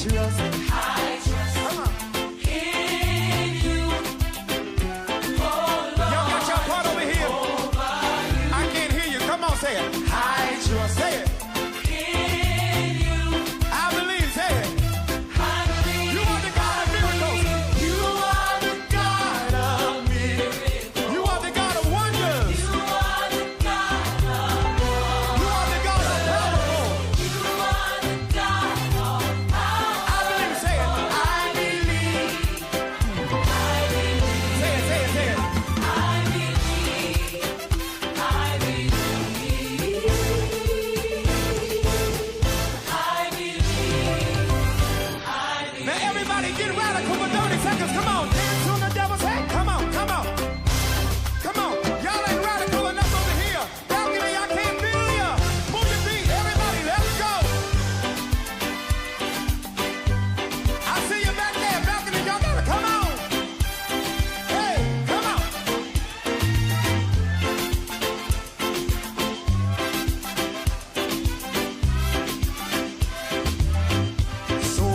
trust. Come on. In you. Y'all got your part over here. I can't hear you. Come on, say it. I trust. Say it. In you. I believe. Say it. I believe. You are the God of miracles. You are the God of miracles. You are the God of wonders. You are the God of wonders. You are the God of powerful. You are the God of power. I believe. Say it. I believe. I believe. Say it. Say it. Say it. I believe. I believe. I believe. Now everybody get radical for 30 seconds. Come on. Dance on the devil's head. Come on. Come on. Come on. Y'all ain't radical enough over here. Balcony, I can't feel ya. Move your feet. Everybody, let's go. I see you back there. Balcony, y'all gotta come on. Hey, come on. So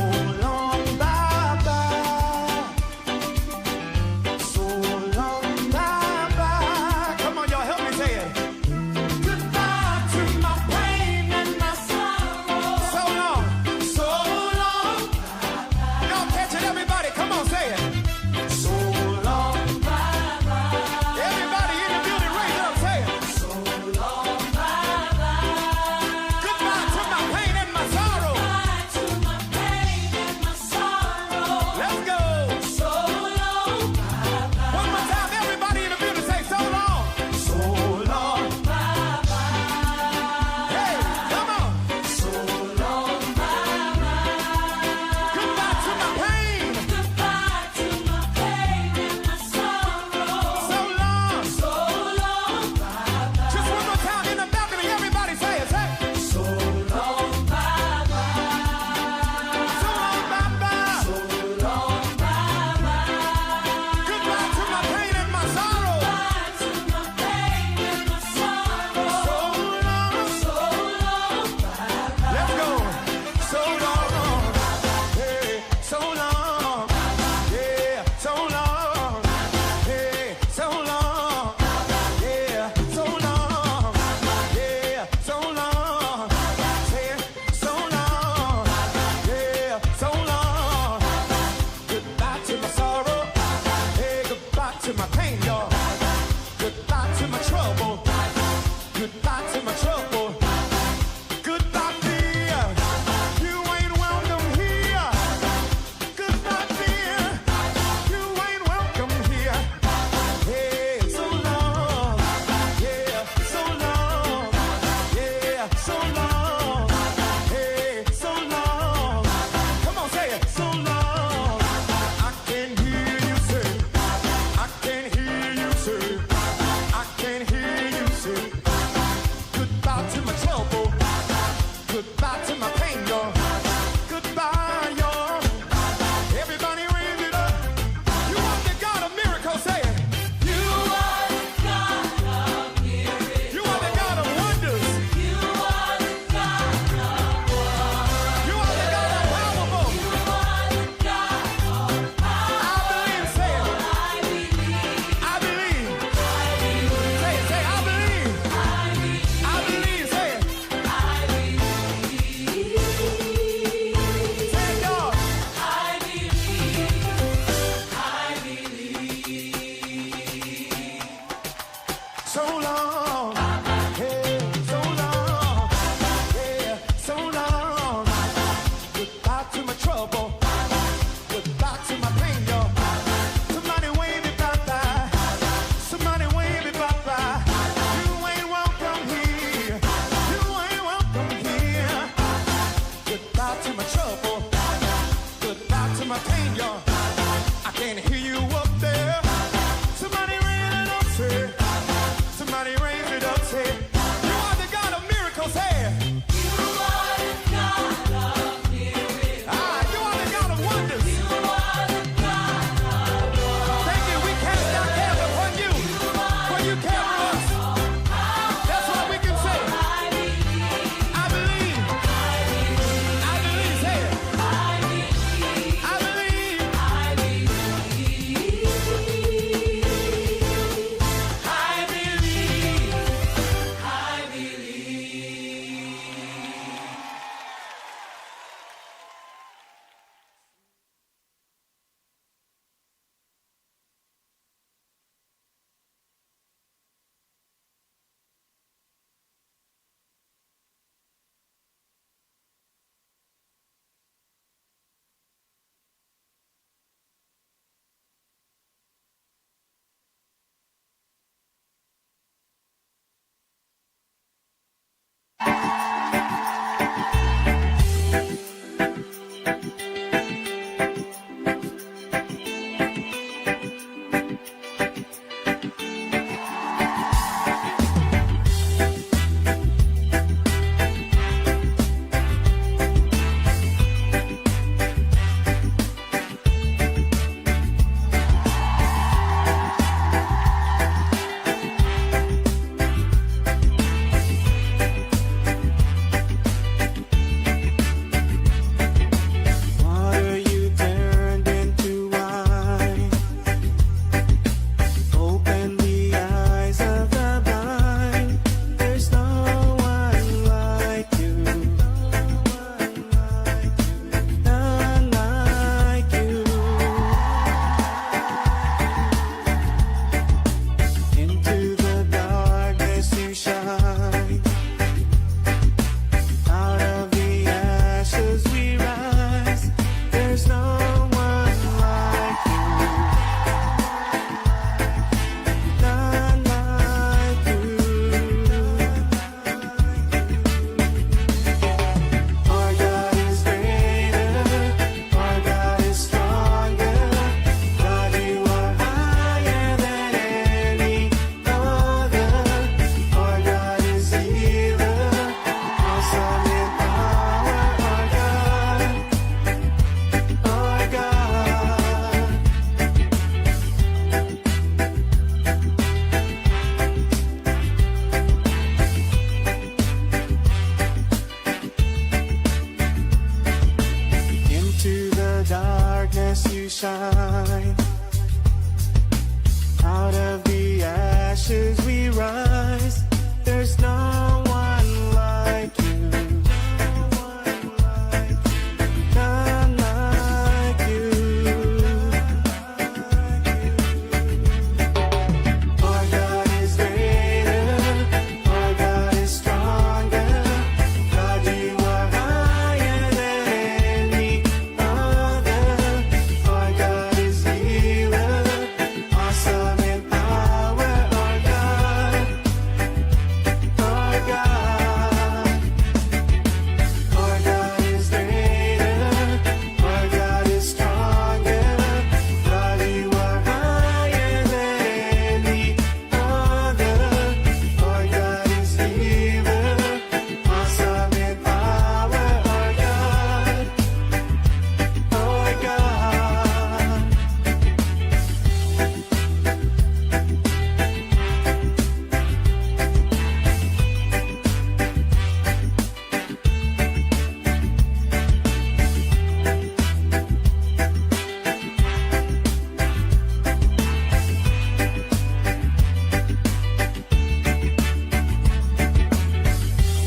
long, bye-bye. So long, bye-bye. Come on, y'all, help me say it. Goodbye to my pain and my sorrow. So long. So long. Y'all catch it, everybody. Come on, say it. So long. Bye-bye. Everybody in the building, raise it up, say it. So long. Bye-bye. Goodbye to my pain and my sorrow. Goodbye to my pain and my sorrow. Let's go. So long. Bye-bye. One more time, everybody in the building, say so long. So long. Bye-bye. Hey, come on. So long. Bye-bye. Goodbye to my pain. Goodbye to my pain and my sorrow. So long. So long. Bye-bye. Just one more time in the balcony, everybody say it. Say it. So long. Bye-bye. So long, bye-bye. So long. Bye-bye. Goodbye to my pain and my sorrow. Goodbye to my pain and my sorrow. So long. So long. Bye-bye. Let's go. So long. Hey, so long. Yeah, so long. Hey, so long. Yeah, so long. Yeah, so long. Say it, so long. Yeah, so long. Goodbye to my sorrow. Hey, goodbye to my pain, y'all. Goodbye to my trouble. Goodbye to my trouble. Goodbye, fear. You ain't welcome here. Goodbye, fear. You ain't welcome here. Hey, so long. Yeah, so long. Yeah, so long. Hey, so long. Come on, say it. So long. I can hear you say. I can hear you say. I can hear you say. Goodbye to my trouble. Goodbye to my pain, y'all. Goodbye, y'all. Everybody raise it up. You are the God of miracles, say it. You are the God of miracles. You are the God of wonders. You are the God of wonders. You are the God of powerful. You are the God of power. I believe, say it. I believe. I believe. I believe. Say it, say I believe. I believe. I believe, say it. I believe. Say it, y'all. I believe. I believe. So long. Hey, so long. Yeah, so long. Goodbye to my trouble. Goodbye to my pain, y'all. Somebody wave me bye-bye. Somebody wave me bye-bye. You ain't welcome here. You ain't welcome here. Goodbye to my trouble. Goodbye to my pain, y'all. I can't hear you up there. Somebody raise it up, say. Somebody raise it up, say. You are the God of miracles, say. You are the God of miracles. Ah, you are the God of wonders. You are the God of wonders. Thank you. We cast our cares upon you. For you care for us. That's what we can say. I believe. I believe. I believe. Say it. I believe. shine. Out of the ashes we rise. There's no one like you. None like you. Our God is greater. Our God is stronger. God, you are higher than any other. Our God is healer. Awesome in power. Our God. Our God. Our God is greater. Our God is stronger. God, you are higher than any other. Our God is healer. Awesome in power. Our God. Our God.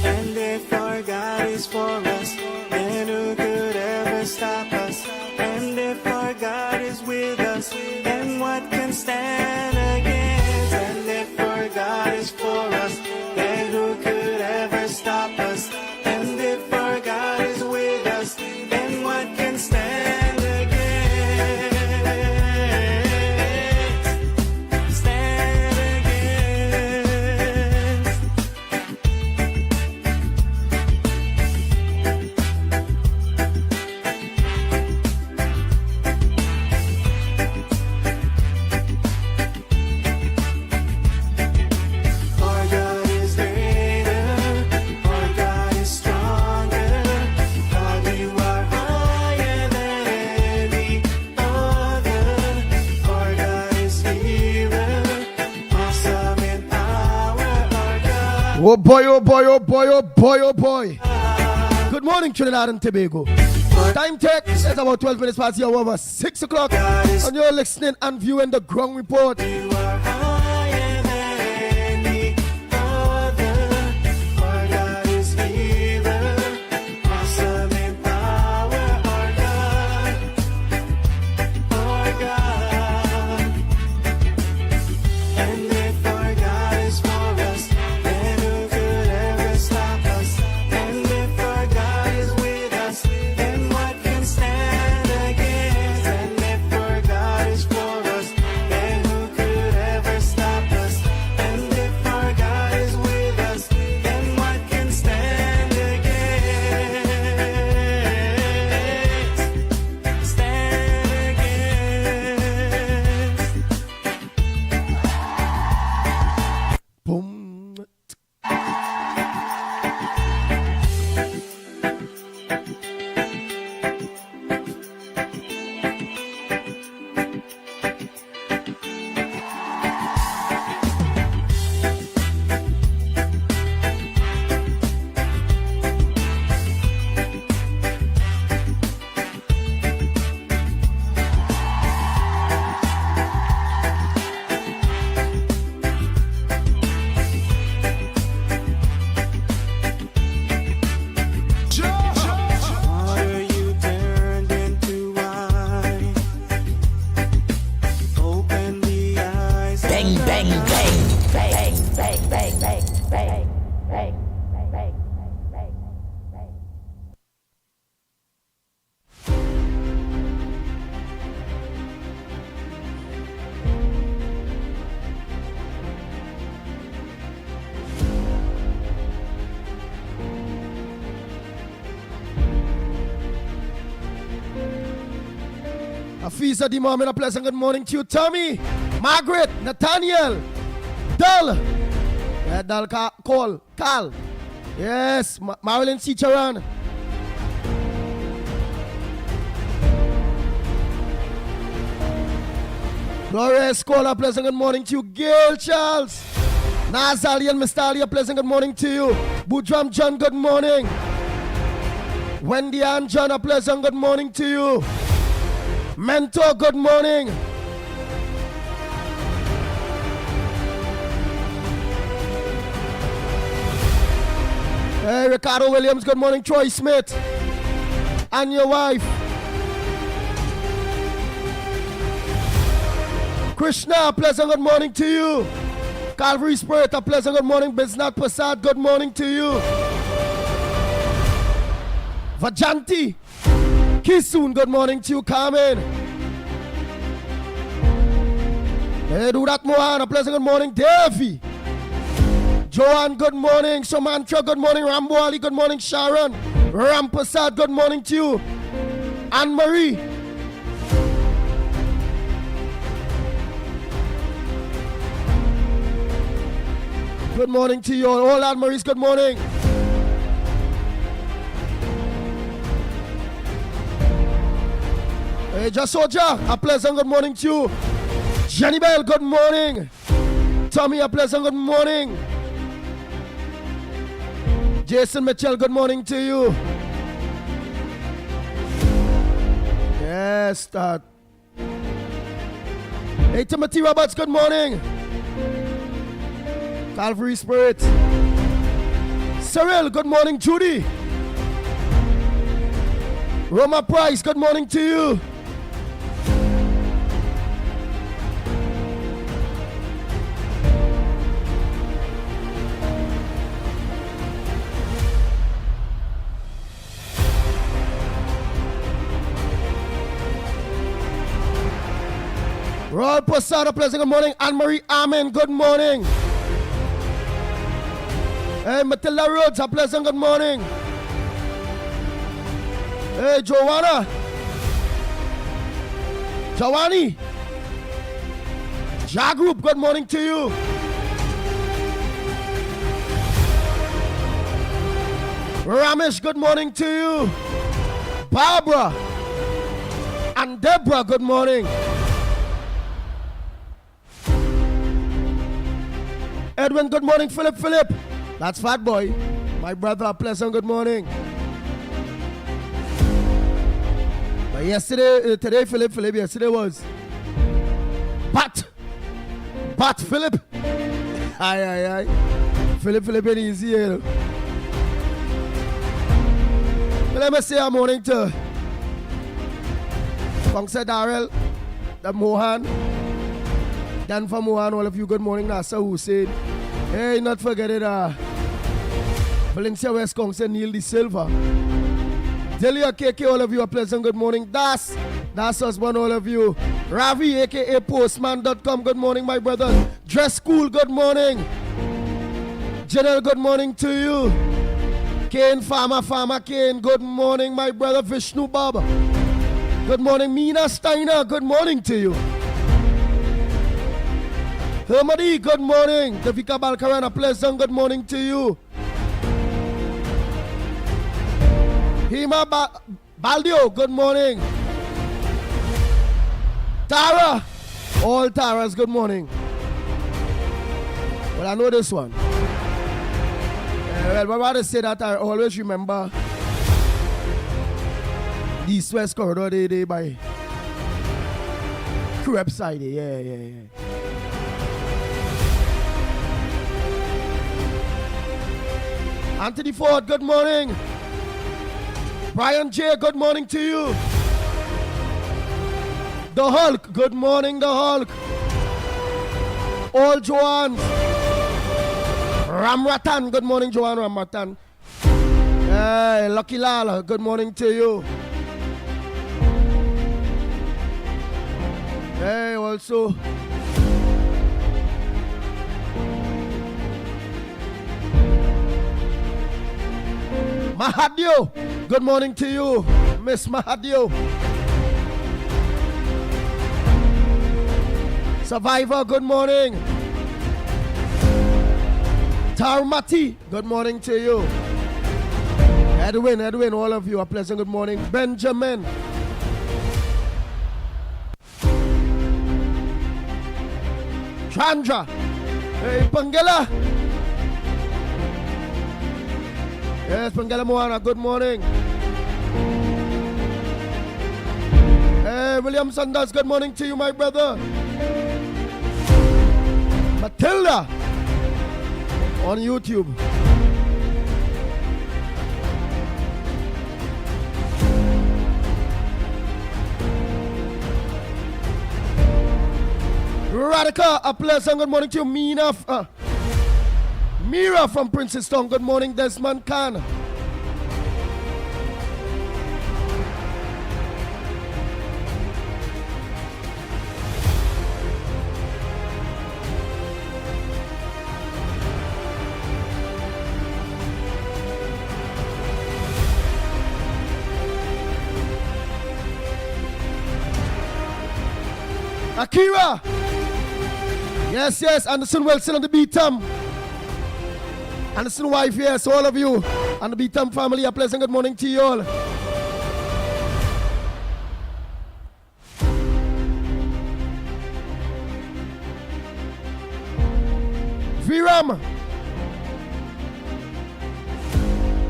And if our God is for us, then who could ever stop us? And if our God is with us, then what can stand against? And if our God is for us, then who could ever stop us? And if our God is with us, then what can stand against? Stand against. Our God is greater. Our God is stronger. God, you are higher than any other. Our God is healer. Awesome in power. Our God. Oh boy, oh boy, oh boy, oh boy, oh boy. Good morning, Trinidad and Tobago. Time check is about 12 minutes past the hour, 6 o'clock. And you're listening and viewing the Ground Report. You are higher than any other. Our God is healer. Awesome in power. Our God. Our God. And if our God is for us, then who could ever stop us? And if our God is with us, then what can stand against? And if our God is for us, then who could ever stop us? And if our God is with us, then what can stand against? Stand against. Boom. Water you turned into wine. Open the eyes. Bang, bang, bang, bang, bang, bang, bang, bang, bang, bang, bang, bang. Afisa di mom and a pleasant good morning to you, Tommy, Margaret, Nathaniel, Dal. Dal Call, Carl. Yes, Marilyn Cicharan. Gloria Escola, pleasant good morning to you. Gail Charles. Nazali and Mistalia, pleasant good morning to you. Boudram John, good morning. Wendy and John, a pleasant good morning to you. Mentor, good morning. Hey, Ricardo Williams, good morning. Troy Smith and your wife. Krishna, a pleasant good morning to you. Calvary Spirit, a pleasant good morning. Bisnath Prasad, good morning to you. Vajanti, Kisoon, good morning to you. Carmen. Hey, Durat Mohan, a pleasant good morning. Davy. Joanne, good morning. Samantra, good morning. Rambo Ali, good morning. Sharon. Ram Prasad, good morning to you. Anne-Marie. Good morning to you all. Anne-Marie's, good morning. Hey, Jasoja, a pleasant good morning to you. Jenny Bell, good morning. Tommy, a pleasant good morning. Jason Mitchell, good morning to you. Yes, that. Hey, Timothy Roberts, good morning. Calvary Spirit. Cyril, good morning. Judy. Roma Price, good morning to you. Royal Posada, pleasant good morning. Anne-Marie Amen, good morning. Hey, Matilda Rhodes, a pleasant good morning. Hey, Joanna. Jawani. Ja Group, good morning to you. Ramesh, good morning to you. Barbara and Deborah, good morning. Edwin, good morning. Philip. That's Fat Boy. My brother, a pleasant good morning. But today, Philip, yesterday was Pat Philip. Aye. Philip ain't easy, you know. But let me say a morning to Kongsa Darrell, the Mohan. Dan for Mohan, all of you, good morning. Nasa Hussein. Hey, not forget it, Valencia West Kongsa Neil De Silva. Delia KK, all of you, a pleasant good morning. Das us one, all of you. Ravi, aka Postman.com, good morning, my brother. Dress School, good morning. General, good morning to you. Kane, Farmer Kane, good morning, my brother. Vishnu Baba, good morning. Mina Steiner, good morning to you. Hermadi, good morning. Devika Balkaran, a pleasant good morning to you. Hima Baldio, good morning. Tara, all Taras, good morning. Well, I know this one. Well, but rather say that I always remember the East-West Corridor they by Crep side. Yeah. Anthony Ford, good morning. Brian J, good morning to you. The Hulk, good morning, the Hulk. All Joanne. Ramratan, good morning, Joanne Ramratan. Hey, Lucky Lala, good morning to you. Hey, also. Mahadio, good morning to you, Miss Mahadio. Survivor, good morning. Tarmati, good morning to you. Edwin, all of you, a pleasant good morning. Benjamin. Chandra. Hey, Pangela. Yes, Pangela Moana, good morning. Hey, Hey, William Sanders, good morning to you, my brother. Matilda on YouTube. Radica, a pleasant good morning to you. Mira from Princeton, good morning. Desmond Khan. Akira. Yes, Anderson Wilson on the beat. Anderson wife, yes, all of you. And the beat family, a pleasant good morning to you all. Viram.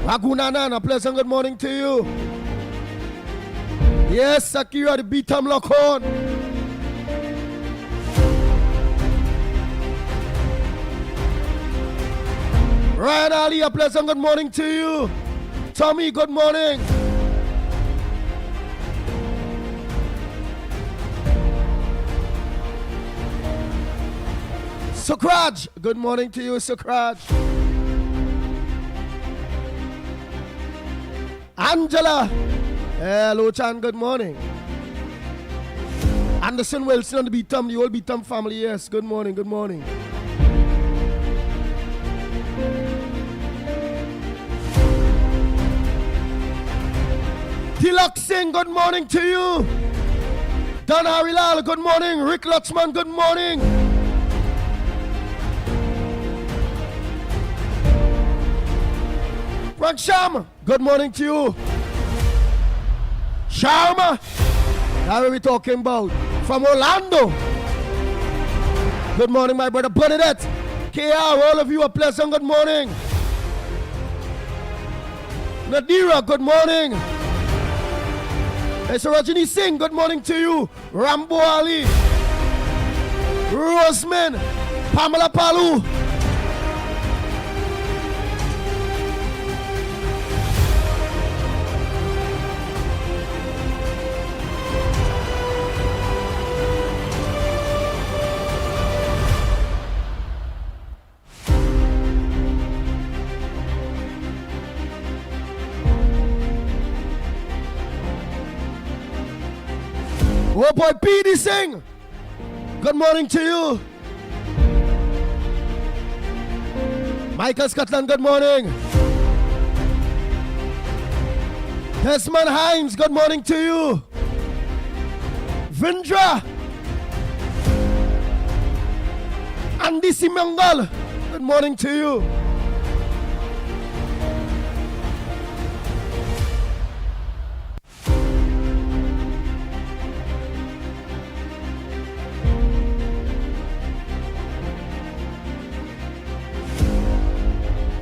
Wagunana, a pleasant good morning to you. Yes, Akira, the beat lock on. Ryan Ali, a pleasant good morning to you. Tommy, good morning. Sukraj, good morning to you, Sukraj. Angela, hello, Chan, good morning. Anderson Wilson on the Beatum, the old Beatum family, yes, good morning, good morning. Tilak Singh, good morning to you. Dan Harilal, good morning. Rick Lutzman, good morning. Frank Sham, good morning to you. Sharma, that's what we're talking about. From Orlando. Good morning, my brother Bernadette. KR, all of you, a pleasant good morning. Nadira, good morning. It's Rajini Singh, good morning to you. Rambo Ali, Roseman, Pamela Palu. Oh boy, PD Singh, good morning to you. Michael Scotland, good morning. Desmond Hines, good morning to you. Vindra, Andy Simangal, good morning to you.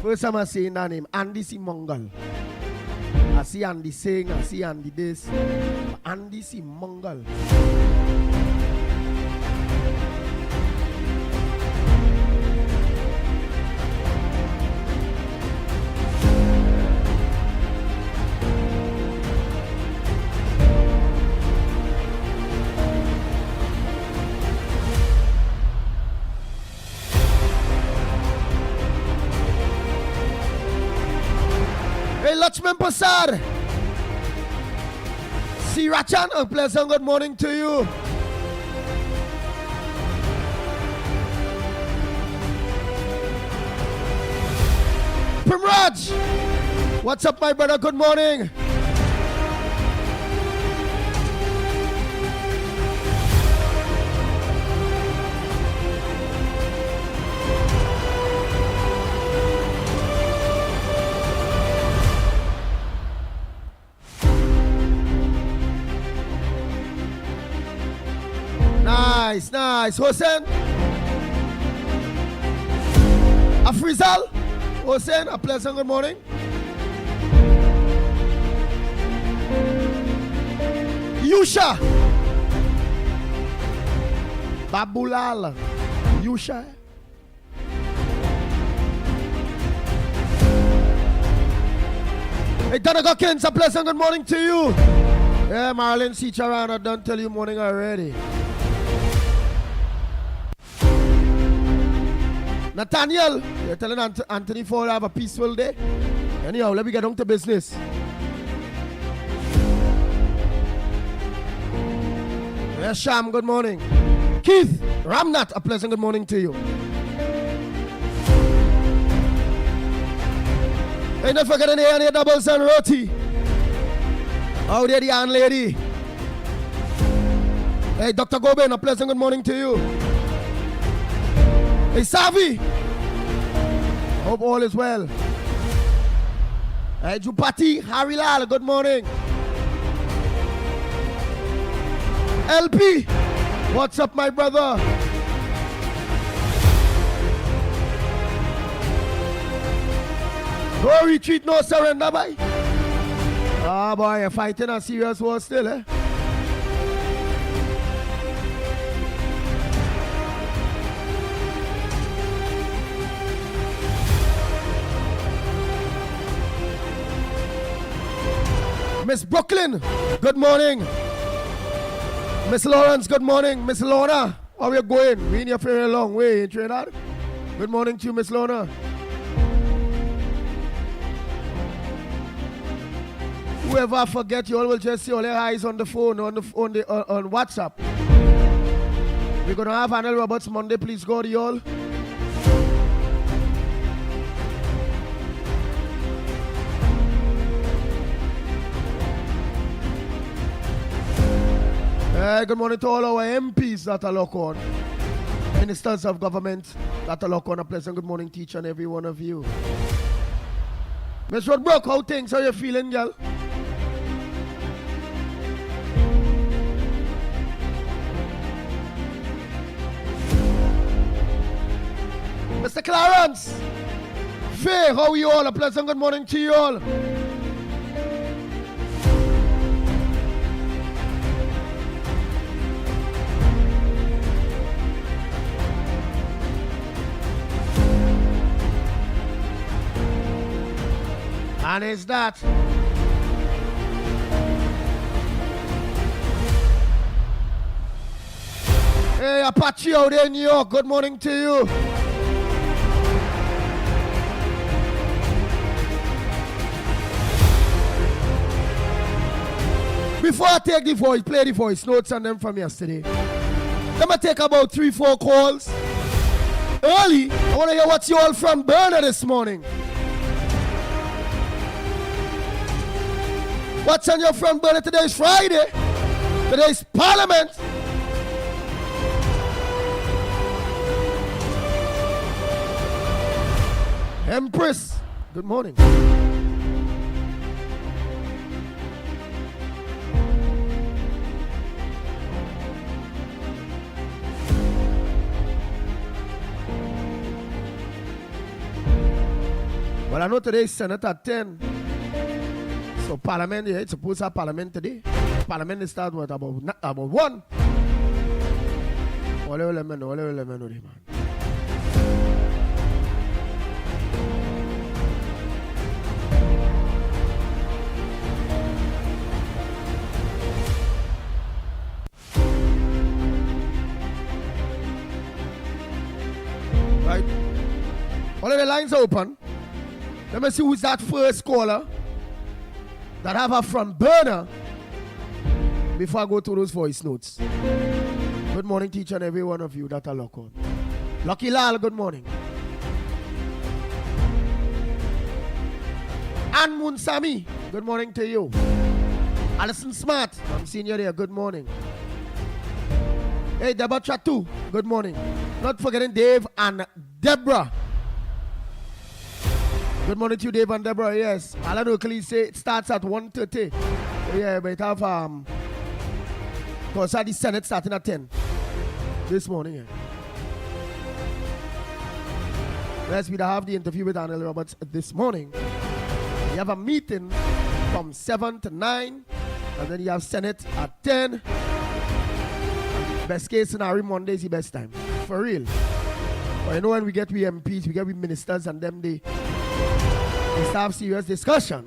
First time I see that name, Andy C. Mongol. I see Andy Singh, I see Andy this. Andy C. Mongol. Lachman Pasar. Si Rachan, a pleasant good morning to you. Primraj, what's up, my brother? Good morning. Nice. Hossein. Afrizal. Hossein, a pleasant good morning. Yusha. Babulal. You shy? Hey, Donegal Kins, a pleasant good morning to you. Yeah, Marlon Sicharana, don't tell you morning already. Nathaniel, you're telling Anthony Ford have a peaceful day. Anyhow, let me get on to business. Yes, Sham, good morning. Keith Ramnat, a pleasant good morning to you. Hey, not forgetting the any doubles and roti. Oh, there the young lady. Hey, Dr. Goben, a pleasant good morning to you. Hey, Savi. Hope all is well. Hey, Jupati, Harilal, good morning. LP, what's up, my brother? No retreat, no surrender, boy. Ah, boy, you're fighting a serious war still, eh? Miss Brooklyn, good morning. Miss Lawrence, good morning. Miss Lorna, how are you going? We in here for a long way in Trinidad. Good morning to you, Miss Lorna. Whoever forget, you all will just see all your eyes on the phone, on WhatsApp. We're gonna have Anel Roberts Monday, please go to you all. Good morning to all our MPs that are locked on. Ministers of government that are locked on. A pleasant good morning to each and every one of you. Miss Rodbrook, how things? How you feeling, girl? Mr. Clarence, Faye, how are you all? A pleasant good morning to you all. And it's that. Hey, Apache out there in New York, good morning to you. Before I take the voice, play the voice notes and them from yesterday. Let me take about 3-4 calls. Early, I want to hear what's you all from Burner this morning. What's on your front burner? Today is Friday. Today is Parliament. Empress, good morning. Well, I know today is Senate at 10. So Parliament, yeah, it's supposed to have Parliament today. Parliament is start what, about 1. Let me know, man. Right. All of the lines are open. Let me see who's that first caller that have a front burner before I go through those voice notes. Good morning to each and every one of you that are locked on. Lucky Lal, good morning. Ann Munsami, good morning to you. Alison Smart, I'm seeing you there, good morning. Hey, Deborah Chatu, good morning. Not forgetting Dave and Deborah. Good morning to you, Dave and Deborah. Yes, Alan Oakley say it starts at 1:30. Yeah, but it have because the Senate starting at 10 this morning. Yeah. Yes, we have the interview with Anel Roberts this morning. We have a meeting from 7 to 9, and then you have Senate at 10. Best case scenario, Monday is the best time. For real. But you know when we get with MPs, we get with ministers and them, they start serious discussion.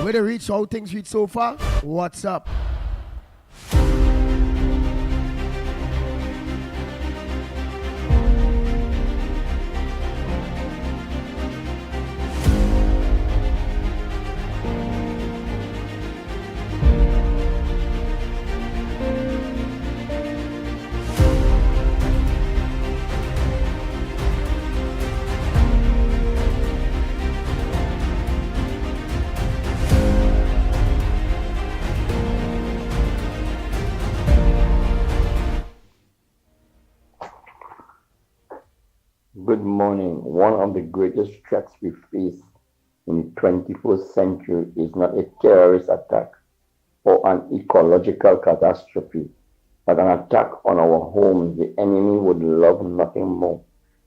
Where they reach, how things reach so far, what's up? Good morning. One of the greatest threats we face in the 21st century is not a terrorist attack or an ecological catastrophe, but an attack on our homes. The enemy would love nothing more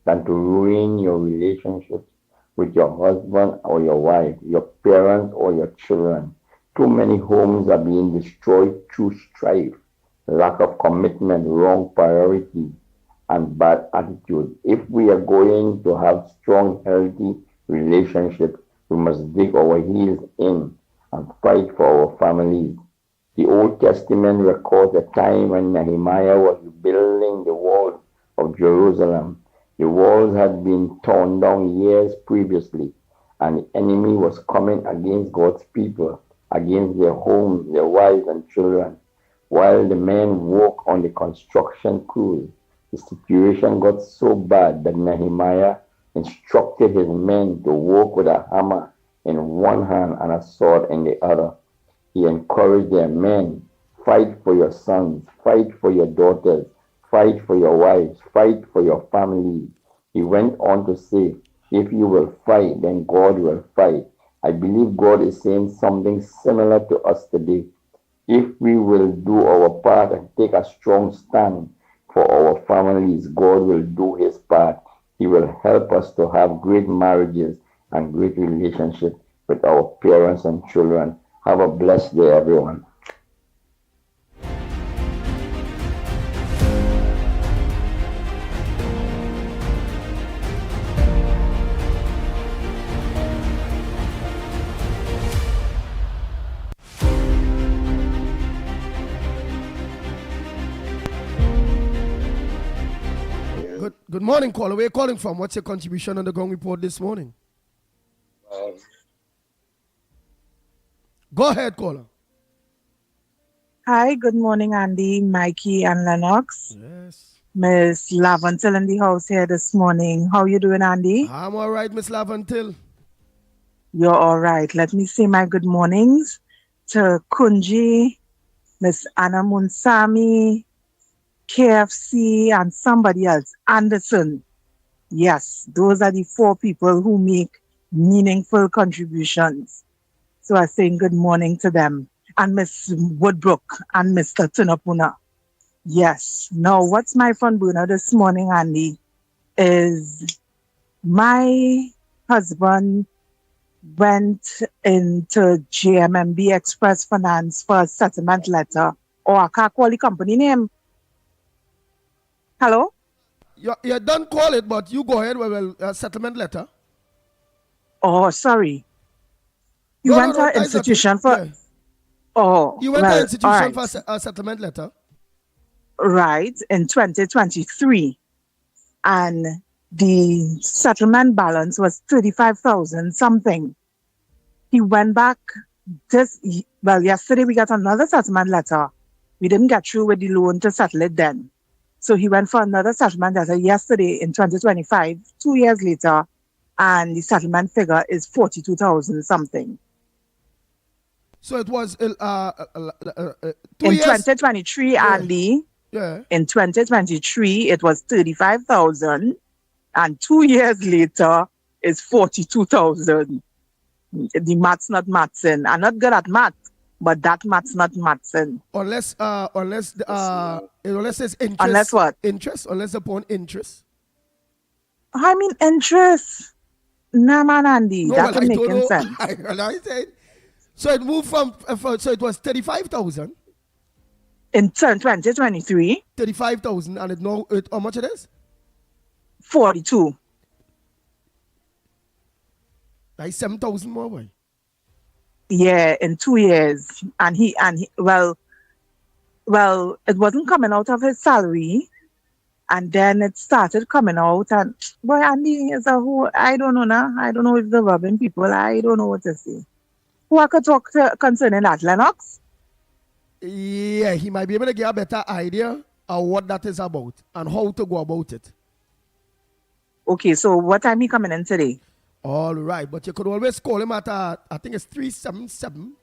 than to ruin your relationships with your husband or your wife, your parents or your children. Too many homes are being destroyed through strife, lack of commitment, wrong priorities, and bad attitude. If we are going to have strong, healthy relationships, we must dig our heels in and fight for our families. The Old Testament records a time when Nehemiah was rebuilding the walls of Jerusalem. The walls had been torn down years previously, and the enemy was coming against God's people, against their homes, their wives and children. While the men worked on the construction crews, the situation got so bad that Nehemiah instructed his men to work with a hammer in one hand and a sword in the other. He encouraged their men, fight for your sons, fight for your daughters, fight for your wives, fight for your families. He went on to say, if you will fight, then God will fight. I believe God is saying something similar to us today. If we will do our part and take a strong stand for our families, God will do his part. He will help us to have great marriages and great relationships with our parents and children. Have a blessed day, everyone. Good morning, caller. Where are you calling from? What's your contribution on the Gong Report this morning? Go ahead, caller. Hi, good morning, Andy, Mikey, and Lennox. Yes. Miss Lavantil in the house here this morning. How you doing, Andy? I'm all right, Miss Lavantil. You're all right. Let me say my good mornings to Kunji, Miss Anna Munsami, KFC, and somebody else, Anderson. Yes, those are the 4 people who make meaningful contributions. So I say good morning to them. And Miss Woodbrook and Mr. Tunapuna. Yes. Now, what's my front burner this morning, Andy, is my husband went into JMMB Express Finance for a settlement letter. Or I can't call the company name. Hello? You don't call it, but you go ahead with a settlement letter. Oh, sorry. You went to an institution for... Yeah. Oh, You went to an institution right. for a settlement letter. Right, in 2023. And the settlement balance was 35,000 something. He went back yesterday we got another settlement letter. We didn't get through with the loan to settle it then. So he went for another settlement letter yesterday in 2025, 2 years later, and the settlement figure is 42,000 something. So it was 2 in years. 2023, Yeah. Andy. Yeah. In 2023, it was 35,000, and 2 years later, it's 42,000. The math's not mathsing. I'm not good at math, but that math's not mathsing. Unless it's interest. Unless what? Interest. Unless upon interest. I mean, interest. Nah, man, Andy, No, that's well, I making don't know. sense. I said. So it moved from. So it was 35,000. In 2023, 35,000 and how much it is? 42. Like 7,000 more, boy. Yeah, in 2 years. And he well, it wasn't coming out of his salary. And then it started coming out, and boy, Andy is a whole, I don't know now. I don't know if they're robbing people. I don't know what to say. Who I could talk to concerning that, Lennox? Yeah, he might be able to get a better idea of what that is about and how to go about it. Okay, so what time he coming in today? All right, but you could always call him at, I think it's 377.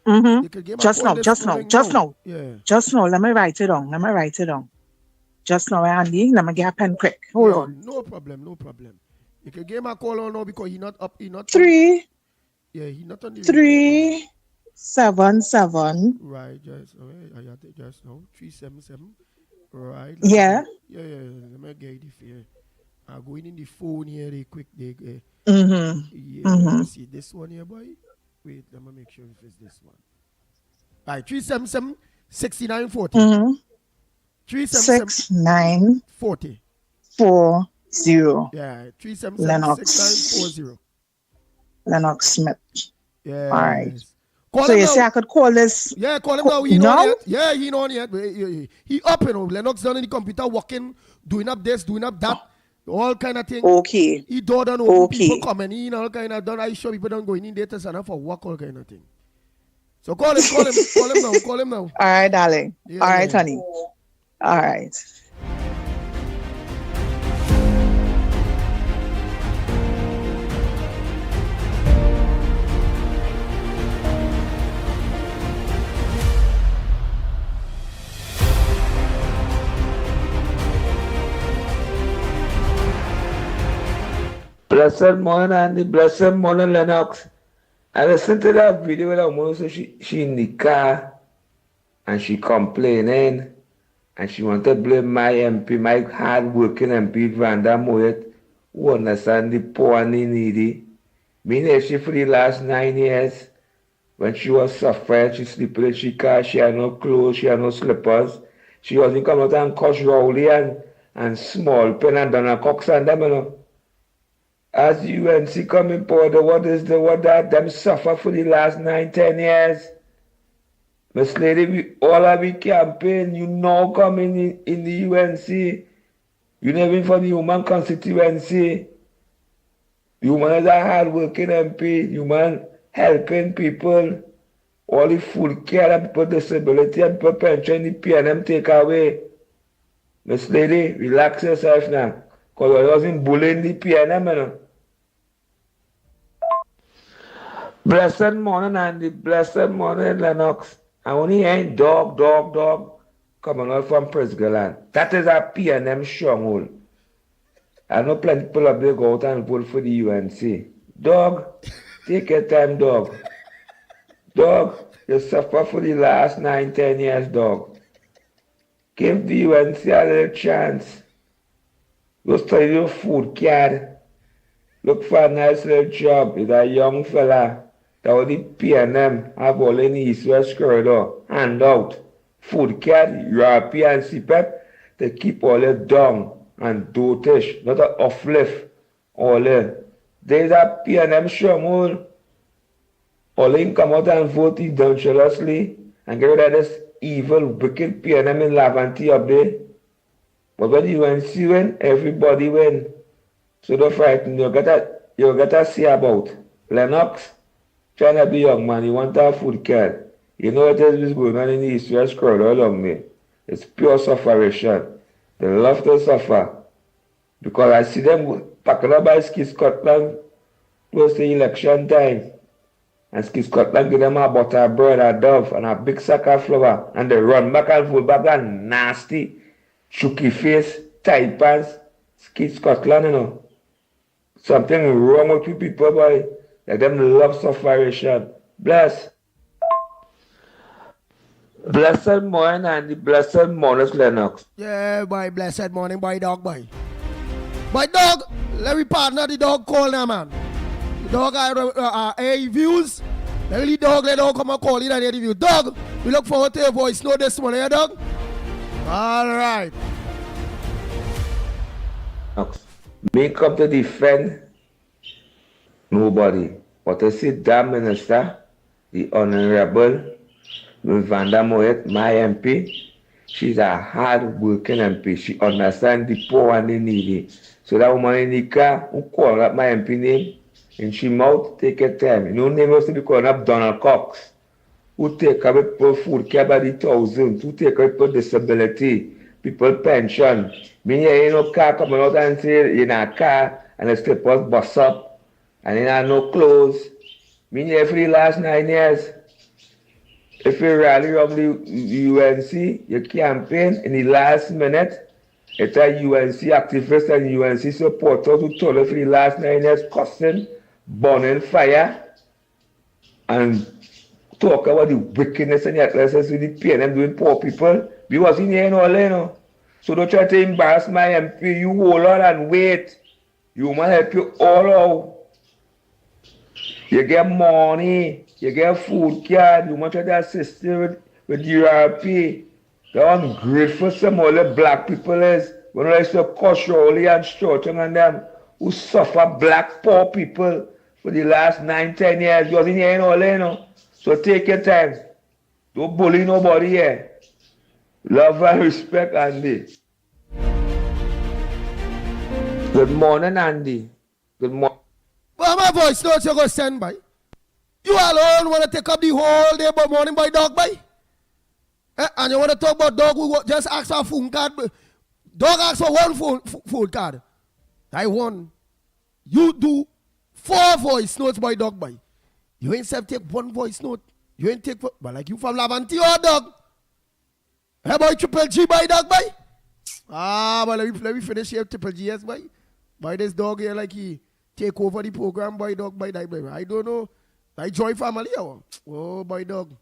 Mm-hmm. You could give him a Just call now, this just now, morning just now. Yeah. Just now, let me write it down. Just now, Andy, let me get a pen quick. Hold Yeah, on. no problem. You can give him a call on now because he's not up. He's not. Three, He's not on the. 377. Right, just I got it just now. 377. Right. Yeah. Yeah. Let me get it here. I'm going in the phone here. They quick. Yeah. Let me see this one here, boy. Wait, let me make sure if it's this one. Right, 377 6940. 377 40. 6940. Yeah, 377 Lennox. 6940. Lennox Smith. Yeah. All right. Call So him you now. say I could call this? Yeah, call him now. He now? know yet. Yeah, he know yet. He up, Lennox down in the computer working, doing up this, doing up that, all kind of thing. Okay. He don't know Okay. people coming in, all kind of done. I sure people don't go in data center for work, all kind of thing. So call him now. All right, darling. Yeah, All right, yeah. honey. All right. Blessed morning, Andy. Blessed morning, Lennox. I listened to that video with a woman, so she in the car and she complaining and she wanted to blame my MP, my hard-working MP, Vanda Moet, who understand the poor and the needy. Meaning she for the last 9 years, when she was suffering, she sleeping in she car, she had no clothes, she had no slippers. She wasn't come out and cuss Rowley and small pen and done a cocks and them, you know. As UNC coming forward, what that them suffer for the last 9-10 years? Miss Lady, all of the campaign, you now coming in the UNC. You never been for the human constituency. The woman is a hard-working MP. The woman helping people. All the food care and people disability and people pension, the PNM take away. Miss Lady, relax yourself now. Because I wasn't bullying the PNM, you know. Blessed morning, Andy. Blessed morning, Lennox. I only hearing dog coming out from Presgaland. That is a PNM stronghold. I know plenty people up there go out and vote for the UNC. Dog, take your time, dog. Dog, you suffer for the last 9-10 years, dog. Give the UNC a little chance. Go study your food card. Look for a nice little job. It's a young fella. That was the PNM have all in the East-West corridor. Hand out. Food card, European CPEP. They keep all it down and dotish. Not a uplift. All in. There's a PNM stronghold. All in come out and vote eventually and get rid of this evil, wicked PNM in Laventi up there. But when you win, everybody win. So don't frighten. You gotta see about Lennox, trying to be young man. You want to have food card. You know what is going on in the East-West corridor along me. It's pure sufferation. They love to suffer. Because I see them packing up by Ski Scotland close to election time. And Ski Scotland give them a butter bread, a dove, and a big sack of flour. And they run back and forth back and nasty, chooky face, tight pants. Ski Scotland, you know. Something wrong with you people, boy. Like them love sufferation. Bless. Blessed morning and the blessed morning, Lennox. Yeah, boy, blessed morning, boy, dog, boy. Boy, dog, let me partner the dog call now, man. The dog, I views. Let the dog come and call it and hear the view. Dog, We look forward to your voice note this morning, yeah, dog? All right. Me come to defend nobody. But I see that minister, the Honorable Vanda Moet, my MP, she's a hard-working MP. She understands the poor and the needy. So that woman in the car who called up my MP name, and she mouth take her time. You know, name used to be calling up Donald Cox, who take up people food, care about the thousands, who take up people disability, people pension. Me here, no car coming out and say, in a car, and the slippers bust up, and you have no clothes. Me here for the last 9 years. If you rally around the UNC, you campaign in the last minute, it's a UNC activist and UNC supporter who told us for the last 9 years cussing, burning fire, and talk about the wickedness and the atlases with the PNM doing poor people. We was in here in Orlando. So don't try to embarrass my MP. You hold on and wait. You must help you all out. You get money, you get food card, you must try to assist you with URP. The ungrateful some of the black people is when I used to cuss Shirley and Stoughton and them who suffer black poor people for the last 9-10 years. You was in here in Orlando. So take your time. Don't bully nobody here. Love and respect, Andy. Good morning, Andy. Good morning. Well, my voice notes you go send by. You alone want to take up the whole day about morning by dog by? And you want to talk about dog who just ask for a phone card? Dog ask for one phone card. I won. You do 4 voice notes by dog by. You ain't self take 1 voice note. You ain't take, but like you from Lavanti or dog. How about Triple G by dog by? But let me finish here Triple G yes by. By this dog here like he take over the program by dog by that by. I don't know. I join family or oh by dog.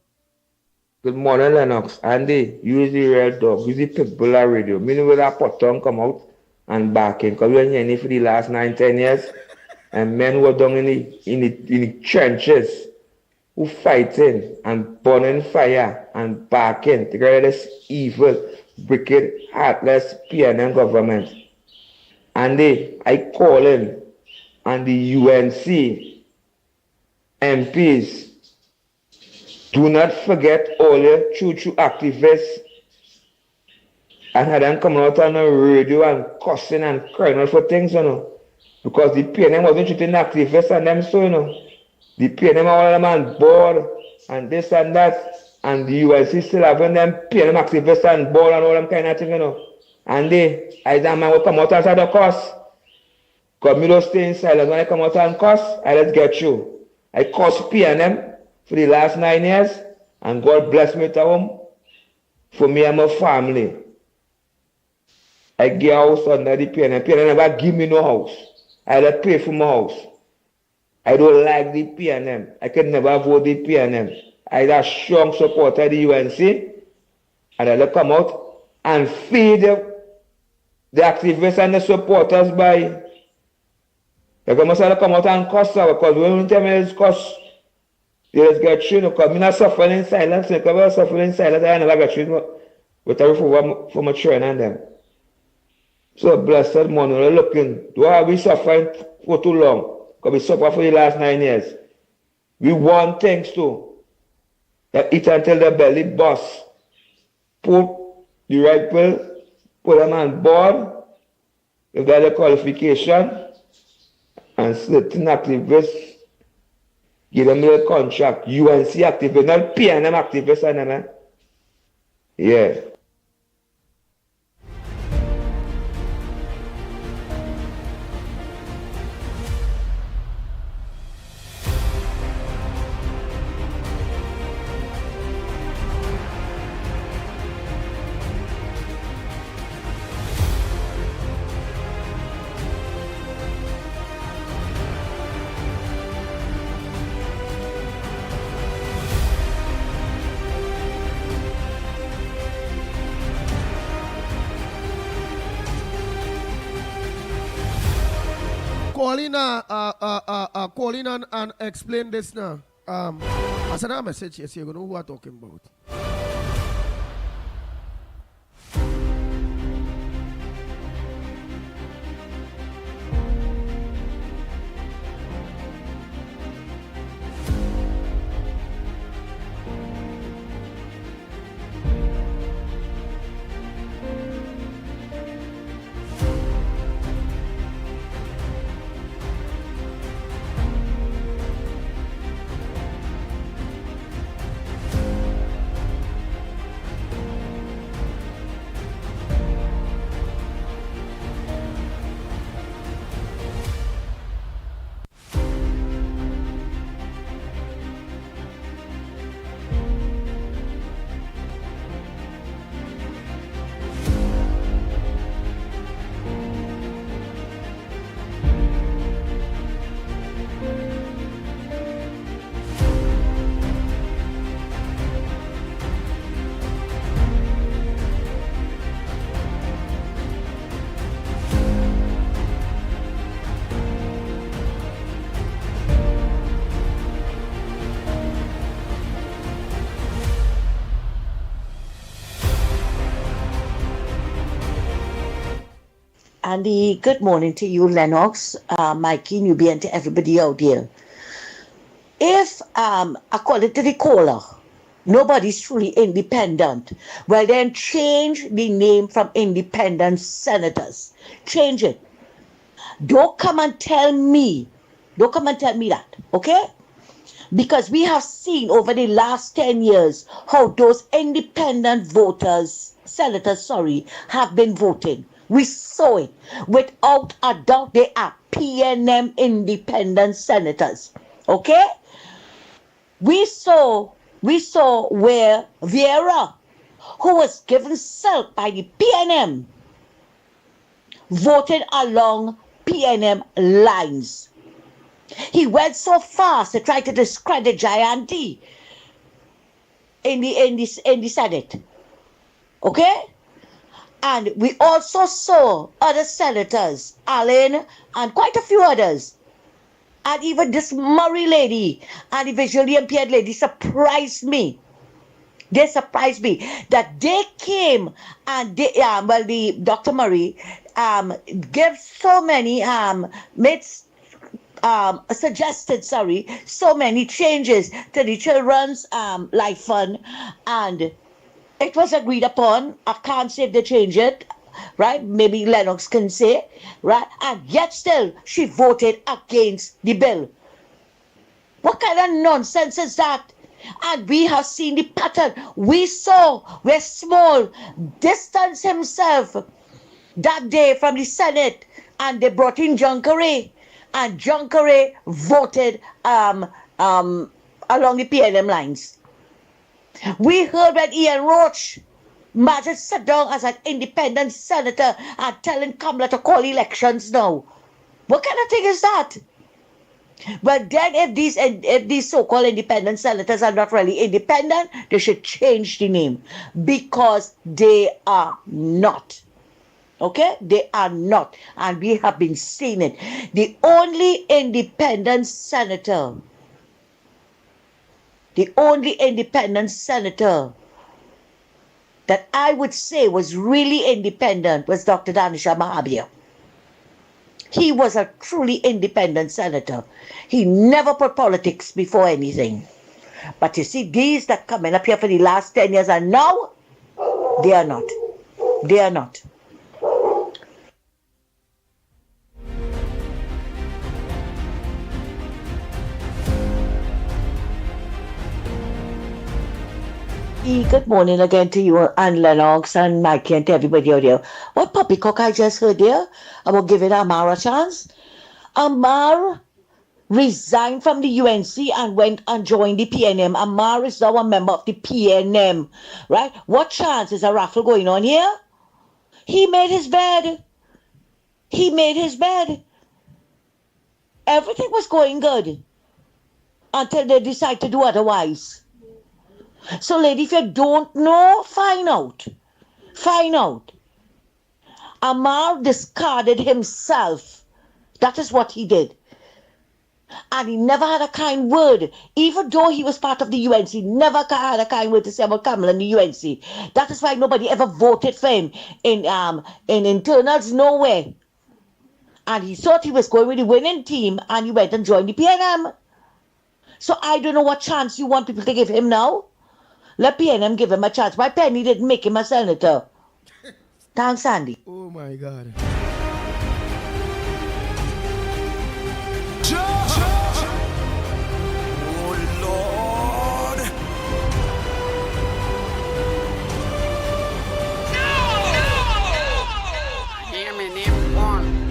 Good morning, Lennox. Andy, use the real dog. Use the Pitbull radio. Meaning with that pot tongue come out and barking. Because we are in here for the last 9-10 years. And men were down in the trenches who fighting and burning fire and barking to get this evil, wicked, heartless PNM government. And I call in and the UNC MPs, do not forget all your true activists and had them coming out on the radio and cussing and crying out for things, you know. Because the PNM wasn't treating activists and them so, you know. The PNM all of them on board and this and that. And the UNC still having them PNM activists on board and all them kind of thing, you know. And I that man will come out and say the cuss. Because me don't stay in silence. When I come out and cuss, I let's get you. I cuss PNM for the last 9 years. And God bless me to home. For me and my family. I get a house under the PNM. PNM never give me no house. I had to pay for my house. I don't like the PNM. I can never vote the PNM. I had a strong supporter of the UNC. And I had to come out and feed the activists and the supporters by. They must have to come out and cuss out because when you tell me it's cuss, they just get treated because I'm not suffering in silence. Because I'm suffering in silence, I never get treated with everything for my training and them. So blessed morning, we're looking. Do I be suffering for too long? Because we suffer for the last 9 years. We want things too. That eat until the belly bust. Put the right pill, put them on board, if they have the qualification, and certain activists, give them the contract. UNC activists, not PNM activists and them. Yeah. Call in and explain this now. I sent a message here, so you know who I'm talking about. Andy, good morning to you, Lennox, Mikey, Newbie, and to everybody out there. If, according to the caller, nobody's truly independent, well then change the name from independent senators. Change it. Don't come and tell me that, okay? Because we have seen over the last 10 years how those independent senators, have been voting. We saw it. Without a doubt, they are PNM independent senators. Okay? We saw where Vieira, who was given silk by the PNM, voted along PNM lines. He went so fast to try to discredit Jayanti in the Senate. Okay? And we also saw other senators, Allen and quite a few others, and even this Murray lady and the visually impaired lady surprised me. They surprised me that they came and the Dr. Murray gave so many suggested so many changes to the children's life fund, and it was agreed upon. I can't say if they changed it, right? Maybe Lennox can say, right? And yet still, she voted against the bill. What kind of nonsense is that? And we have seen the pattern. We saw where Small distanced himself that day from the Senate, and they brought in John Kerry, and John Kerry voted along the PNM lines. We heard that Ian Roach might sit down as an independent senator and telling Kamala to call elections now. What kind of thing is that? But then if these so-called independent senators are not really independent, they should change the name, because they are not. Okay? They are not. And we have been seeing it. The only independent senator that I would say was really independent was Dr. Danisha Mahabir. He was a truly independent senator. He never put politics before anything. But you see, these that coming up here for the last 10 years and now, they are not. They are not. Good morning again to you and Lennox and Mikey and to everybody out there. What poppycock I just heard there about giving Amar a chance? Amar resigned from the UNC and went and joined the PNM. Amar is now a member of the PNM, right? What chance is a raffle going on here? He made his bed. He made his bed. Everything was going good until they decide to do otherwise. So, lady, if you don't know, find out. Find out. Amar discarded himself. That is what he did. And he never had a kind word. Even though he was part of the UNC, never had a kind word to say about Kamala in the UNC. That is why nobody ever voted for him in internals, nowhere. And he thought he was going with the winning team, and he went and joined the PNM. So I don't know what chance you want people to give him now. Let PNM give him a chance. Why Penny didn't make him a senator? Thanks, Sandy. Oh my God. Oh Lord. Hear me, name one.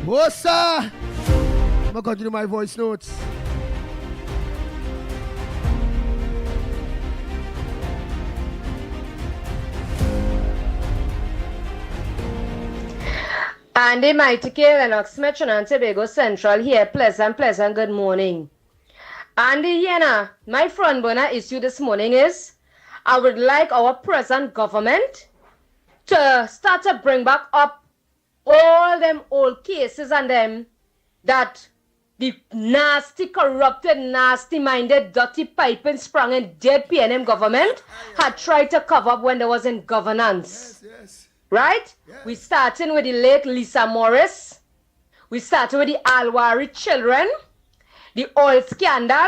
What's up? I'm going to continue my voice notes. Andy Mighty Lennox, Metro and Tobago Central here. Pleasant, good morning. Andy Yena, my front burner issue this morning is I would like our present government to start to bring back up all them old cases and them that the nasty, corrupted, nasty-minded, dirty piping sprung and dead PNM government had tried to cover up when there wasn't governance. Yes. Right? Yes. We starting with the late Lisa Morris. We started with the Alwari children, the oil scandal,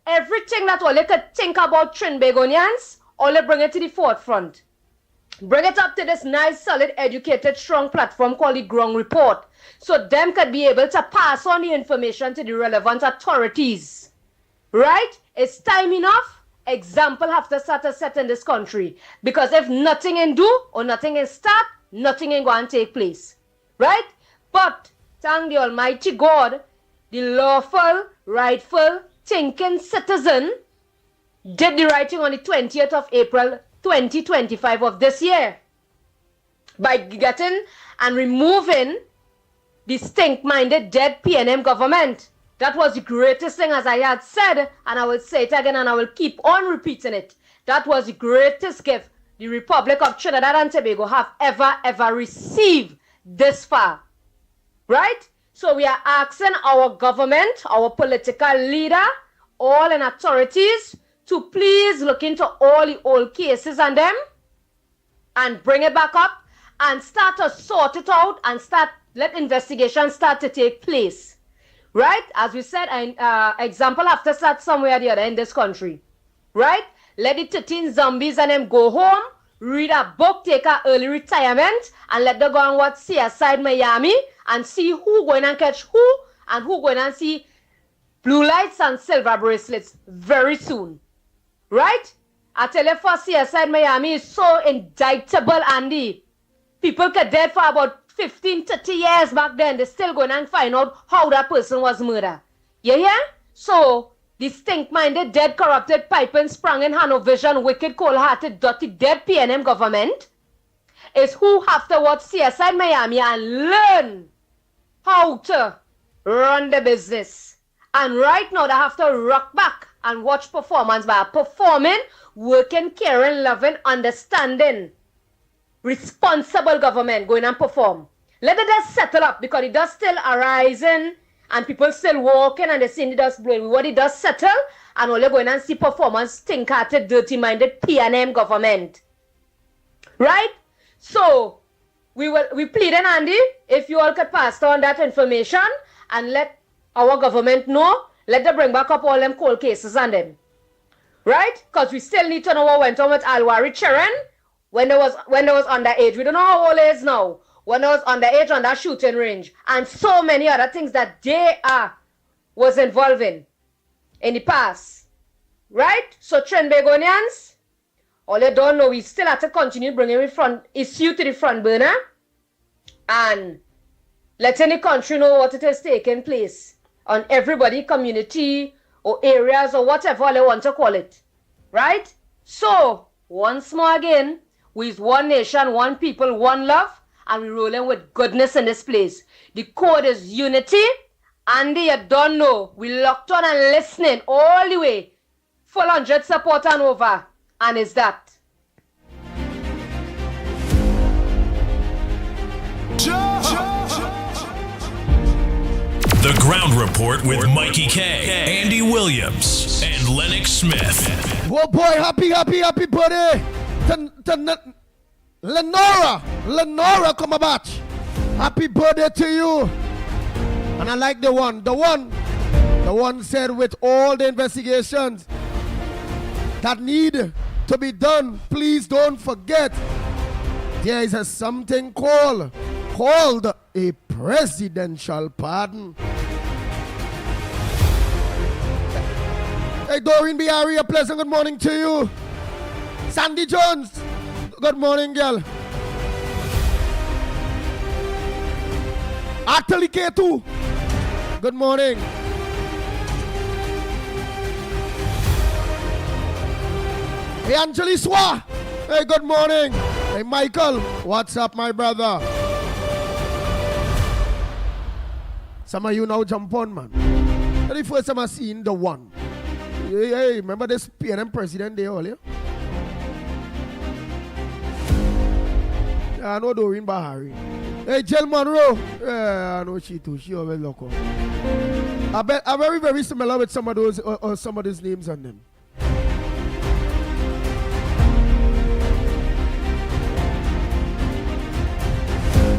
everything that all they could think about Trinbagonians, all they bring it to the forefront. Bring it up to this nice, solid, educated, strong platform called the Ground Report, so them could be able to pass on the information to the relevant authorities. Right? It's time enough. Example have to start to set in this country. Because if nothing in do or nothing in start, nothing in going to take place. Right? But thank the Almighty God, the lawful, rightful, thinking citizen did the writing on the 20th of April 2025 of this year by getting and removing the stink-minded dead PNM government. That was the greatest thing, as I had said, and I will say it again and I will keep on repeating it. That was the greatest gift the Republic of Trinidad and Tobago have ever received this far. Right? So we are asking our government, our political leader, all in authorities to please look into all the old cases and them and bring it back up and start to sort it out and let investigations start to take place. Right? As we said, an example have to start somewhere or the other in this country. Right? Let the 13 zombies and them go home, read a book, take an early retirement, and let them go and watch CSI Miami and see who going and catch who and who going and see blue lights and silver bracelets very soon. Right? I tell you, for CSI Miami is so indictable, Andy. People get dead for about 15, 30 years back then. They're still going and find out how that person was murdered. You hear? So, the stink-minded, dead, corrupted, piping, sprung in Hanovision, wicked, cold-hearted, dirty, dead PNM government is who have to watch CSI Miami and learn how to run the business. And right now, they have to rock back and watch performance by performing, working, caring, loving, understanding, responsible government going and perform. Let it just settle up because it does still arising and people still walking and they see the dust blowing. What it does settle and all you're going and see performance, stink-hearted, dirty-minded PNM government. Right? So, we pleading, Andy, if you all could pass on that information and let our government know, let them bring back up all them cold cases and them. Right? Because we still need to know what went on with Alwari Cheren when there was underage. We don't know how old he is now. When there was underage on that shooting range. And so many other things that they was involved in the past. Right? So Trinbagonians, all you don't know, we still have to continue bringing issue to the front burner and letting the country know what it is taking place on everybody, community, or areas, or whatever they want to call it. Right? So, once more again, with one nation, one people, one love, and we're rolling with goodness in this place. The code is unity, and you don't know, we locked on and listening all the way, full 100 support and over, and it's that. The Ground Report with Mikey K, Andy Williams, and Lennox Smith. Oh boy, happy birthday to Lenora Comabatch. Happy birthday to you. And I like the one said with all the investigations that need to be done, please don't forget there is something called a presidential pardon. Hey, Doreen Biari, a pleasant good morning to you. Sandy Jones, good morning, girl. Atali K2, good morning. Hey, Anjali Swa, hey, good morning. Hey, Michael, what's up, my brother? Some of you now jump on, man. The first time I seen the one. Hey, remember this PNM president day earlier? I know Doreen Bahari. Hey, Jill Monroe. Yeah, I know she too. She always local. I bet I'm very, very similar with some of those or some of those names on them.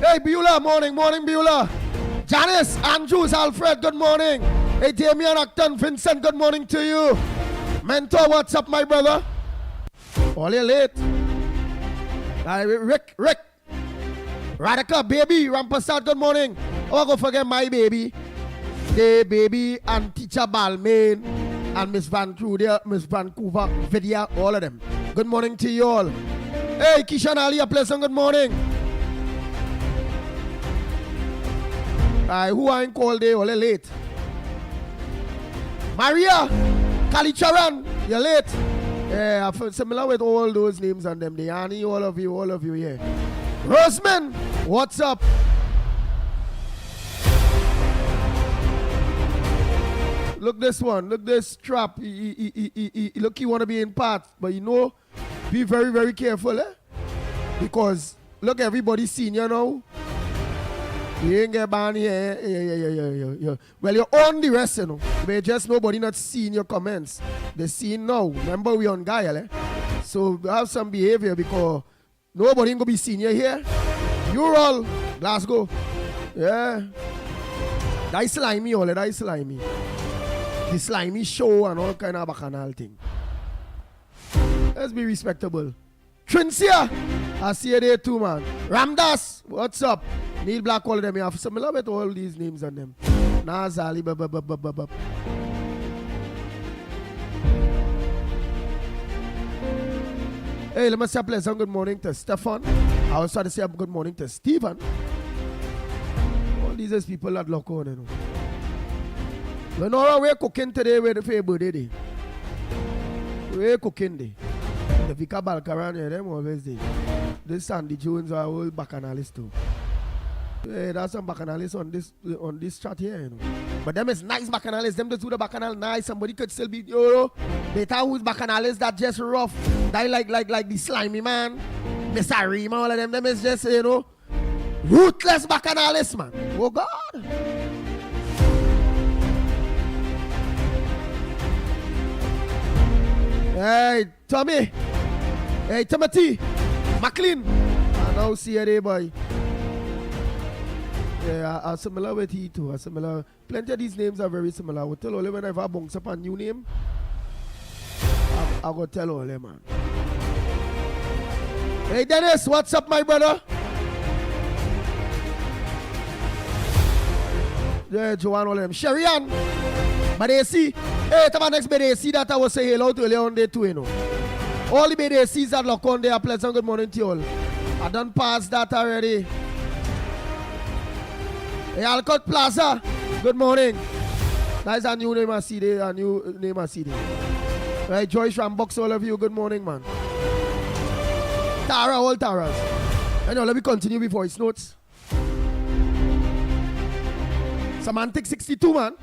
Hey, Beulah, morning, Beulah. Janice, Andrews, Alfred, good morning. Hey, Damian, Acton, Vincent, good morning to you. Mentor, what's up, my brother? All you late. Rick. Radica, baby, Rampasad, good morning. Oh, go forget my baby. The baby and teacher Balmain and Miss Vancouver, Vidya, all of them. Good morning to you all. Hey, Kishan Ali, a pleasant good morning. Who ain't called day, all late. Maria, Kalicharan, you're late. Yeah, I'm similar with all those names and them. The Annie, all of you here. Roseman, what's up? Look this one. Look this trap. Look, you want to be in part, but you know, be very, very careful, eh? Because look, everybody's senior now. You ain't get banned here. Yeah. Well, you're on the rest, you know. But just nobody not seeing your comments. They see now. Remember, we on Gaia, eh? So have some behavior because nobody ain't gonna be seeing you here. You're all Glasgow. Yeah. That slimy, all that slimy. The slimy show and all kind of bacchanal thing. Let's be respectable. Trincia, I see you there too, man. Ramdas, what's up? Neil Black, all of them. You have similar with all these names on them. Nazali, Hey, let me say a pleasant good morning to Stefan. I also to say a good morning to Stephen. All these is people that look on, you know. We know we're cooking today with the favorite day. We're cooking day. The Vika Balkaran, yeah, them always day. This Sandy Jones are all bacchanalists too. Yeah, there's some bacchanalists on this chat here, you know. But them is nice bacchanalists. Them just do the bacchanal nice. Somebody could still be, you know, better who's bacchanalists that just rough. They like the slimy man, Miss Arima, all of them. Them is just, you know, ruthless bacchanalists, man. Oh God. Hey, Tommy. Hey, Timothy. McLean. I now see you there, boy. Yeah, I'm similar with he too. I'm similar. Plenty of these names are very similar. I will tell all them whenever I bounce up a new name. I will tell all them, man. Hey, Dennis, what's up, my brother? Yeah, Joanne, all them. Sherian. But they see, hey, come on, next day they see that I was saying hello to earlier on day too, you know. All the they see that look on there, pleasant good morning to you all. I done passed that already. Hey, Alcott Plaza, good morning. That's a new name I see there, Right, Joyce Rambox, all of you, good morning, man. Tara, all Taras. I know, let me continue with voice notes. Semantic 62, man.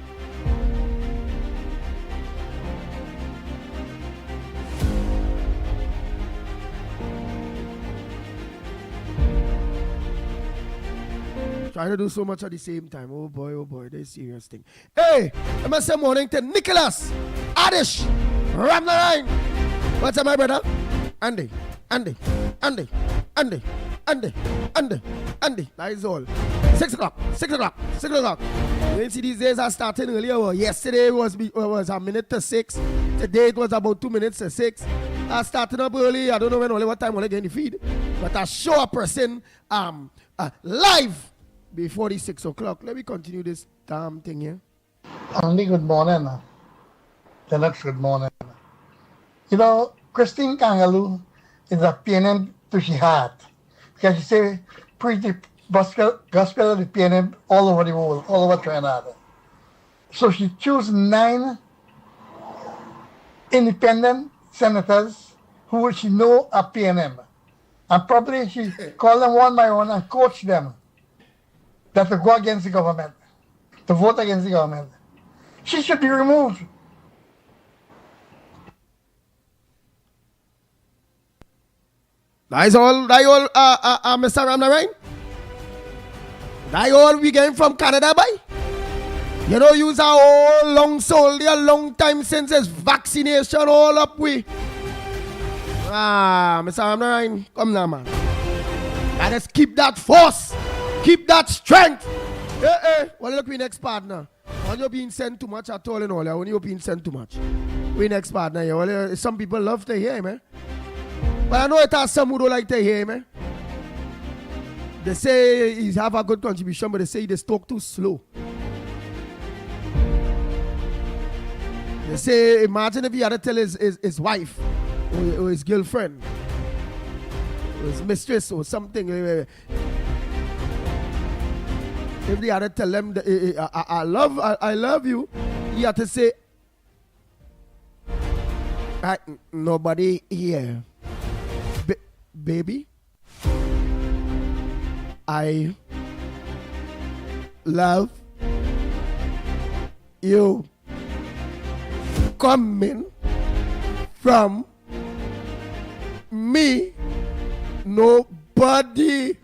Trying to do so much at the same time. Oh boy, that's serious thing. Hey, I must say morning to Nicholas, Adish, Ramnarain. What's up, my brother? Andy. That is all. 6 o'clock. You didn't see these days are starting earlier. Well, yesterday was a minute to 6. Today it was about 2 minutes to 6. I started up early. I don't know what time I get in the feed. But I show a person live before the 6 o'clock. Let me continue this damn thing here. Andy, good morning. Lennox, good morning. You know, Christine Kangaloo is a PNM to she heart. Because she say pretty gospel of the PNM all over the world, all over Trinidad. So she chose 9 independent senators who she know are PNM. And probably she call them one by one and coach them that to go against the government, to vote against the government. She should be removed. That is all, Mr. Ramnarain? I all we getting from Canada, boy. You know, use our whole long soldier, long time since it's vaccination all up we. Mr. Amnarine, come now, man. And let's keep that force, keep that strength. Well, look, we next partner. When you're being sent too much at all and all, when you're being sent too much. We next partner here. Well, some people love to hear, man. But I know it has some who don't like to hear, man. They say he have a good contribution, but they say he just talk too slow. They say, imagine if he had to tell his wife or his girlfriend or his mistress or something. If they had to tell them that, I love you, he had to say, nobody here. Baby, I love you. Coming from me, nobody.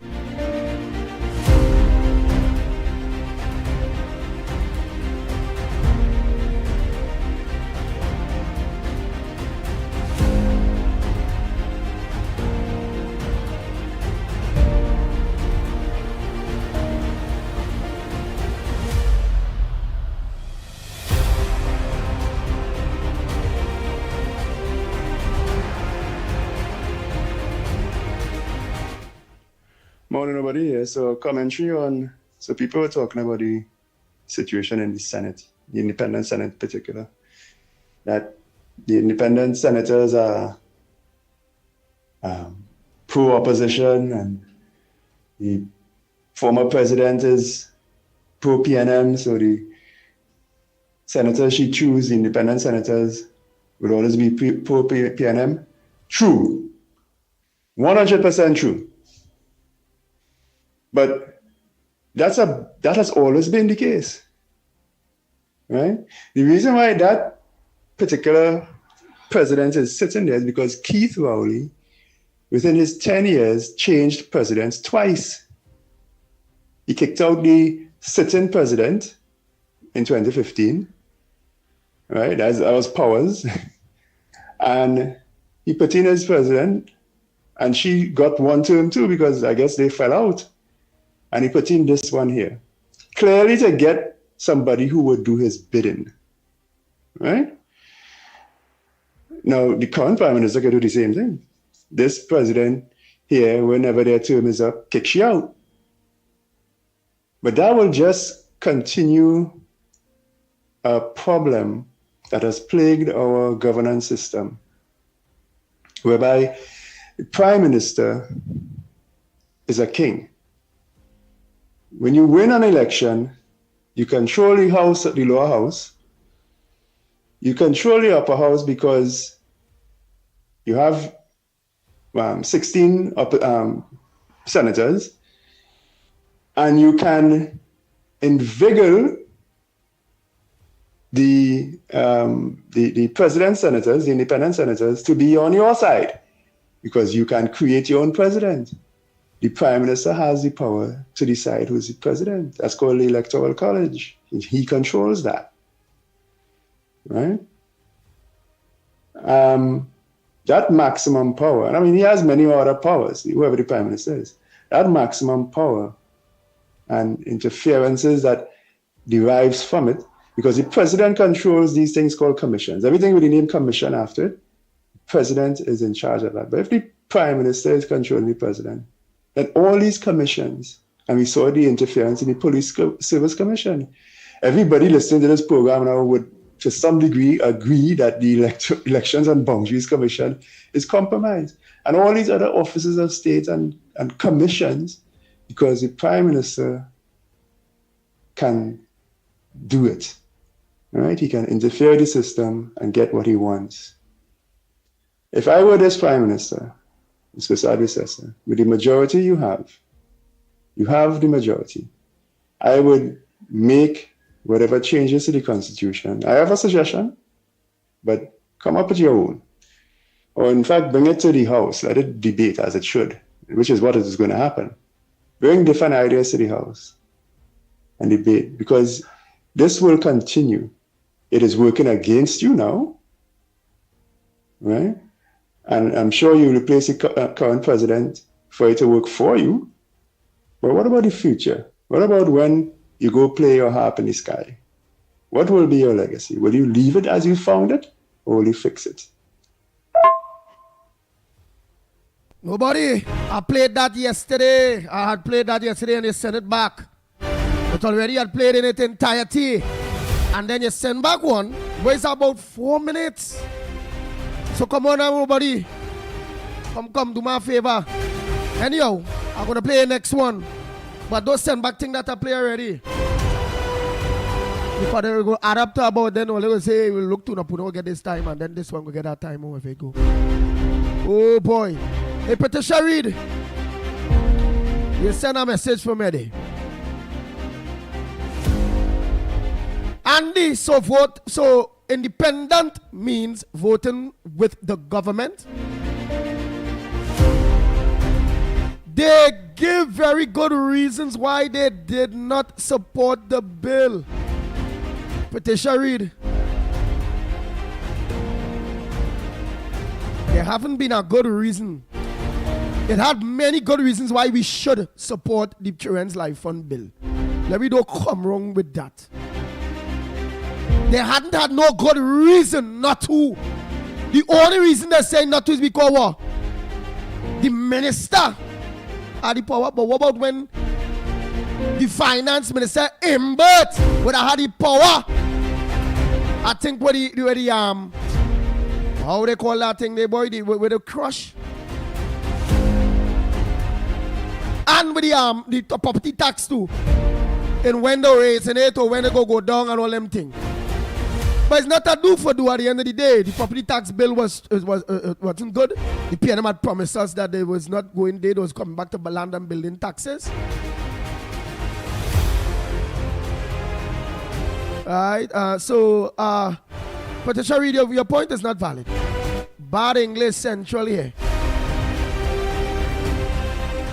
Morning, everybody here. So commentary on, so people were talking about the situation in the Senate, the independent Senate in particular, that the independent senators are pro-opposition and the former president is pro-PNM, so the senators she choose, the independent senators, will always be pro-PNM. True. 100% true. But that has always been the case, right? The reason why that particular president is sitting there is because Keith Rowley, within his 10 years, changed presidents twice. He kicked out the sitting president in 2015, right? That was Powers. And he put in his president, and she got one term too because I guess they fell out. And he put in this one here, clearly to get somebody who would do his bidding, right? Now, the current prime minister can do the same thing. This president here, whenever their term is up, kicks you out. But that will just continue a problem that has plagued our governance system, whereby the prime minister is a king. When you win an election, you control the house, the lower house. You control the upper house because you have 16 senators, and you can inveigle the president senators, the independent senators, to be on your side because you can create your own president. The prime minister has the power to decide who's the president. That's called the electoral college. He controls that, right? That maximum power, and I mean, he has many other powers, whoever the prime minister is. That maximum power and interferences that derives from it, because the president controls these things called commissions. Everything with the name commission after it, the president is in charge of that. But if the prime minister is controlling the president, then all these commissions, and we saw the interference in the Police Service Commission. Everybody listening to this program now would, to some degree, agree that the Elections and Boundaries Commission is compromised. And all these other offices of state and commissions, because the prime minister can do it, right? He can interfere with the system and get what he wants. If I were this prime minister, this predecessor, with the majority you have the majority, I would make whatever changes to the Constitution. I have a suggestion, but come up with your own. Or in fact, bring it to the House, let it debate as it should, which is what is going to happen. Bring different ideas to the House. and debate, because this will continue. It is working against you now, right? And I'm sure you replace the current president for it to work for you. But what about the future? What about when you go play your harp in the sky? What will be your legacy? Will you leave it as you found it, or will you fix it? Nobody. I played that yesterday. I had played that yesterday and they sent it back. But already I had played in its entirety. And then you send back one, where it's about 4 minutes. So come on now, everybody. Come, do me a favor. Anyhow, I'm going to play the next one. But don't send back thing that I play already. Because they will go add up to about then, they will say, we'll look to Napuno, get this time, and then this one will get that time over if they go. Oh boy. Hey, Patricia Reed. You send a message from Eddie. Andy, so vote, so independent means voting with the government. They give very good reasons why they did not support the bill. Patricia Reed. There haven't been a good reason. It had many good reasons why we should support the Children's Life Fund bill. Let me don't come wrong with that. They hadn't had no good reason not to. The only reason they're saying not to is because what? The minister had the power. But what about when the finance minister Imbert would have had the power? I think where the how they call that thing, they boy, with the crush. And with the property tax too. And when they raise it or when they go down and all them things. But it's not a do at the end of the day. The property tax bill wasn't good. The PNM had promised us that they was not going there. They was coming back to land and building taxes. Alright, Patricia Reed, your point is not valid. Bad English Central here.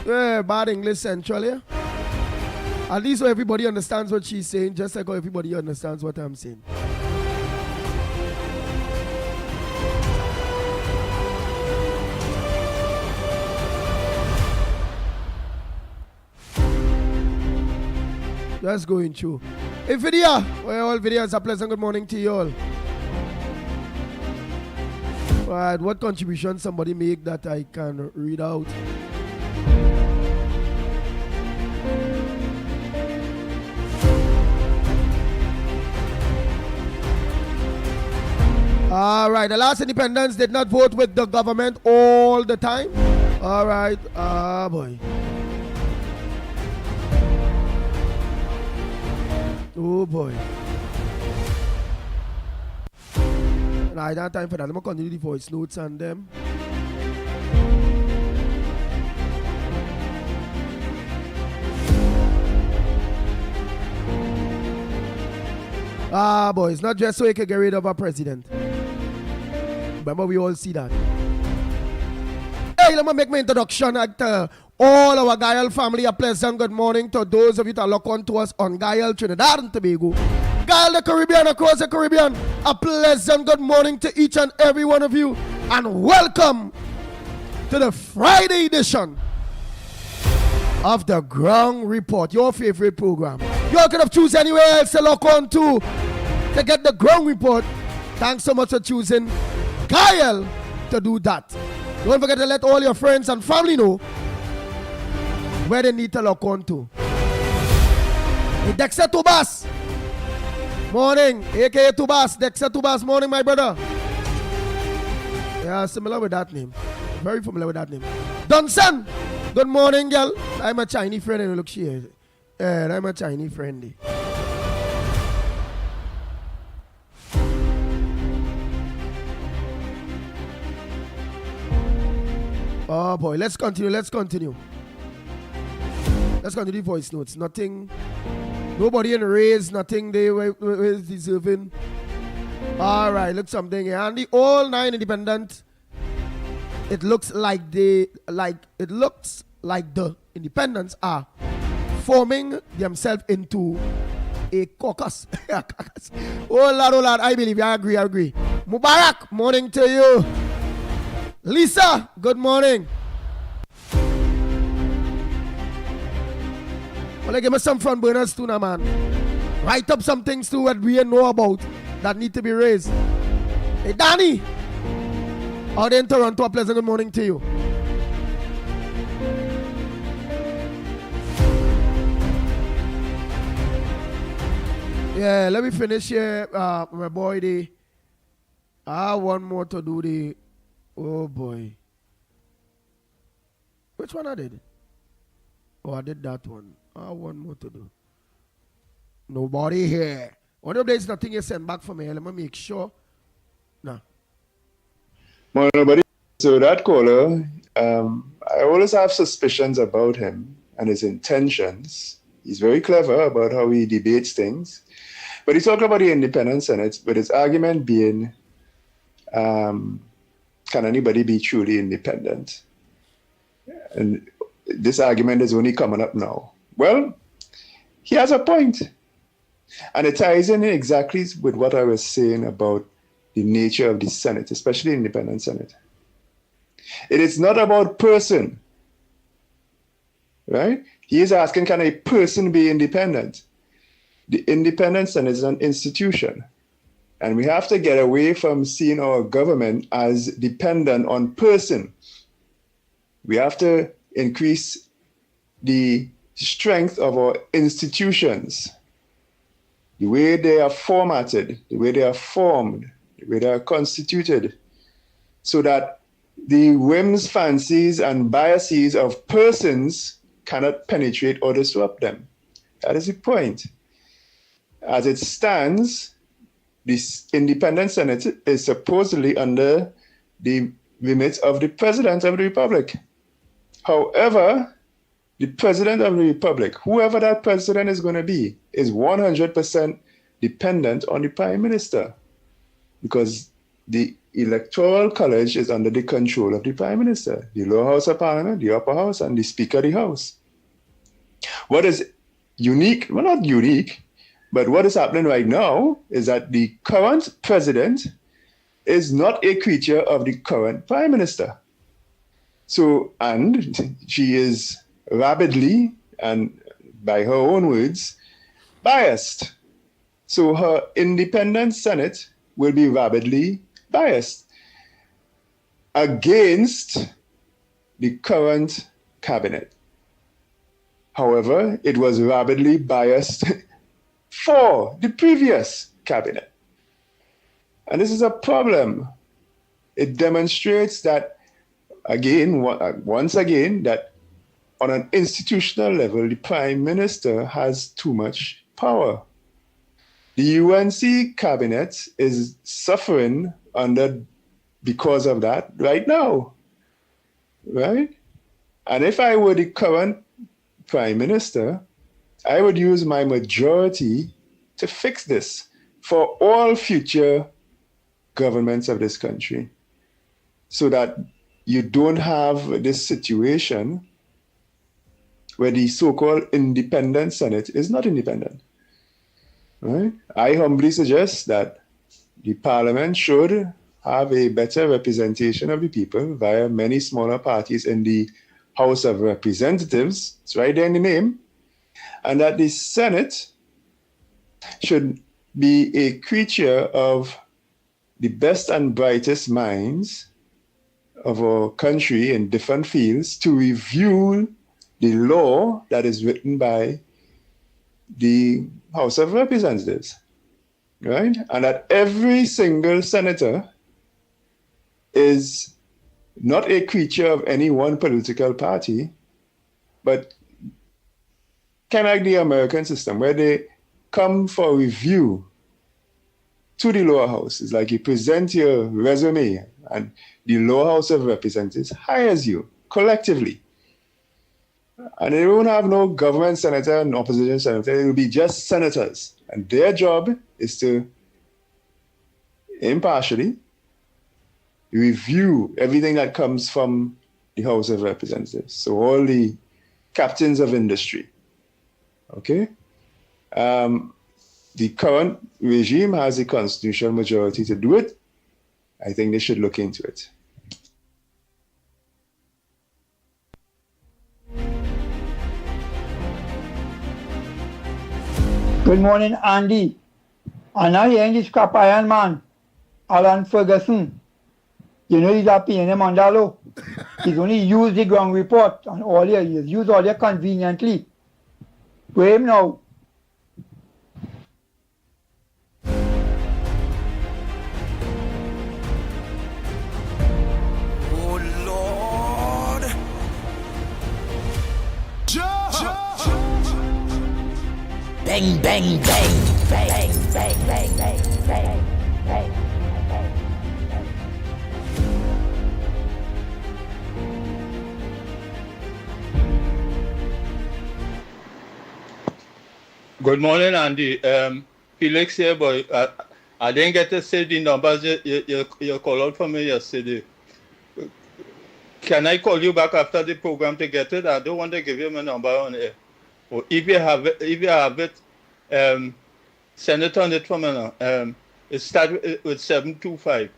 Yeah, bad English Central here. At least so everybody understands what she's saying, just like how everybody understands what I'm saying. Just going through. Hey, video. Well, all videos, a pleasant good morning to you all. Alright, what contribution somebody make that I can read out? Alright, the last independents did not vote with the government all the time. Alright, boy. Oh boy. I don't have time for that. Let me continue the voice notes and them. Boy, it's not just so you can get rid of a president. Remember, we all see that. Hey, let me make my introduction to all our Gael family. A pleasant good morning to those of you that look on to us on Gael, Trinidad and Tobago. Gael, the Caribbean, across the Caribbean. A pleasant good morning to each and every one of you. And welcome to the Friday edition of the Ground Report, your favorite program. You all could have chosen anywhere else to look on to get the Ground Report. Thanks so much for choosing Gael to do that. Don't forget to let all your friends and family know where they need to look on to. Hey, Dexter Tubas. Morning, aka Tubas. Dexter Tubas, morning, my brother. Yeah, similar with that name. Very familiar with that name. Dunson, good morning, girl. I'm a Chinese friend and look here. Yeah, I'm a Chinese friend. Oh boy, let's continue. Let's continue the voice notes. Nothing, nobody in raise, nothing they were deserving. All right, look something here. And the all 9 independent, it looks like the independents are forming themselves into a caucus. Oh Lord, I believe you. I agree. Mubarak, morning to you. Lisa, good morning. Well, give me some front burners too now, man. Write up some things too that we know about that need to be raised. Hey, Danny, out in Toronto, a pleasant good morning to you. Yeah, let me finish here. My boy, I have one more to do. Oh boy. Which one I did? Oh, I did that one. I have one more to do. Nobody here. One of there's nothing you send back for me. Let me make sure. No. Well, nobody. So that caller, I always have suspicions about him and his intentions. He's very clever about how he debates things. But he talked about the independent Senate, with his argument being, can anybody be truly independent? And this argument is only coming up now. Well, he has a point. And it ties in exactly with what I was saying about the nature of the Senate, especially the independent Senate. It is not about person, right? He is asking, can a person be independent? The independent Senate is an institution. And we have to get away from seeing our government as dependent on person. We have to increase the strength of our institutions, the way they are formatted, the way they are formed, the way they are constituted, so that the whims, fancies, and biases of persons cannot penetrate or disrupt them. That is the point. As it stands, this independent Senate is supposedly under the remit of the President of the Republic. However, the President of the Republic, whoever that president is going to be, is 100% dependent on the Prime Minister, because the Electoral College is under the control of the Prime Minister, the lower house of Parliament, the upper house, and the Speaker of the House. What is unique, well, not unique, but what is happening right now is that the current president is not a creature of the current Prime Minister. So, and she is rabidly, and by her own words, biased. So her independent Senate will be rabidly biased against the current cabinet. However, it was rabidly biased for the previous cabinet. And this is a problem. It demonstrates that, again, once again, that on an institutional level, the Prime Minister has too much power. The UNC cabinet is suffering because of that right now, right? And if I were the current Prime Minister, I would use my majority to fix this for all future governments of this country, so that you don't have this situation where the so-called independent Senate is not independent. Right? I humbly suggest that the Parliament should have a better representation of the people via many smaller parties in the House of Representatives. It's right there in the name. And that the Senate should be a creature of the best and brightest minds of our country in different fields to review the law that is written by the House of Representatives, right? And that every single senator is not a creature of any one political party, but kind of like the American system, where they come for review to the lower house. It's like you present your resume and the lower house of representatives hires you collectively. And they won't have no government senator and opposition senator. It will be just senators. And their job is to impartially review everything that comes from the House of Representatives. So all the captains of industry, okay? the current regime has a constitutional majority to do it, I think they should look into it. Good morning, Andy. And now you're in this crap Iron Man, Alan Ferguson. You know he's a PNM Mandalo. He's only used the ground report and all here. He's used all here conveniently. Wait him now. Oh Lord. Bang, bang, bang, bang, bang, bang, bang, bang, bang. Good morning, Andy. Felix here, boy. I didn't get to say the numbers you called out for me yesterday. Can I call you back after the program to get it? I don't want to give you my number on air. Or if you have it, send it on it for me now. It starts with 725.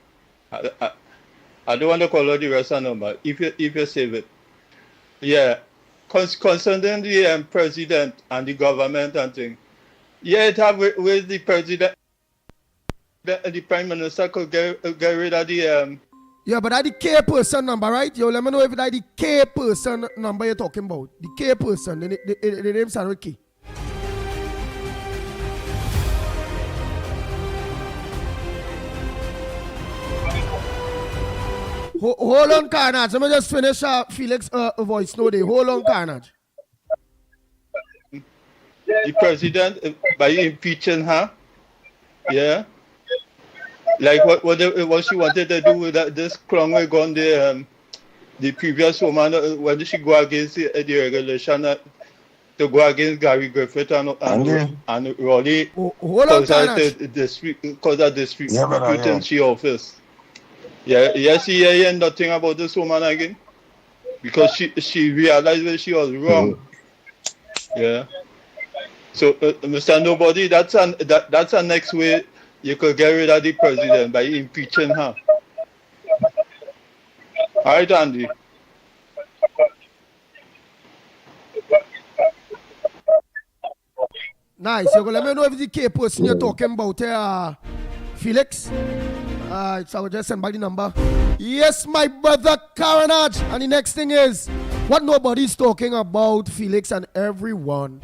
I don't want to call out the rest of the number. If you save it, yeah. Concerning the president and the government and thing, yeah, it have with the president, the prime minister could get rid of the Yeah, but that the K person number, right? Yo, let me know if that the K person number you're talking about. The K person, the name sound Ricky. Hold on, Carnage. Let me just finish Felix voice note there. Hold on, Carnage. The president by impeaching her, yeah. Like what she wanted to do with this clown we gone the previous woman when she go against the regulation to go against Gary Griffith and Rolly because of disputing she office. Yeah, she hear nothing about this woman again because she realized that she was wrong. Yeah. So, Mr. Nobody, that's a next way you could get rid of the president by impeaching her. All right, Andy. Nice. You let me know if the K person you're talking about, Felix. So I will just send back the number. Yes, my brother Carnage. And the next thing is what nobody's talking about, Felix and everyone.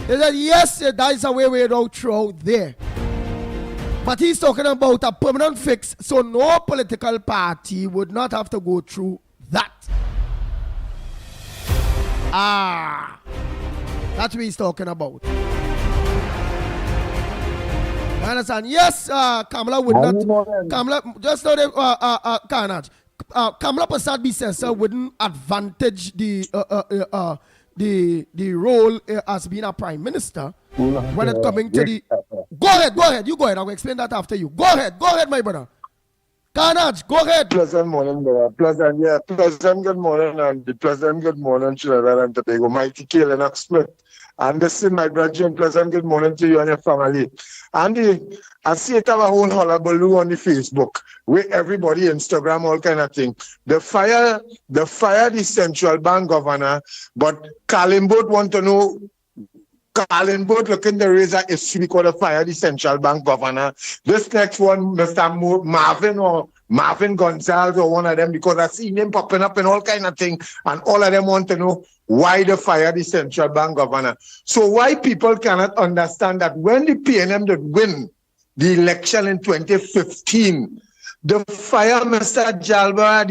They said, yes, that is a way out through there. But he's talking about a permanent fix, so no political party would not have to go through that. That's what he's talking about. You understand? Yes, Kamala would not. Kamala, just know that Carnage. Kamala Prasad Bisesa wouldn't advantage the role as being a prime minister when it coming to the. Go ahead. You go ahead. I will explain that after you. Go ahead, my brother. Carnage, go ahead. Pleasant morning, brother. Pleasant good morning, and the pleasant good morning, Trinidad and Tobago. Mickie K. Lennox Smith. And this is my brother, pleasant good morning to you and your family. Andy, I see it have a whole hullabaloo on the Facebook with everybody, Instagram, all kind of thing. The fire the central bank governor, but Carlin-Boat want to know, Carlin-Boat looking to raise an issue because of fire the central bank governor. This next one, Mr. Marvin Gonzalez or one of them, because I see him popping up and all kind of things, and all of them want to know why they fire the central bank governor. So why people cannot understand that when the PNM did win the election in 2015, the fire Mr. Jalba,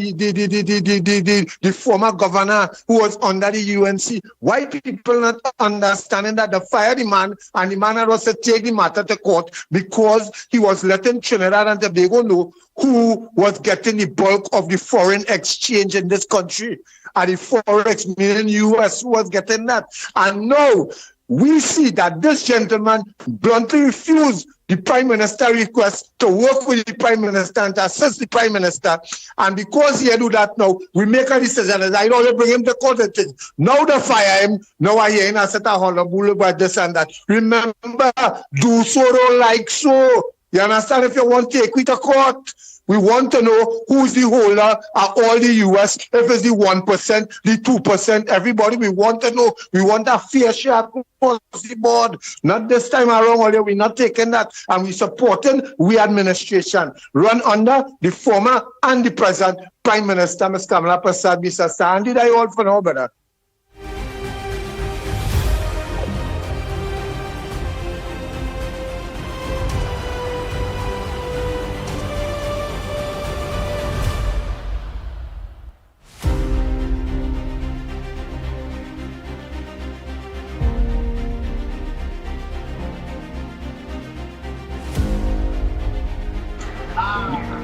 the former governor who was under the UNC, why people not understanding that the fire the man and the man was to take the matter to court because he was letting Trinidad and Tobago know who was getting the bulk of the foreign exchange in this country. And the forex meaning US was getting that. And now we see that this gentleman bluntly refused the Prime Minister requests to work with the Prime Minister and to assist the Prime Minister. And because he do that now, we make a decision. And I don't bring him to court and things. Now they fire him. Now I hear him at a honorable by this and that. Remember, do so, don't like so. You understand? If you want to take it to court, we want to know who's the holder of all the US, if it's the 1%, the 2%, everybody, we want to know. We want a fair share across the board. Not this time around, we're not taking that. And we're supporting we administration, run under the former and the present Prime Minister, Ms. Kamala Prasad Bisasa. And did I all for now, brother?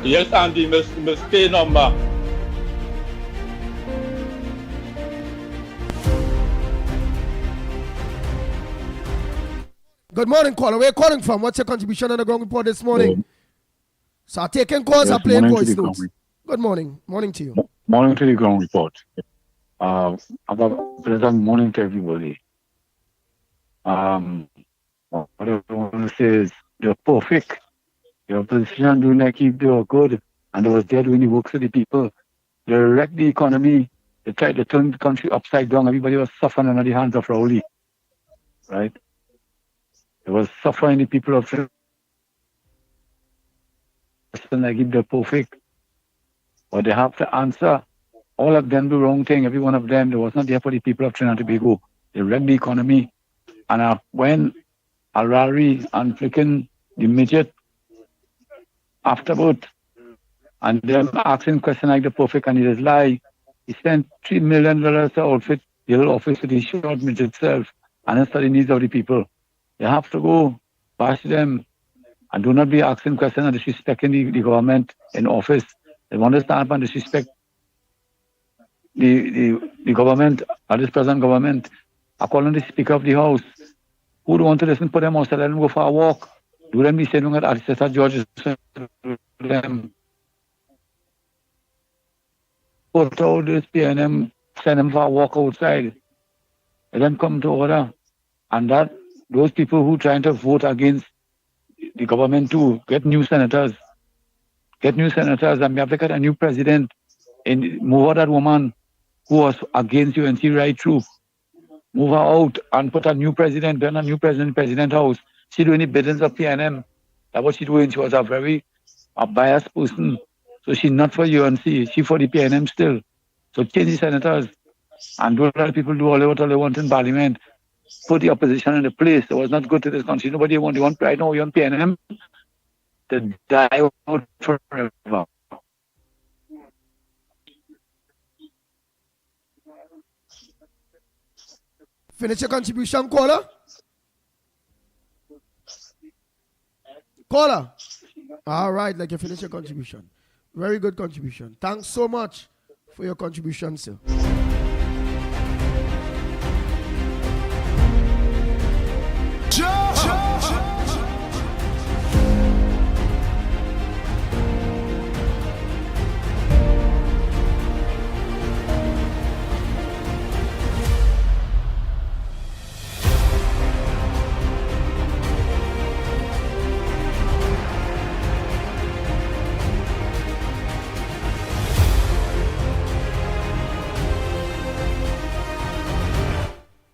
Yes, Andy, must pay number. Good morning, caller. Where are you calling from? What's your contribution on the ground report this morning? So taking calls or playing voice notes? Good morning. Morning to you. Morning to the ground report. Pleasant morning to everybody. What I want to say is you're perfect. Your opposition doing like if they were good and they was there doing the work for the people. They wrecked the economy. They tried to turn the country upside down. Everybody was suffering under the hands of Rowley. Right? It was suffering the people of like if they're perfect. But they have to answer. All of them do wrong thing. Every one of them. They was not there for the people of Trinidad and Tobago. They wrecked the economy. And when Harari and freaking the midget afterward, and them asking questions like the perfect candidate lie, he spent $3 million to outfit the little office with the short midget itself, and that's for the needs of the people. You have to go bash them and do not be asking questions and disrespecting the government in office. They want to stand up and disrespect the government, or this present government. I call on the Speaker of the House. Who don't want to listen to them outside, let them go for a walk. Do them be saying at Artista George's them. Put out this PNM, send them for a walk outside. Let them come to order. And that those people who trying to vote against the government too, get new senators. Get new senators, and we have to get a new president. And move out that woman who was against UNC right through. Move her out and put a new president, then a new president in President House. She doing the biddings of PNM. That's what she doing. She was a biased person. So she's not for UNC. She for the PNM still. So change the senators. And don't let people do all they want in Parliament. Put the opposition in the place. It was not good to this country. Nobody want right now. You want PNM to die out forever. Finish your contribution, caller. Caller. All right, like you finish your contribution. Very good contribution. Thanks so much for your contribution, sir.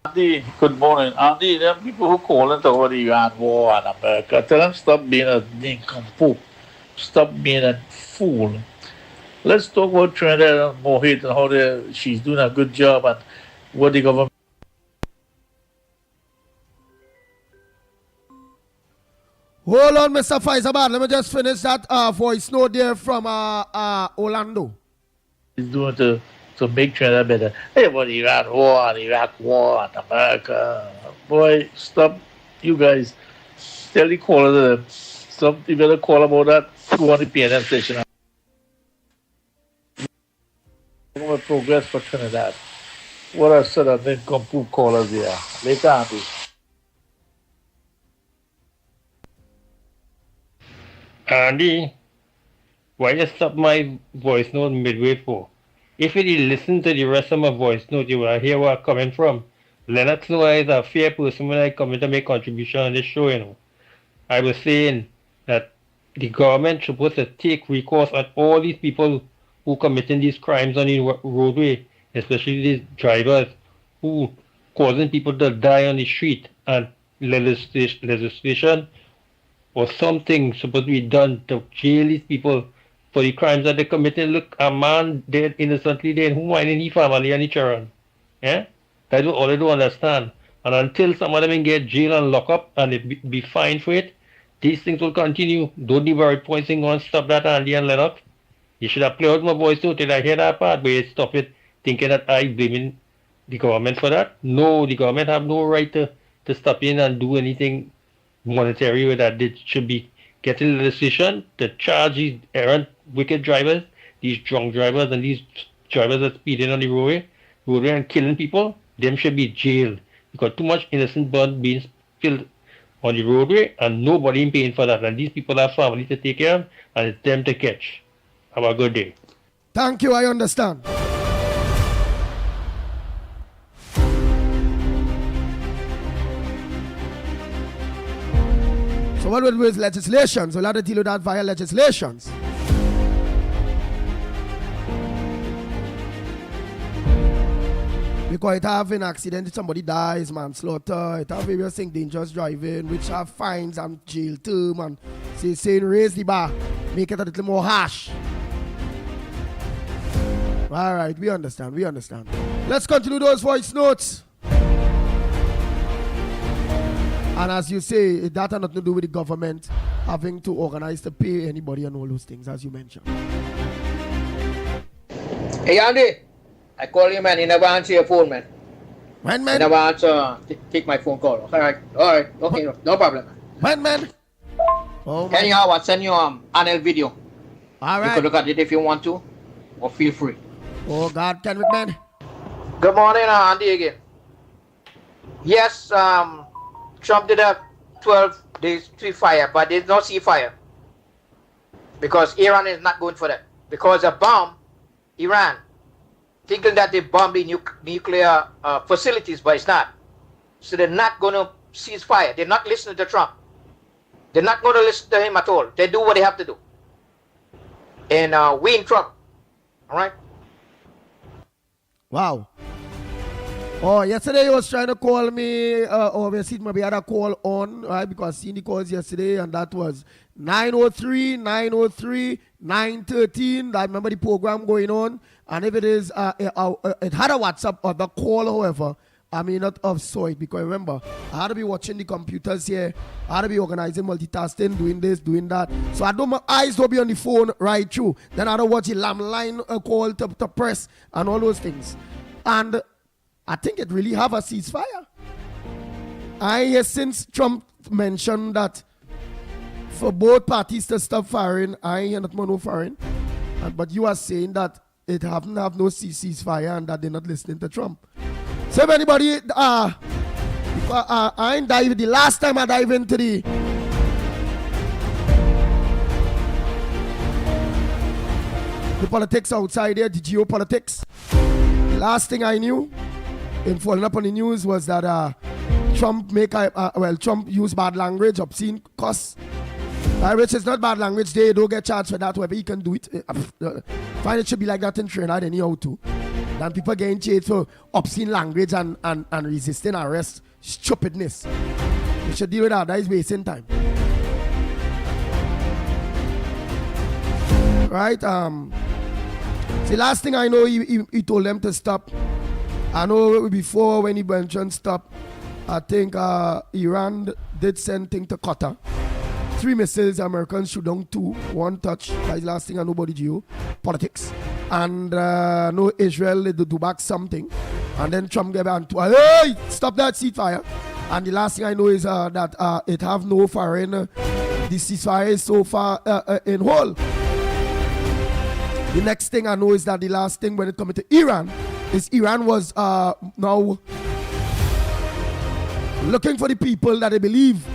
Andy, good morning. Andy, there are people who call it over the Iran war and America. Tell them stop being a nincompoop. Stop being a fool. Let's talk about Trinidad and Mohit and how she's doing a good job and what the government. Hold on, Mr. Faisabad. Let me just finish that voice note there from Orlando. Is doing to make Trinidad better. Hey, about Iran war and Iraq war and America. Boy, stop, you guys. Tell the caller to stop. You better call about that. Go on the PNM station. Progress for Trinidad. What I said, I think complete callers there. Later, Andy. Andy, why you stop my voice note midway for? If you listen to the rest of my voice note, you will hear where I'm coming from. Lennox know I is a fair person when I come in to make contribution on this show, you know. I was saying that the government supposed to take recourse on all these people who committing these crimes on the roadway, especially these drivers who causing people to die on the street, and legislation or something supposed to be done to jail these people for the crimes that they committed. Look, a man dead innocently dead, who mind any family and children? Yeah? That's what all they don't understand. And until some of them get jail and lock up and they be fined for it, these things will continue. Don't be worried pointing on stop that, Andy and Lennox. You should have played out my voice too till I hear that part where you stop it thinking that I blaming the government for that. No, the government have no right to stop in and do anything monetary with that. They should be getting legislation to charge these errant wicked drivers, these drunk drivers and these drivers that speeding on the roadway and killing people. Them should be jailed because too much innocent blood being spilled on the roadway and nobody paying for that. And these people have family to take care of and it's them to catch. Have a good day. Thank you, I understand. So what will do with legislations? We'll have to deal with that via legislations. Because it have an accident, somebody dies, manslaughter, it have various things, dangerous driving, which have fines and jail term, and saying raise the bar, make it a little more harsh. All right, we understand. Let's continue those voice notes. And as you say, that has nothing to do with the government having to organize to pay anybody and all those things, as you mentioned. Hey, Andy. I call you, man. You never answer your phone, man. When, man? You never answer. Take my phone call. All right. Okay, no problem, man. When, man? Oh, anyhow, I'll send you Anel video. All right. You can look at it if you want to, or feel free. Oh, God, can we, man? Good morning, Andy again. Yes, Trump did a 12 days ceasefire, but there's no ceasefire. Because Iran is not going for that. Because a bomb, Iran, thinking that they bomb the nuclear facilities, but it's not. So they're not going to cease fire. They're not listening to Trump. They're not going to listen to him at all. They do what they have to do. And we in trouble. All right? Wow. Oh, yesterday he was trying to call me. Obviously, maybe I had a call on, right? Because I seen the calls yesterday, and that was 903, 903, 913. I remember the program going on. And if it is, it had a WhatsApp or the call, however, I may not have saw it because remember, I had to be watching the computers here. I had to be organizing, multitasking, doing this, doing that. So I don't, my eyes don't be on the phone right through. Then I don't watch the landline call to press and all those things. And I think it really have a ceasefire. Since Trump mentioned that for both parties to stop firing, I ain't not no firing. But you are saying that it haven't have no ceasefire and that they're not listening to Trump. So if anybody, I ain't dive. The last time I dive into the politics outside there, the geopolitics, the last thing I knew in following up on the news was that Trump Trump used bad language, obscene cuss. Which is not bad language. They don't get charged for that. Whoever he can do it. Find it should be like that in Trinidad anyhow too. Then people getting charged for obscene language and resisting arrest. Stupidness. You should deal with that. That is wasting time. Right? The last thing I know, he told them to stop. I know before when he mentioned stop, I think Iran did send thing to Qatar. 3 missiles, Americans shoot down 2, 1 touch. That's the last thing I know about the geopolitics. And no, Israel they do back something. And then Trump gave back to, hey, stop that ceasefire. And the last thing I know is that it have no foreign, the ceasefire is so far in whole. The next thing I know is that the last thing when it comes to Iran, is Iran was now looking for the people that they believe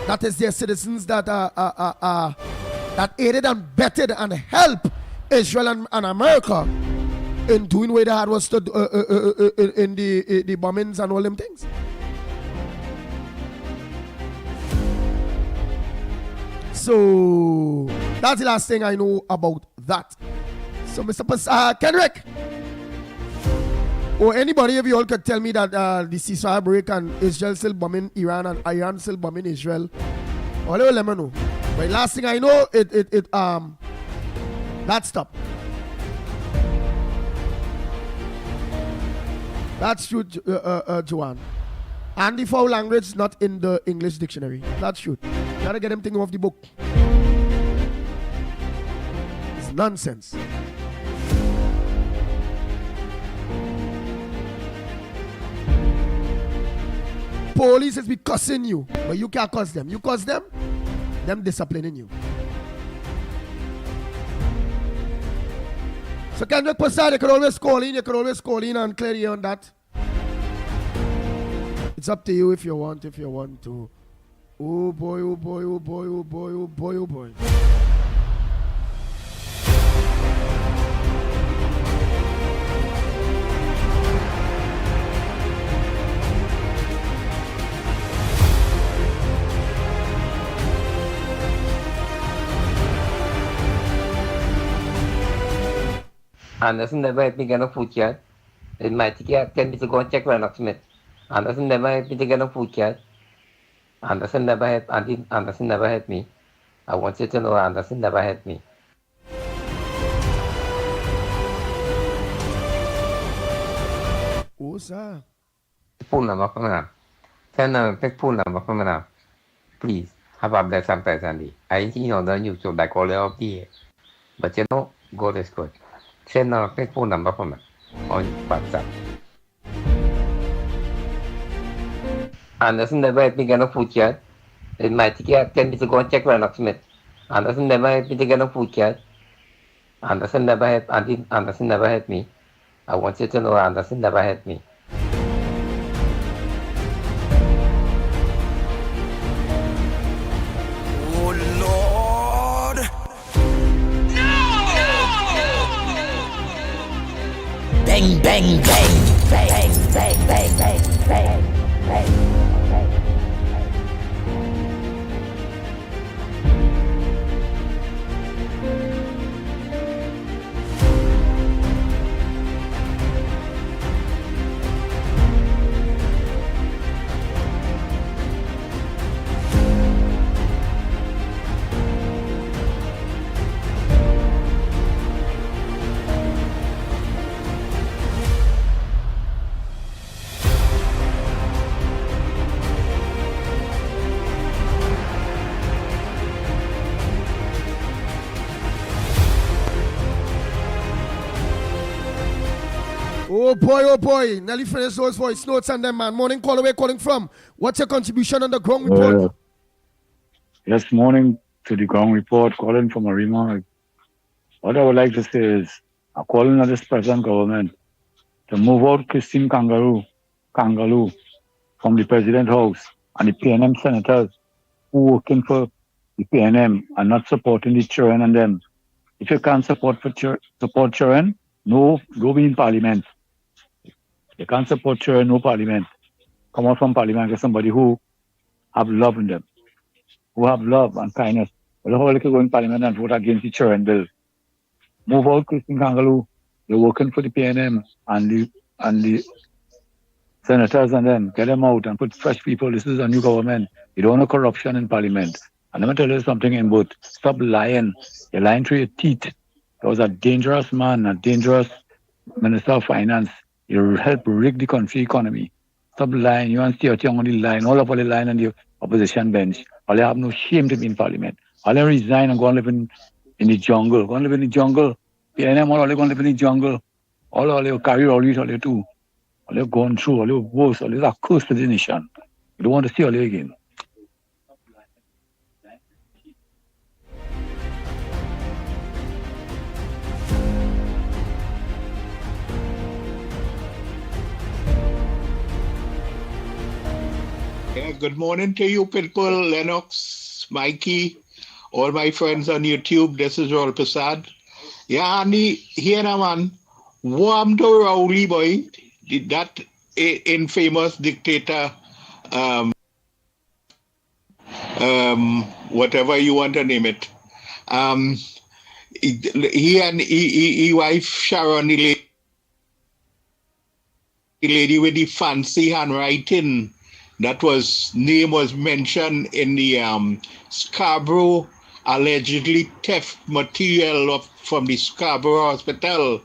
That is their citizens that that aided and betted and helped Israel and America in doing what they had was to in the bombings and all them things. So that's the last thing I know about that. So Mr. Kendrick, or anybody, if you all could tell me that the ceasefire break and Israel still bombing Iran and Iran still bombing Israel, all let me know. But last thing I know, that stopped. That's true, Joanne. And the foul language not in the English dictionary. That's true. You gotta get them thinking off the book. It's nonsense. Police is be cussing you, but you can't cuss them. You cuss them disciplining you. So Kendrick Passad, you can always call in and clear you on that. It's up to you if you want to. Oh boy, oh boy, oh boy, oh boy, oh boy, oh boy. Anderson never had me get a food yet. It might take 10 minutes to go and check Lennox Smith. Anderson never had me to get a food yet. Anderson never had me. I want you to know Anderson never had me. Oh, sir. Pull number from now. Tell them take pull number from now. Please, have a blessed sometimes, Andy. I know that you should like all of the. But you know, God is good. Send a phone number from me on WhatsApp. Anderson never had me get a food yet. It might take 10 minutes to go and check Lennox Smith. Anderson never had me to get a food yet. Anderson never had me. I want you to know Anderson never had me. Bang, bang, bang, bang, bang, bang, bang, bang, bang. Oh boy. Nelly finished those voice notes and them, man. Morning call away, calling from. What's your contribution on the ground report? Yes, morning to the ground report, calling from Arima. What I would like to say is, I'm calling on this present government to move out Christine Kangaroo from the President House and the PNM senators who are working for the PNM and not supporting the children and them. If you can't support children, no, go be in parliament. You can't support children, no parliament. Come out from parliament as somebody who have love in them, who have love and kindness. But how they can go in parliament and vote against the children bill? Move out Christine Kangaroo. They're working for the PNM and the senators and them. Get them out and put fresh people. This is a new government. You don't want corruption in parliament. And let me tell you something in both. Stop lying. You're lying through your teeth. There was a dangerous man, a dangerous Minister of Finance. You help rig the country economy. Stop lying. You want to stay on the line. All of the line on the opposition bench. All they have no shame to be in parliament. All they resign and go and live in the jungle. Go and live in the jungle. PNM all they go and live in the jungle. All they carry all these all they do. All they gone through. All they boast. All they are close to the nation. You don't want to see all they again. Yeah, good morning to you people, Lennox, Mikey, all my friends on YouTube. This is Roll Prasad. Yeah, Andy, here now, man. Warm to Rowley, boy. That infamous dictator, whatever you want to name it. He and he wife Sharon, the lady with the fancy handwriting, that was name was mentioned in the Scarborough allegedly theft material from the Scarborough Hospital.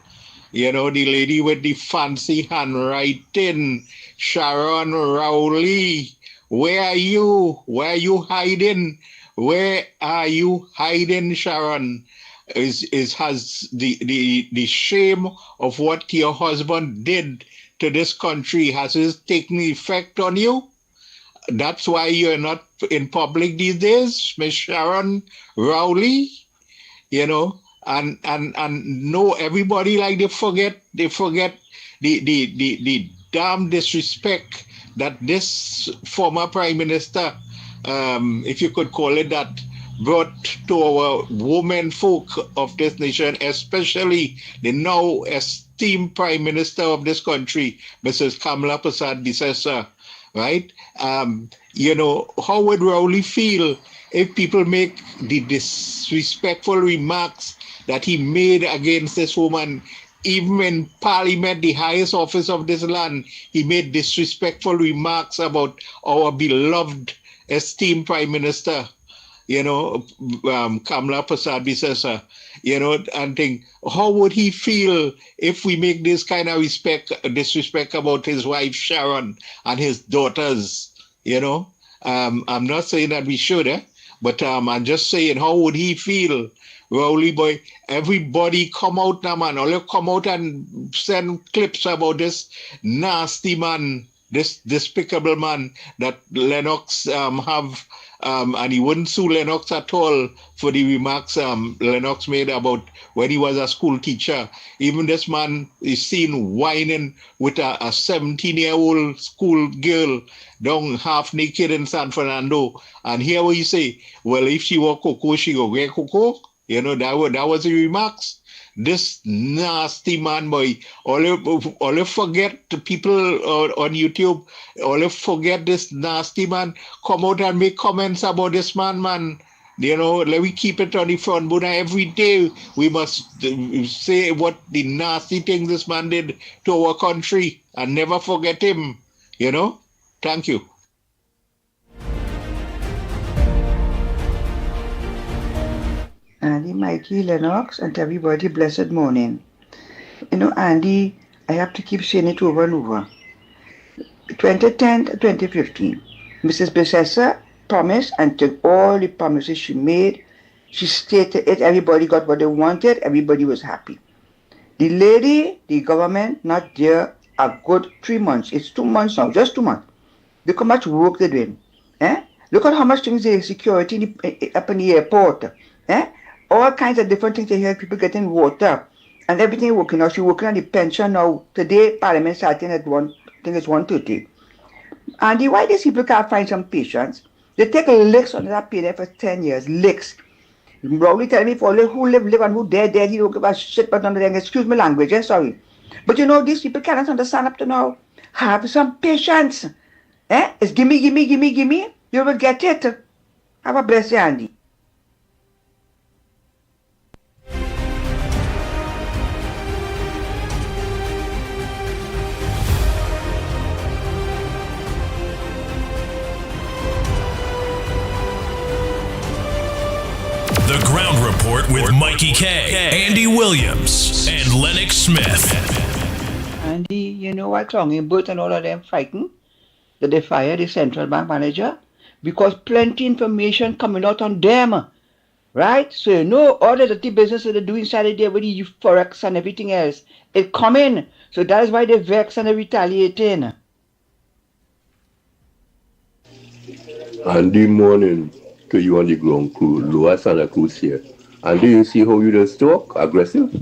You know, the lady with the fancy handwriting, Sharon Rowley. Where are you? Where are you hiding? Where are you hiding, Sharon? Has the shame of what your husband did to this country, has it taken effect on you? That's why you're not in public these days, Miss Sharon Rowley. You know, and no, everybody like they forget the damn disrespect that this former prime minister, if you could call it that, brought to our women folk of this nation, especially the now esteemed prime minister of this country, Mrs. Kamala Persad-Bissessar, right? You know, how would Rowley feel if people make the disrespectful remarks that he made against this woman? Even in Parliament, the highest office of this land, he made disrespectful remarks about our beloved, esteemed Prime Minister, you know, Kamala Persad-Bissessar, you know, and think, how would he feel if we make this kind of disrespect about his wife Sharon and his daughters, you know? I'm not saying that we should, but I'm just saying, how would he feel? Rowley boy, everybody come out now, man. All come out and send clips about this nasty man, this despicable man that Lennox have, and he wouldn't sue Lennox at all for the remarks Lennox made about when he was a school teacher. Even this man is seen whining with a 17-year-old school girl down half naked in San Fernando. And here we say, well, if she were cocoa, she go get cocoa. You know, that was the remarks. This nasty man, boy. All you forget, the people on YouTube, all you forget this nasty man come out and make comments about this man. You know, let me keep it on the front burner. Every day we must say what the nasty thing this man did to our country and never forget him. You know? Thank you. Andy, Mikey, Lennox, and everybody, blessed morning. You know, Andy, I have to keep saying it over and over. 2010 to 2015, Mrs. Bissessar promised, and took all the promises she made. She stated it, everybody got what they wanted, everybody was happy. The lady, the government, not there a good 3 months. It's 2 months now, just 2 months. Look how much work they're doing. Look at how much things they security up in the airport. All kinds of different things. They hear people getting water and everything working now. She's working on the pension now. Today, Parliament starting at 1:30. Andy, why these people can't find some patience? They take licks on that pay for 10 years. Licks. Rowley tell me for who live and who dead, he don't give a shit but on the thing. Excuse me language, sorry. But you know, these people cannot understand up to now. Have some patience. It's gimme. You will get it. Have a blessed day, Andy. The Ground Report with Mikey K, Andy Williams, and Lennox Smith. Andy, you know what, Songbird and all of them frightened that they fired the central bank manager because plenty information coming out on them, right? So you know all the dirty business that they do inside there with the forex and everything else, it coming. So that is why they vex and they retaliating. Andy, morning to you on the ground crew, Lower Santa Cruz here. And do you see how you just talk? Aggressive?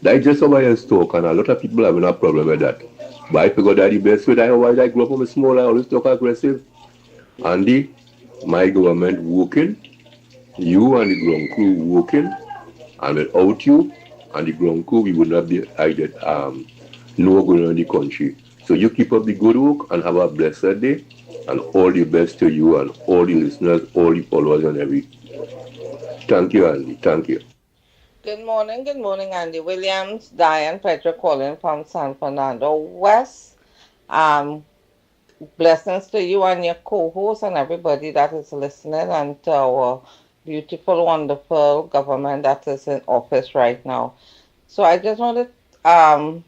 That's just how I just talk, and a lot of people having a problem with that. But I figured that the best way that I grew up when I was small, I always talk aggressive. Andy, my government working, you and the ground crew working, and without you and the ground crew, we would not be no going on in the country. So you keep up the good work and have a blessed day, and all the best to you and all the listeners, all the followers and everything. Thank you, Andy. Thank you. Good morning, Andy Williams, Diane Petra calling from San Fernando West. Blessings to you and your co-host and everybody that is listening, and to our beautiful, wonderful government that is in office right now. So I just want to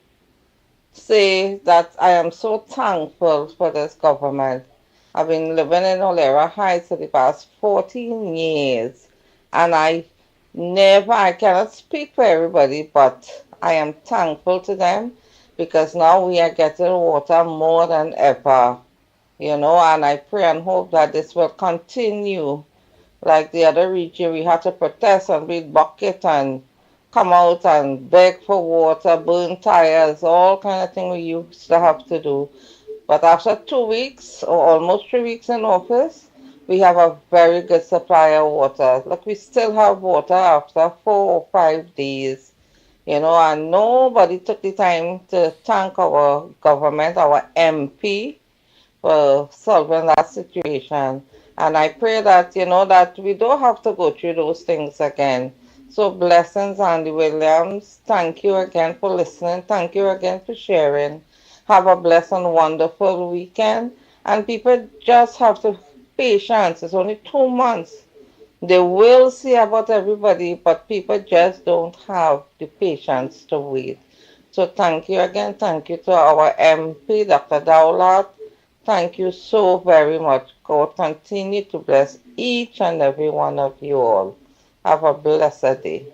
say that I am so thankful for this government. I've been living in Olera Heights for the past 14 years, and I cannot speak for everybody, but I am thankful to them because now we are getting water more than ever, and I pray and hope that this will continue. Like the other region, we had to protest and beat bucket and come out and beg for water, burn tires, all kind of thing we used to have to do. But after 2 weeks or almost 3 weeks in office, we have a very good supply of water. Look, we still have water after 4 or 5 days, and nobody took the time to thank our government, our MP, for solving that situation. And I pray that, that we don't have to go through those things again. So blessings, Andy Williams. Thank you again for listening. Thank you again for sharing. Have a blessed and wonderful weekend. And people just have to patience. It's only 2 months. They will see about everybody, but people just don't have the patience to wait. So thank you again. Thank you to our MP, Dr. Dowlett. Thank you so very much. God continue to bless each and every one of you all. Have a blessed day.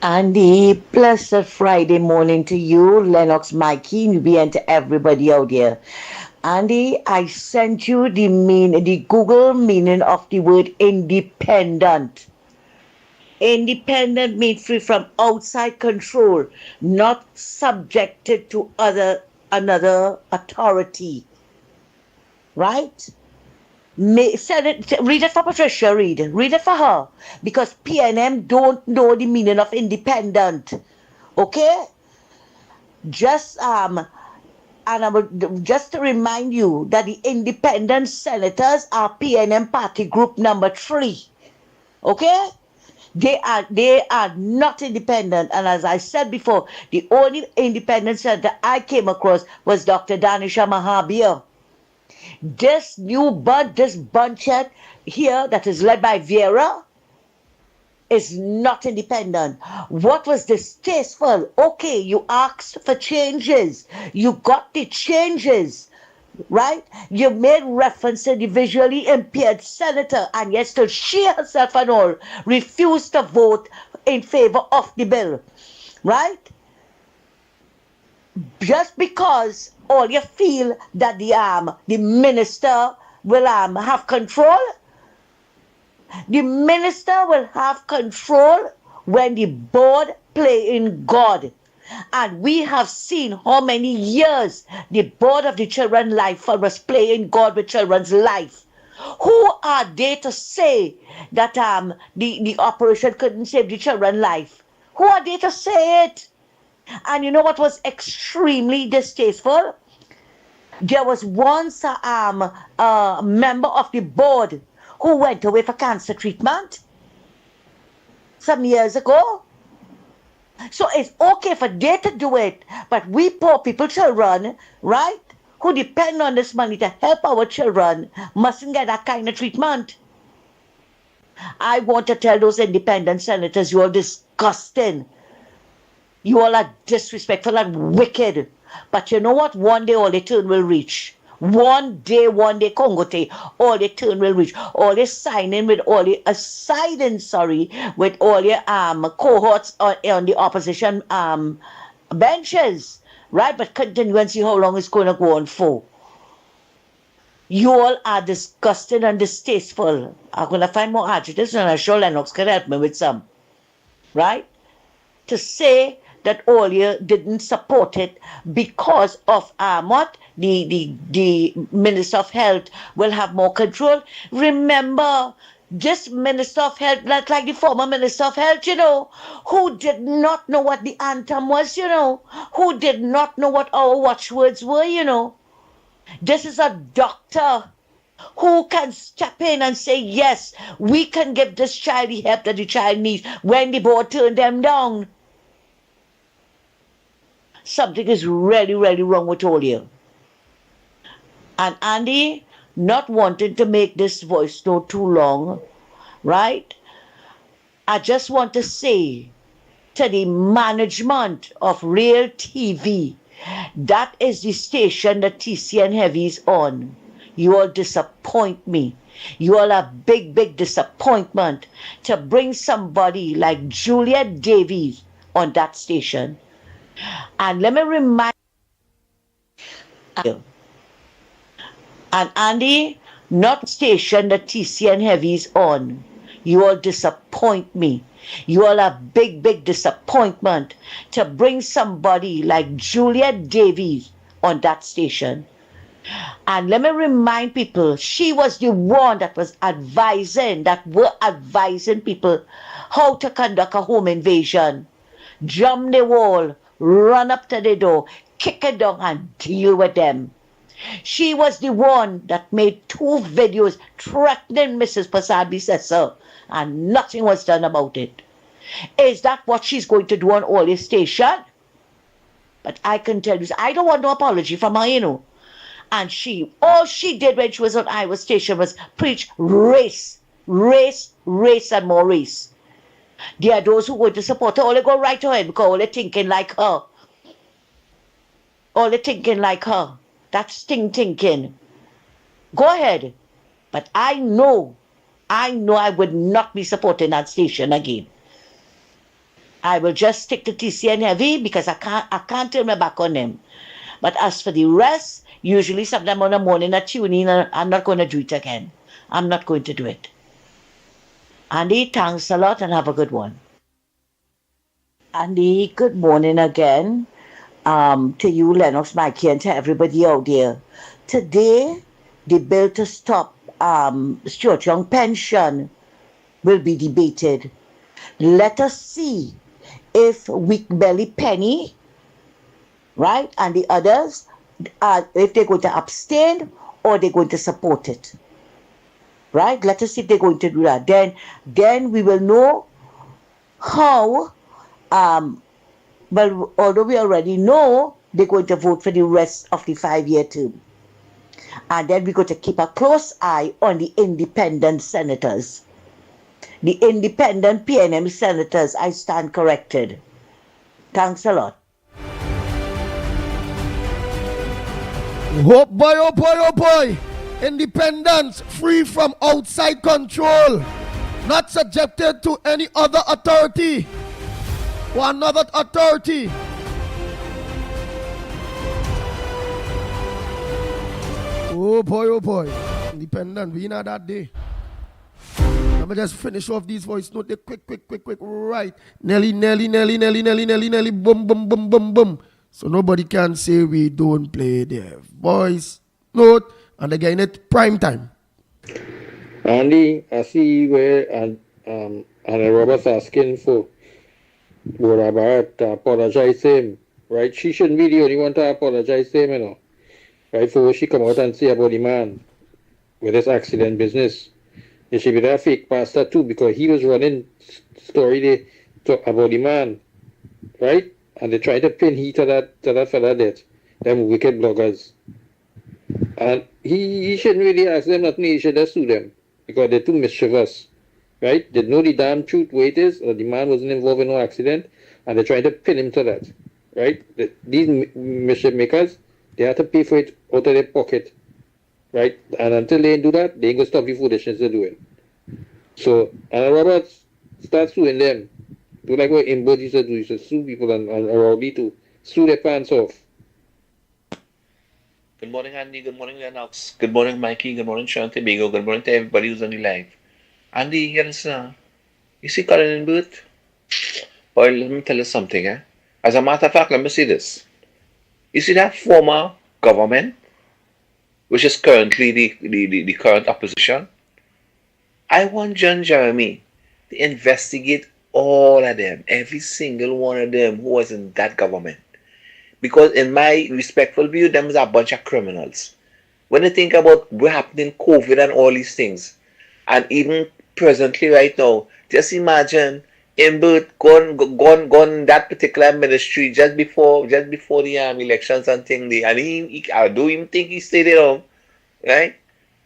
Andy, blessed Friday morning to you, Lennox, Mickie, and to everybody out there. Andy, I sent you the Google meaning of the word independent. Independent means free from outside control, not subjected to another authority. Right? Read it for Patricia, read it for her, because PNM don't know the meaning of independent. Okay? Just to remind you that the independent senators are PNM party group number 3. Okay? They are not independent, and as I said before, the only independent senator I came across was Dr. Danisha Mahabir. This new this bunch here that is led by Vera is not independent. What was distasteful? Okay, you asked for changes. You got the changes, right? You made reference to the visually impaired senator, and yet still she herself and all refused to vote in favor of the bill, right? Just because all you feel that the minister will have control. The minister will have control when the board play in God. And we have seen how many years the board of the Children's Life Fund was playing God with children's life. Who are they to say that the operation couldn't save the children's life? Who are they to say it? And you know what was extremely distasteful? There was once a member of the board who went away for cancer treatment some years ago. So it's okay for they to do it, but we poor people, children, right, who depend on this money to help our children, mustn't get that kind of treatment. I want to tell those independent senators, you are disgusting. You all are disrespectful and wicked. But you know what? One day all the turn will reach. One day, Congote, all the turn will reach. All the signing with all the with all your cohorts on the opposition benches, right? But continue and see how long it's going to go on for. You all are disgusting and distasteful. I'm going to find more adjectives, and I'm sure Lennox can help me with some, right? To say that Olia didn't support it because of what? The Minister of Health will have more control. Remember, this Minister of Health, like the former Minister of Health, who did not know what the anthem was, who did not know what our watchwords were. This is a doctor who can step in and say, yes, we can give this child the help that the child needs when the board turned them down. Something is really, really wrong with all you. And Andy, not wanting to make this voice note too long, right? I just want to say to the management of Real TV, that is the station that TCN Heavy is on. You all disappoint me. You all are big, big disappointment to bring somebody like Juliet Davies on that station. And let me remind you, and Andy, not station that TCN Heavy is on. You all disappoint me. You all are big, big disappointment to bring somebody like Juliet Davies on that station. And let me remind people, she was the one that was advising people how to conduct a home invasion. Jump the wall, run up to the door, kick it down and deal with them. She was the one that made 2 videos threatening Mrs. Pasabi Sessa, and nothing was done about it. Is that what she's going to do on all this station? But I can tell you, I don't want no apology from her, And all she did when she was on Iowa Station was preach race, race, race, and more race. There are those who want to support her, all they go right ahead because all they thinking like her. All they thinking like her. That's thinking. Go ahead. But I know I would not be supporting that station again. I will just stick to TCN Heavy because I can't turn my back on them. But as for the rest, usually sometime on the morning I tune in and I'm not going to do it again. I'm not going to do it. Andy, thanks a lot and have a good one. Andy, good morning again. To you, Lennox, Mickie, and to everybody out there. Today, the bill to stop Stuart Young pension will be debated. Let us see if Weak Belly Penny, right, and the others, if they're going to abstain or they're going to support it. Right? Let us see if they're going to do that. Then we will know how, well, although we already know they're going to vote for the rest of the 5-year term. And then we're going to keep a close eye on the independent senators. The independent PNM senators, I stand corrected. Thanks a lot. Oh boy, oh boy, oh boy. Independence, free from outside control, not subjected to any other authority or another authority. Oh boy, independent, we know that day. Let me just finish off these voice notes. Quick, right. Nelly, boom. So nobody can say we don't play their voice note. And again, it's prime time. Andy, I see where and Robert's asking for Barabarat to apologize to him, right? She shouldn't be the only one to apologize to him, right? For what she come out and say about the man with this accident business. It should be that fake pastor too, because he was running story about the man, right? And they tried to pin he to that fella death, them wicked bloggers. And he shouldn't really ask them nothing, he should just sue them because they're too mischievous, right? They know the damn truth where it is, or the man wasn't involved in no accident, and they're trying to pin him to that, right? These mischief makers, they have to pay for it out of their pocket, right? And until they do that, they ain't gonna stop the foolishness they're doing. So, and Roberts, start suing them. Do like what Imbo used to do, used to sue people and Rowdy to sue their pants off. Good morning, Andy. Good morning, Lennox. Good morning, Mickie. Good morning, Shantibigo. Good morning to everybody who's on the live. Andy, here's you see Colin Booth? Well, let me tell you something, As a matter of fact, let me say this. You see that former government, which is currently the current opposition, I want John Jeremy to investigate all of them, every single one of them who was in that government. Because in my respectful view, them is a bunch of criminals. When you think about what happened in COVID and all these things, and even presently right now, just imagine Imbert gone that particular ministry just before the elections and thing. And I don't even think he stayed at home, right?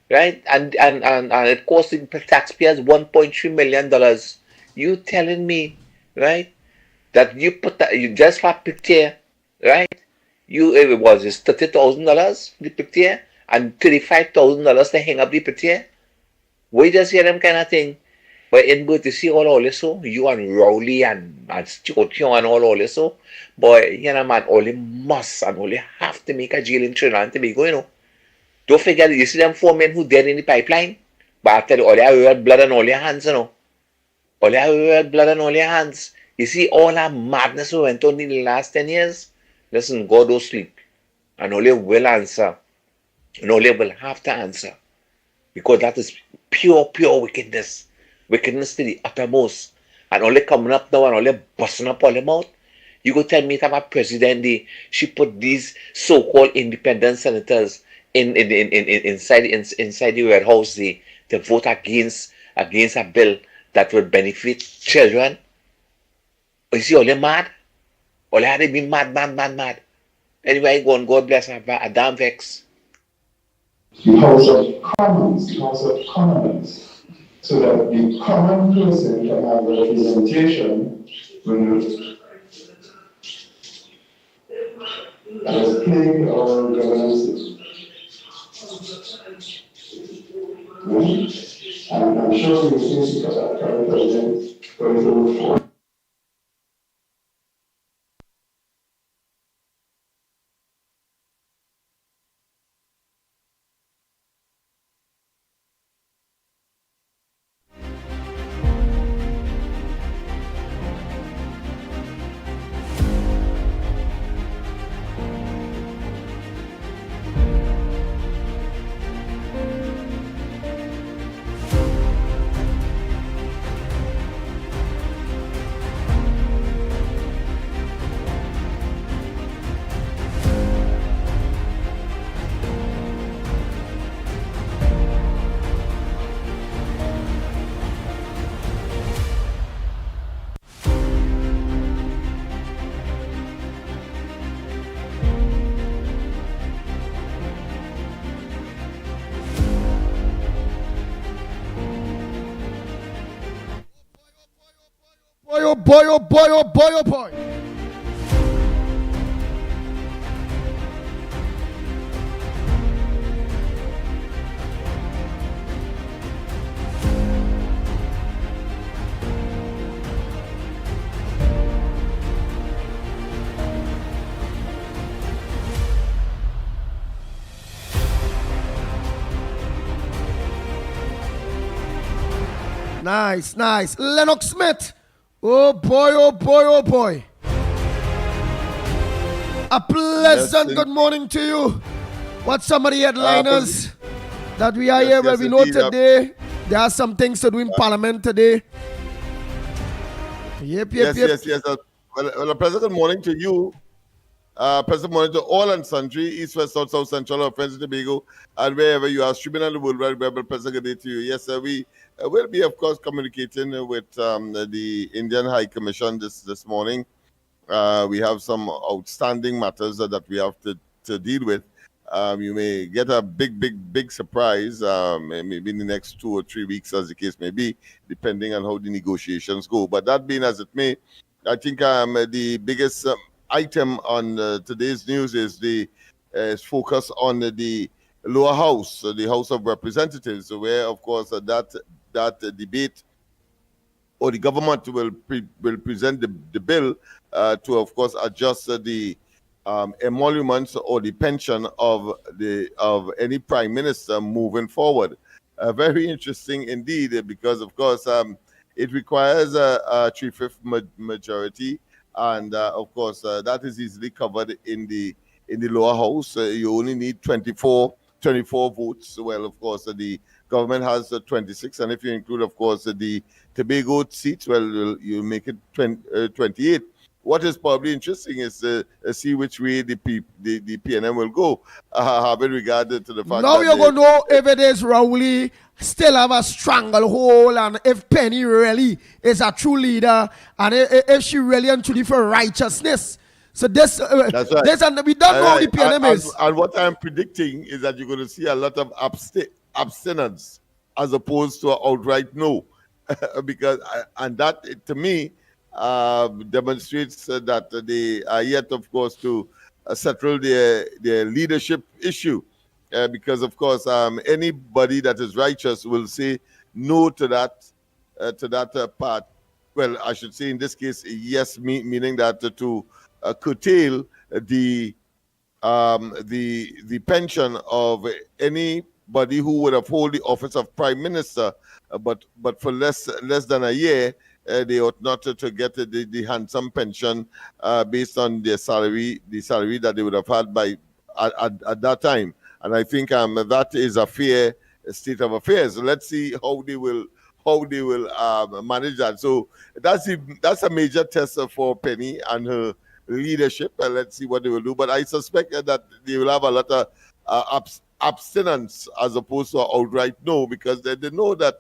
Right? And it cost the taxpayers $1.3 million. You telling me, right, that you put that you just for picture, right? You it was it's $30,000 the picture and $35,000 to hang up the picture. We just hear them kind of thing. But in good to see all this so you and Rowley and Stuart and all this so boy, you know man, only must and only have to make a jail in Trinidad and Tobago, you know. Don't forget you see them 4 men who dead in the pipeline. But after all you have blood on all your hands, you know. All you have blood on all your hands. You see all that madness we went on in the last 10 years? Listen, God don't sleep. And only will answer. And only will have to answer. Because that is pure wickedness. Wickedness to the uttermost. And only coming up now and only busting up all them out. You go tell me that my president, she put these so-called independent senators inside the warehouse to vote against a bill that would benefit children. You see, all them mad? All they be mad. Anyway, go on, God bless her. A damn vex. The House of Commons, the House of Commons, so that the common person can have representation when that is playing our governance. And I'm sure we will see because our current president going to for. Oh boy. Nice. Lennox Smith. Oh boy. A pleasant good morning to you. What's some of the headliners that we are here? Well, we know today there are some things to do in Parliament today. Yep. Yes. Well, a pleasant good morning to you. Pleasant morning to all and sundry, East, West, South, Central, or Friends of Tobago, and wherever you are streaming on the world wide web. Pleasant good day to you. Yes, sir, we will be, of course, communicating with the Indian High Commission this morning. We have some outstanding matters that we have to deal with. You may get a big surprise maybe in the next 2 or 3 weeks, as the case may be, depending on how the negotiations go. But that being as it may, I think the biggest item on today's news is the focus on the lower house, the House of Representatives, where, of course, that debate or the government will present the bill to, of course, adjust the emoluments or the pension of any prime minister moving forward. Very interesting indeed, because, of course, it requires a 3/5 majority. and of course that is easily covered in the lower house. You only need 24 votes. Well, of course, the government has 26, and if you include, of course, the Tobago seats, well, you make it 28. What is probably interesting is see which way the PNM will go, having regard to the fact Now that you're going to know if it is Rowley still have a stranglehold, and if Penny really is a true leader, and if she really and truly for righteousness. So this, that's right. this, and we don't know how the PNM is. And what I'm predicting is that you're going to see a lot of abstinence as opposed to an outright no, because and that to me demonstrates that they are yet, of course, to settle their leadership issue, because of course anybody that is righteous will say no to that part. Well, I should say in this case yes, meaning that to curtail the pension of anybody who would uphold the office of prime minister, but for less than a year, they ought not to get the handsome pension based on their salary, the salary that they would have had by at that time. And I think that is a fair state of affairs. Let's see how they will manage that. So that's a major test for Penny and her leadership, and let's see what they will do. But I suspect that they will have a lot of abstinence as opposed to outright no, because they know that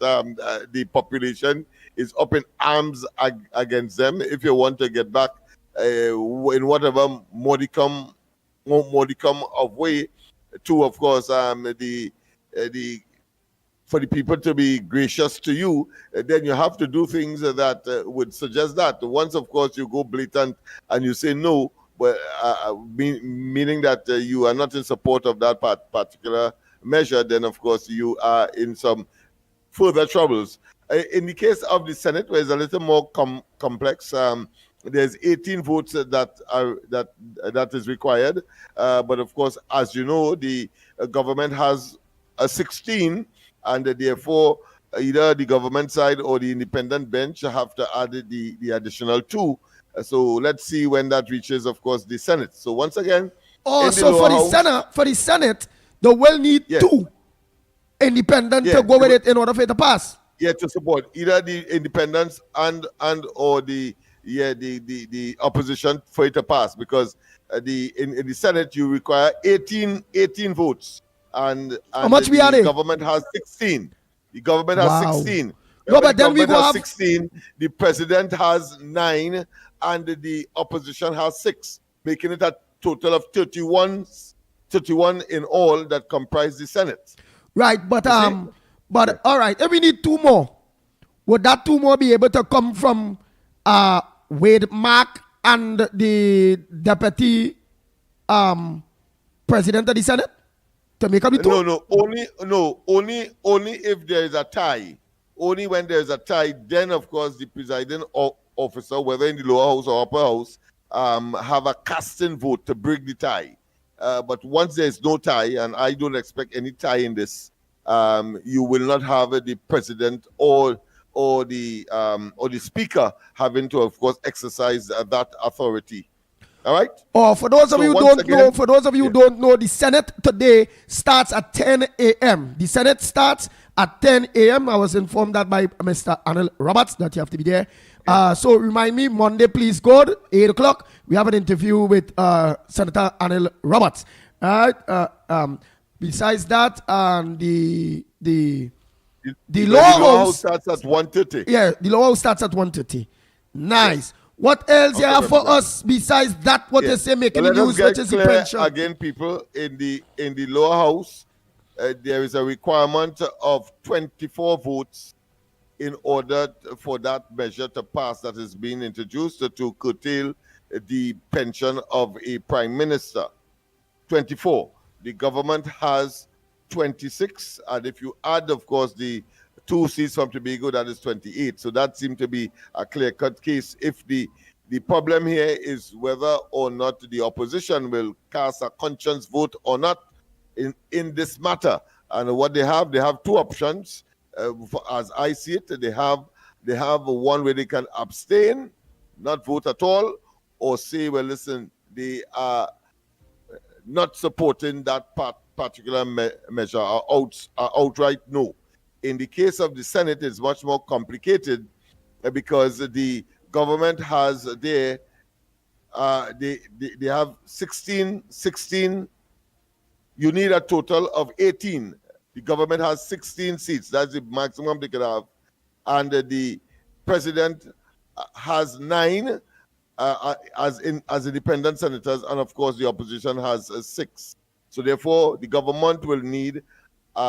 the population is up in arms against them. If you want to get back in whatever modicum of way to, of course, the for the people to be gracious to you, then you have to do things that would suggest that. Once, of course, you go blatant and you say no, but meaning that you are not in support of that particular measure, then, of course, you are in some further troubles. In the case of the Senate, where it's a little more complex, there's 18 votes that is required. But, of course, as you know, the government has a 16, and therefore either the government side or the independent bench have to add the additional 2. So let's see when that reaches, of course, the Senate. So once again, so for the Senate, they will need 2 independent to go with it in order for it to pass. Yeah, to support either the independents and or the opposition for it to pass, because in the Senate you require 18 votes. And how much we are the government has 16. The government has 16. No, but then we go have 16. The president has 9, and the opposition has 6, making it a total of 31 in all that comprise the Senate. Right, but all right, if we need 2 more, would that 2 more be able to come from Wade Mark and the deputy president of the Senate? To make up the 2? Only if there is a tie. Only when there is a tie, then of course the presiding officer, whether in the lower house or upper house, have a casting vote to break the tie. But once there is no tie, and I don't expect any tie in this, you will not have the president or the speaker having to, of course, exercise that authority. All right. For those of you who don't know, the Senate today starts at 10 a.m. The Senate starts at 10 a.m. I was informed that by Mr. Arnold Roberts that you have to be there. So remind me, Monday, please, God, 8 o'clock. We have an interview with Senator Arnold Roberts. All right. Besides that, the lower house starts at 1:30. Yeah, the lower house starts at 1:30. Nice. Yes. What else you have for us besides that? What they say making the news, which is the pension? Again, people in the lower house, there is a requirement of 24 votes in order for that measure to pass that is being introduced to curtail the pension of a prime minister. 24. The government has 26, and if you add, of course, the 2 seats from Tobago, that is 28. So that seemed to be a clear-cut case. If the problem here is whether or not the opposition will cast a conscience vote or not in this matter. And what they have 2 options. As I see it, they have one where they can abstain, not vote at all, or say, well, listen, they are not supporting that particular measure are outright no. In the case of the Senate, it's much more complicated because the government has they have 16. You need a total of 18. The government has 16 seats. That's the maximum they can have. And the president has 9 as independent senators, and of course the opposition has 6. So therefore, the government will need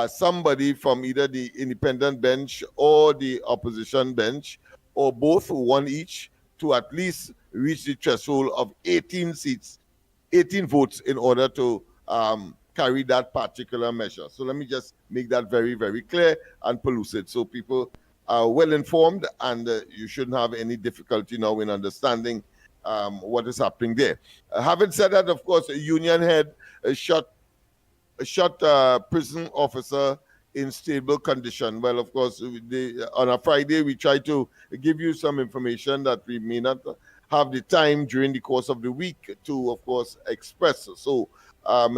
somebody from either the independent bench or the opposition bench, or both, one each, to at least reach the threshold of 18 seats, 18 votes in order to carry that particular measure. So let me just make that very, very clear and pellucid so people are well informed, and you shouldn't have any difficulty now in understanding what is happening there. Having said that, of course, a union head shot prison officer in stable condition. Well, of course, on a Friday, we try to give you some information that we may not have the time during the course of the week to, of course, express. So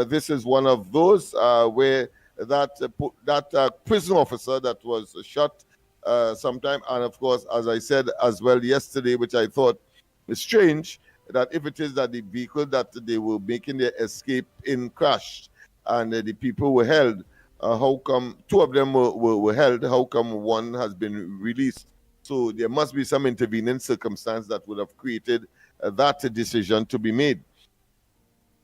this is one of those where that prison officer that was shot sometime, and of course, as I said as well yesterday, which I thought is strange, that if it is that the vehicle that they were making their escape in crashed and the people were held, how come 2 of them were held? How come 1 has been released? So there must be some intervening circumstance that would have created that decision to be made.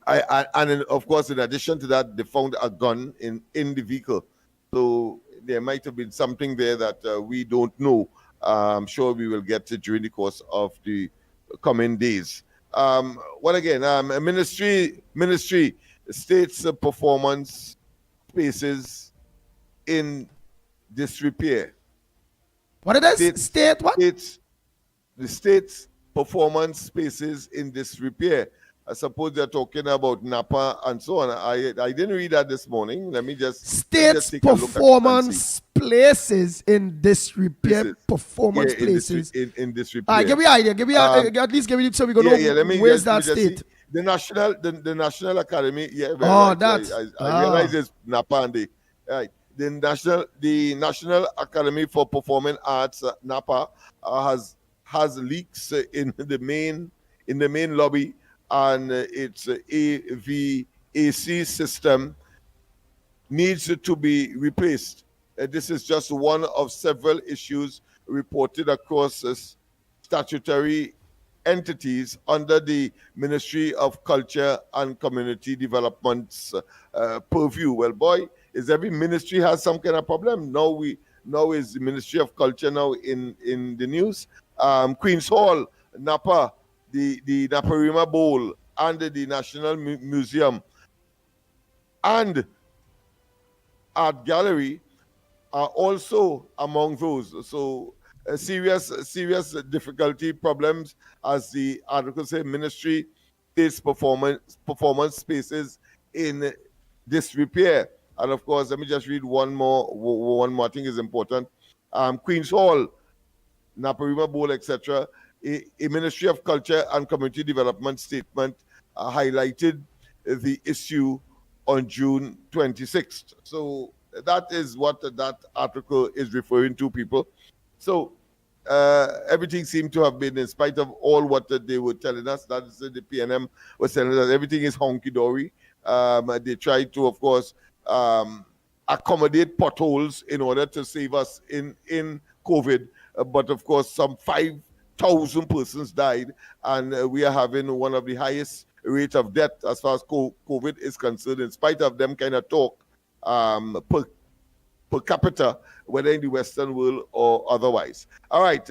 And of course, in addition to that, they found a gun in the vehicle. So there might have been something there that we don't know. I'm sure we will get to during the course of the coming days. What again? Ministry states performance spaces in disrepair. What it is? State what? The state's performance spaces in disrepair. I suppose they're talking about Napa and so on. I didn't read that this morning. Let me just State's take a look at performance places in disrepair. Performance places in disrepair. give me an idea. Give me at least give me so we go know where's that state. See. The National Academy. Yeah. Oh, right. I realize it's Napa and right. The National Academy for Performing Arts, Napa, has leaks in the main lobby, and its AVAC system needs to be replaced. This is just one of several issues reported across statutory entities under the Ministry of Culture and Community Development's purview. Well, boy, is every ministry has some kind of problem. Now is the Ministry of Culture now in the news. Queen's Hall, Napa, the Naparima Bowl, and the National Museum and Art Gallery are also among those. So serious difficulty problems, as the article says. Ministry states performance spaces in disrepair. And of course, let me just read one more. I think is important. Queen's Hall, Naparima Bowl, etc. A Ministry of Culture and Community Development statement highlighted the issue on June 26th. So that is what that article is referring to, people. So everything seemed to have been, in spite of all what they were telling us, that is the PNM was telling us, everything is honky-dory. They tried to, of course, accommodate potholes in order to save us in COVID. But of course, some 5,000 persons died, and we are having one of the highest rate of death as far as COVID is concerned, in spite of them kind of talk per capita, whether in the Western world or otherwise. All right.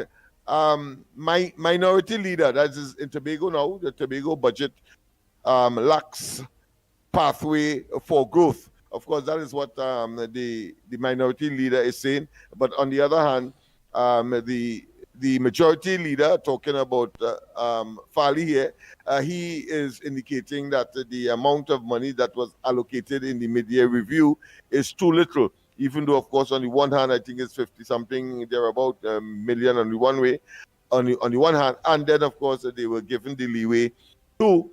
My minority leader, that is in Tobago now, the Tobago budget lacks pathway for growth. Of course, that is what the minority leader is saying. But on the other hand, the majority leader, talking about Fali here, he is indicating that the amount of money that was allocated in the mid-year review is too little, even though, of course, on the one hand, I think it's 50-something, thereabout million on the one way. on the one hand, and then of course they were given the leeway to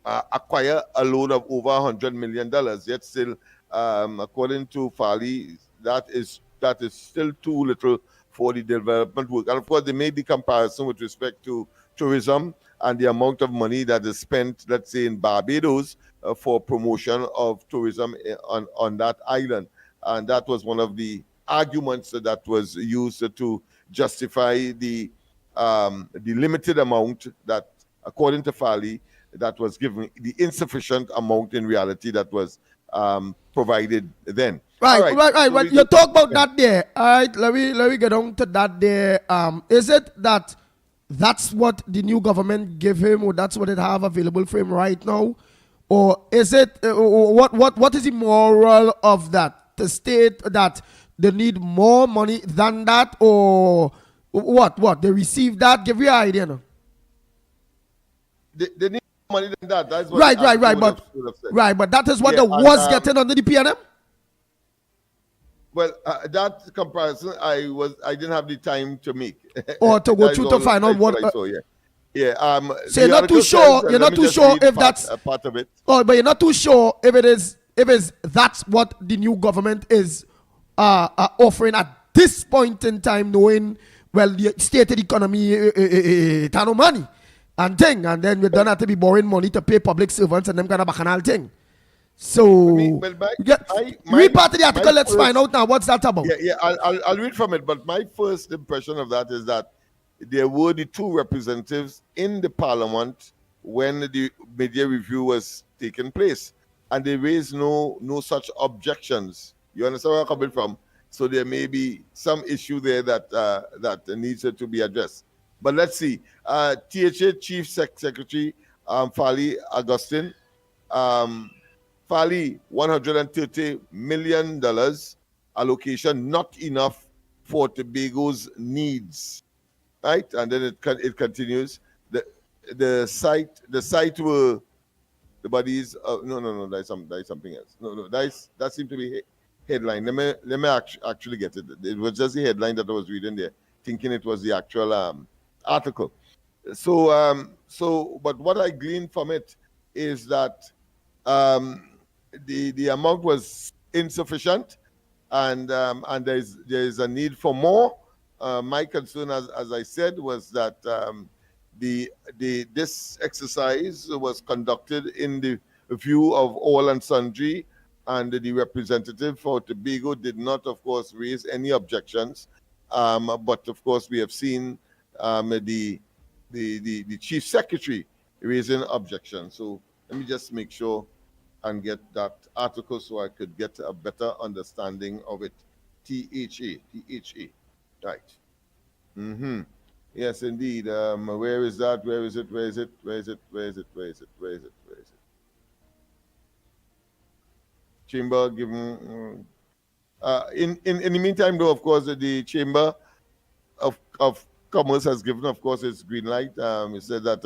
acquire a loan of over $100 million. Yet still, according to Farley, that is still too little for the development work. And of course, they made the comparison with respect to tourism and the amount of money that is spent, let's say, in Barbados for promotion of tourism on that island. And that was one of the arguments that was used to justify the limited amount that, according to Farley, that was given, the insufficient amount in reality that was provided then. Right. So But you talk about that there. All right, let me get on to that there. Is it that that's what the new government give him, or that's what it have available for him right now, or is it what is the moral of that? To state that they need more money than that, or what? They receive that? Give you an idea now. They need more money than that. That's what Right. But that is what Yeah, they was and, getting under the PNM. Well, that comparison I didn't have the time to make. Or to go That is through to all- find out that's what. I saw, yeah. Yeah. So you're not too sure. You're not too sure if that's part of it. Oh, but you're not too sure if it is that's what the new government is offering at this point in time, knowing well the state of the economy, no money and thing, and then we don't have to be borrowing money to pay public servants and them kind of bacchanal thing. So read part of the article. Let's find out now what's that about. Yeah. I'll read from it. But my first impression of that is that there were the two representatives in the parliament when the media review was taking place, and they raised no such objections. You understand where I'm coming from? So there may be some issue there that needs to be addressed. But let's see. THA Chief Secretary Farley Augustine. Farley, $130 million allocation, not enough for Tobago's needs, right? And then it continues. The site were the bodies. No, that's something else. No, that seemed to be headline. Let me actually get it. It was just the headline that I was reading there, thinking it was the actual article. So, but what I gleaned from it is that the amount was insufficient, and there is a need for more. My concern, as I said, was that this exercise was conducted in the view of all and sundry, and the representative for Tobago did not, of course, raise any objections. But of course, we have seen the chief secretary raising objections. So let me just make sure and get that article so I could get a better understanding of it. THA, right? Yes, indeed. Where is that? Where is it? Chamber given. In the meantime, though, of course, the Chamber of Commerce has given, of course, its green light. It said that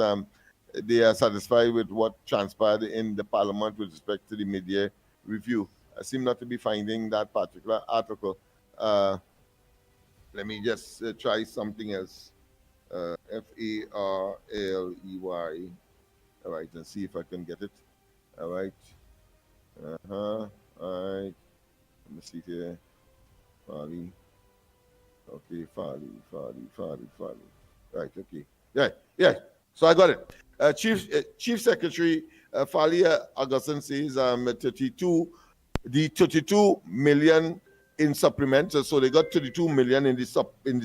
they are satisfied with what transpired in the Parliament with respect to the mid-year review. I seem not to be finding that particular article. Let me just try something else. Farley. All right, and see if I can get it. All right. All right. Let me see here. Farley. Okay, Farley. Right, okay. Yeah. So I got it. Chief Secretary Farley Augustine says 32 million in supplement. So they got 32 million in the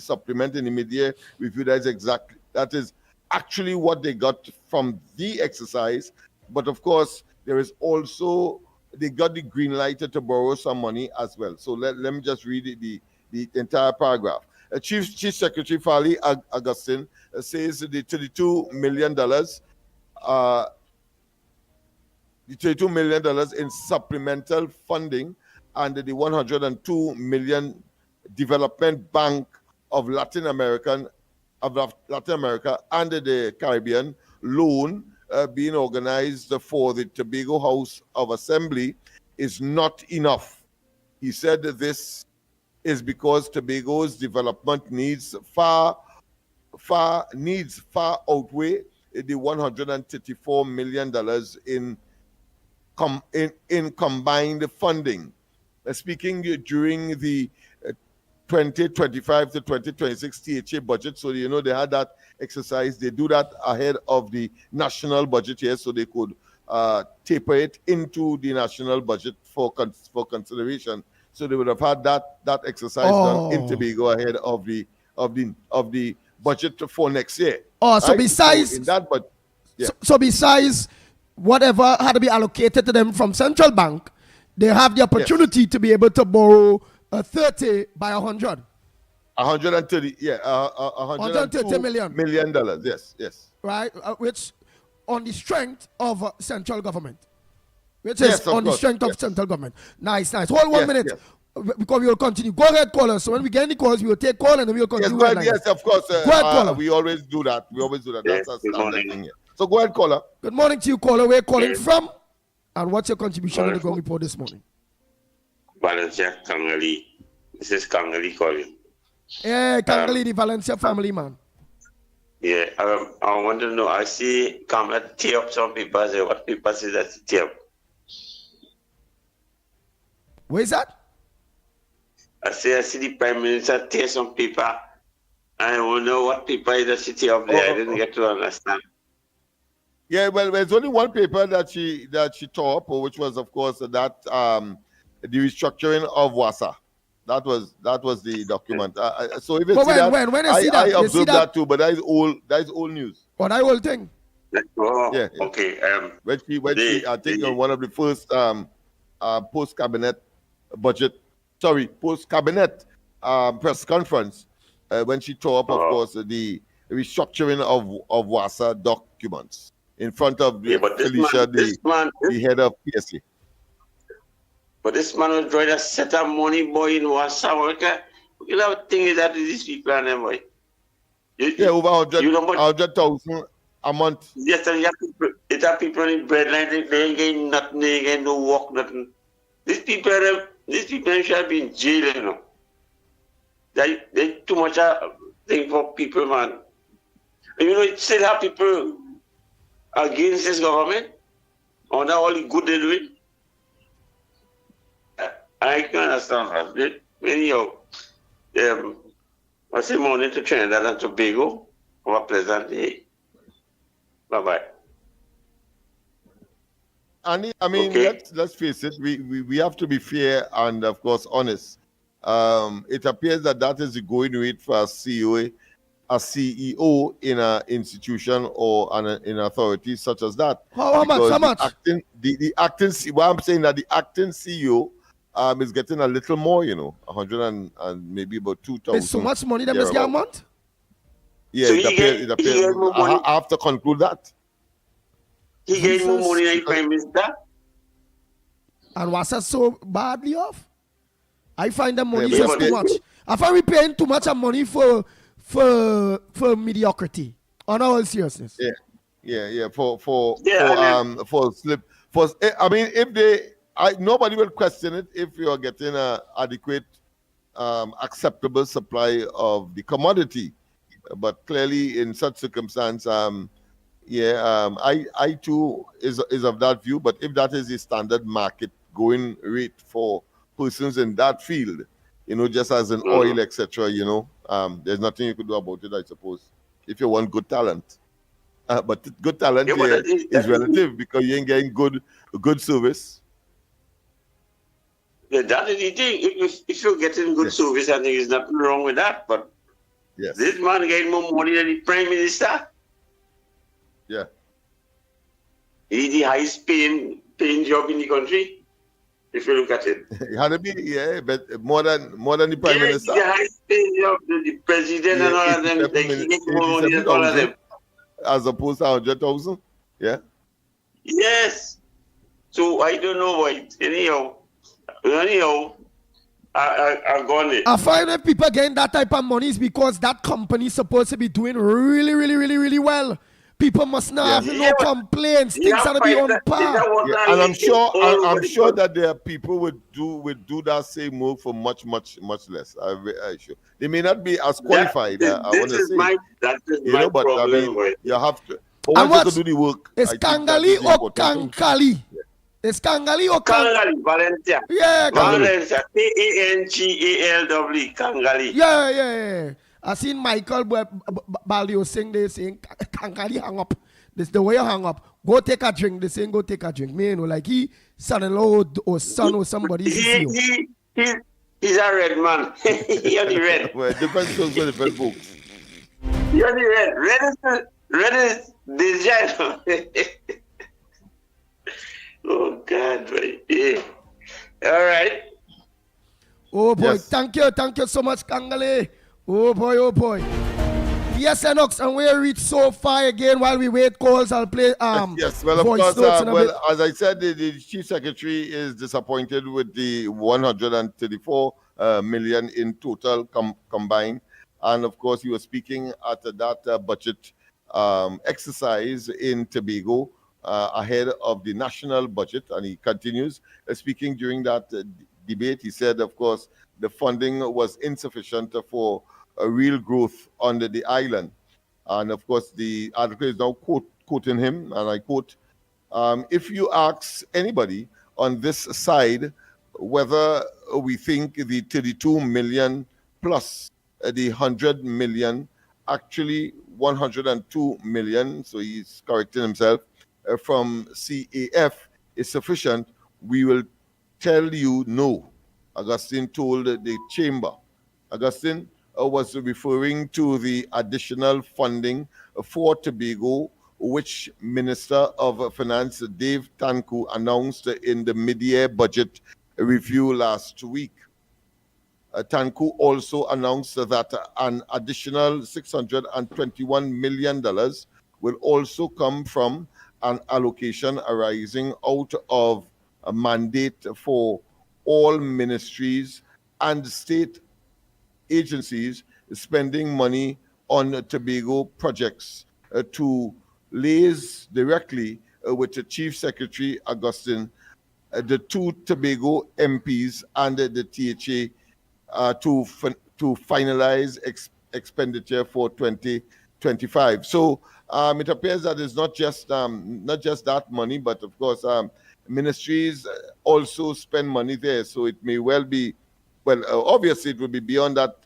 supplement in the mid-year review. That is actually what they got from the exercise. But of course, there is also, they got the green light to borrow some money as well. So let me just read the entire paragraph. Chief Secretary Farley Augustine says the $32 million, the $32 million in supplemental funding and the 102 million Development Bank of Latin America and the Caribbean loan being organized for the Tobago House of Assembly is not enough. He said that this is because Tobago's development needs far far outweigh the $134 million in combined funding. Speaking during the 2025 to 2026 THA budget, so they had that exercise. They do that ahead of the national budget here, so they could taper it into the national budget for consideration. So they would have had that exercise done in Tobago ahead of the budget for next year. Oh, so besides in that, but yeah. So besides whatever had to be allocated to them from central bank, they have the opportunity to be able to borrow 30 by 100. 130, yeah, $130 million. Yes. Right, which on the strength of central government. Which is on the strength of central government. Nice. Hold 1 minute. Yes. Because we will continue. Go ahead, caller. So when we get any calls, we will take call and then we will continue. Yes, of course. Go ahead, caller. We always do that. Yes, that's a standard thing here. So go ahead, caller. Good morning to you, caller. Where are you calling from? And what's your contribution to the Ground Report this morning? Valencia Kangali. This is Kangali calling. Yeah, Kangali, the Valencia family, man. Yeah, I want to know. I see Kamala tear up some papers. What papers is that tear up? Where is that? I see the Prime Minister tear some paper. I want to know what paper is that she tear up there. I didn't get to understand. Yeah, well, there's only one paper that she tore up, which was, of course, that the restructuring of WASA. That was the document. So if it's when I see that, I observed that too, but that is old news. What I will think. Yeah. Okay. When she I think on one of the first post-cabinet press conference, when she tore up, of course, the restructuring of WASA documents in front of Felicia, the head of PSA. But this man was trying to set up money, boy, in WASA worker. You know, thing is that these people and them, boy. Over 100,000 a month. Yes, and you have people in breadline, they ain't getting nothing, they ain't getting no work, nothing. These people should be in jail, you know. They too much thing for people, man. And you know, it still have people against this government on all the good they're doing. I can understand that. Anyhow, I say morning to Trinidad and Tobago. Have a pleasant day. Bye-bye. Andy, I mean, let's face it. We have to be fair and, of course, honest. It appears that is the going rate for a CEO in an institution or in authority such as that. How much? The acting. Well, I'm saying that the acting CEO is getting a little more. 100 and maybe about 2,000. There's so much money that must get a month. Yeah, so it appears. I have to conclude that. He gave more money than Prime Minister. And was that so badly off? I find the money just too much. I find we paying too much money for mediocrity. On all seriousness. Yeah. For slip. I mean, nobody will question it if you are getting an adequate, acceptable supply of the commodity. But clearly, in such circumstance, I too is of that view. But if that is the standard market going rate for persons in that field, just as in oil, etc., there's nothing you could do about it, I suppose, if you want good talent. But good talent is relative because you ain't getting good service. Yeah, that is the thing. If you're getting good service, I think there's nothing wrong with that. But this man getting more money than the Prime Minister. Yeah. He's the highest paying job in the country, if you look at it. It had to be, but more than the Prime Minister. The highest paying job, the President and all of them, they get more money than all of them. As opposed to 100,000? Yeah. Yes. So I don't know why. Anyhow, I gone it. I find that people getting that type of money is because that company is supposed to be doing really, really, really, really well. People must not have no complaints. Yeah, Things are to be on par. Yeah, and I'm sure that there are people would do that same work for much less. I sure they may not be as qualified. I want to say, that is you my know, but I problem. mean, you have to. But And once you can do the work, it's I think that Kangali is the or important thing. Kankali? It's Kangali or Kangali, Valencia. Yeah, Valencia. Kangalw. Kangali. Yeah. I seen Michael Balio sing this saying Kankali hang up. This the way you hang up. Go take a drink. They saying go take a drink. Me, you know, like he son-in-law or son or somebody. He's a red man. He only red. Well, different folks for different folks. He only red. Red is design. Oh God, yeah. All right. Oh boy, Yes. thank you so much, Kangale. Oh boy. Yes, Lennox, and we reach so far again while we wait calls. I'll play Yes, well, of voice course, notes in a bit. as I said, the chief secretary is disappointed with the 134 million in total combined. And of course, he was speaking at that budget exercise in Tobago ahead of the national budget. And he continues speaking during that debate. He said, of course, the funding was insufficient for a real growth on the island. And of course, the article is now quoting him, and I quote, if you ask anybody on this side whether we think the 32 million plus the 100 million, actually 102 million, so he's correcting himself, from CAF is sufficient, we will tell you no, Augustine told the chamber. Augustine was referring to the additional funding for Tobago, which Minister of Finance Dave Tanku announced in the mid-year budget review last week. Tanku also announced that an additional $621 million will also come from an allocation arising out of a mandate for all ministries and state agencies spending money on Tobago projects to liaise directly with the Chief Secretary Augustine, the two Tobago MPs and the THA to finalize expenditure for 2025. So it appears that it's not just that money, but of course ministries also spend money there. So it may well be, obviously it will be beyond that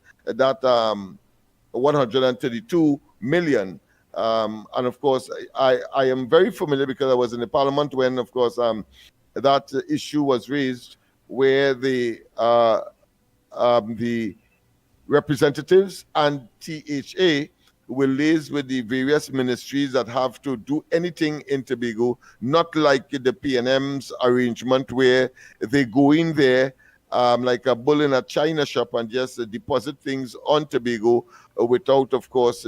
132 million. And of course, I am very familiar because I was in the parliament when, of course, that issue was raised, where the representatives and THA will liaise with the various ministries that have to do anything in Tobago, not like the PNM's arrangement where they go in there like a bull in a china shop and just deposit things on Tobago without, of course,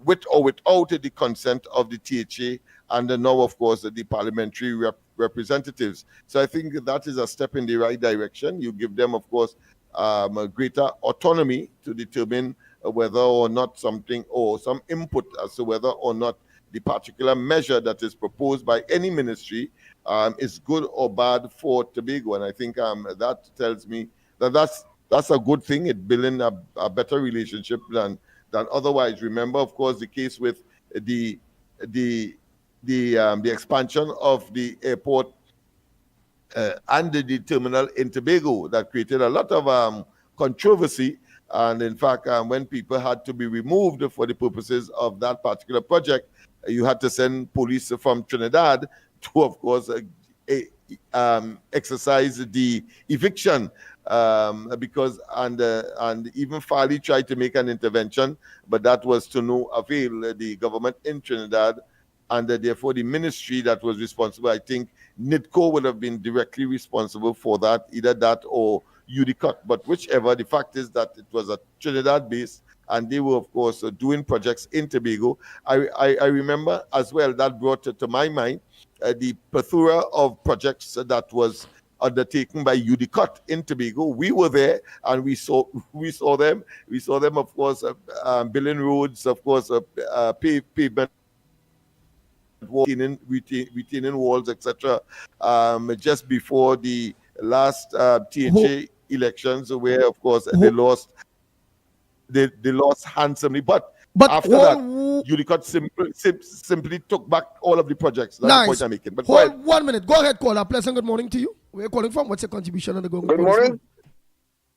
with or without the consent of the THA and now, of course, the parliamentary representatives. So I think that is a step in the right direction. You give them, of course, a greater autonomy to determine whether or not something or some input as to whether or not the particular measure that is proposed by any ministry is good or bad for Tobago. And I think that tells me that that's a good thing. It building a better relationship than otherwise. Remember, of course, the case with the expansion of the airport and the terminal in Tobago that created a lot of controversy. And in fact, when people had to be removed for the purposes of that particular project, you had to send police from Trinidad to, of course, exercise the eviction because and even Farley tried to make an intervention, but that was to no avail. The government in Trinidad and therefore the ministry that was responsible, I think NIDCO would have been directly responsible for that, either that or UDCOT, but whichever, the fact is that it was a Trinidad base and they were, of course, doing projects in Tobago. I remember as well that brought to my mind the plethora of projects that was undertaken by UDCOT in Tobago. We were there and we saw them. We saw them, of course, building roads, of course, pavement retaining walls, etc. Just before the last THA elections, where of course they lost handsomely. But after that, Unicott simply took back all of the projects. That's the point I'm making. But hold 1 minute. Go ahead, caller. Pleasant good morning to you. Where are you calling from? What's your contribution on the ground? Good morning.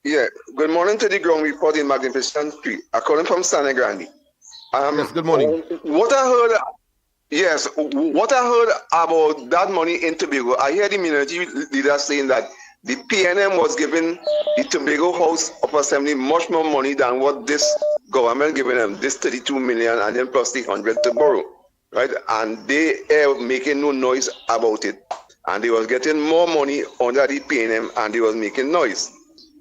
Yeah, good morning to the ground report in Magnificent Street. I'm calling from San Grande. Yes, good morning. What I heard about that money in Tobago, I hear the minority leader saying that the PNM was giving the Tobago House of Assembly much more money than what this government giving them, this 32 million and then plus the 100 to borrow, right? And they are making no noise about it. And they was getting more money under the PNM and they was making noise.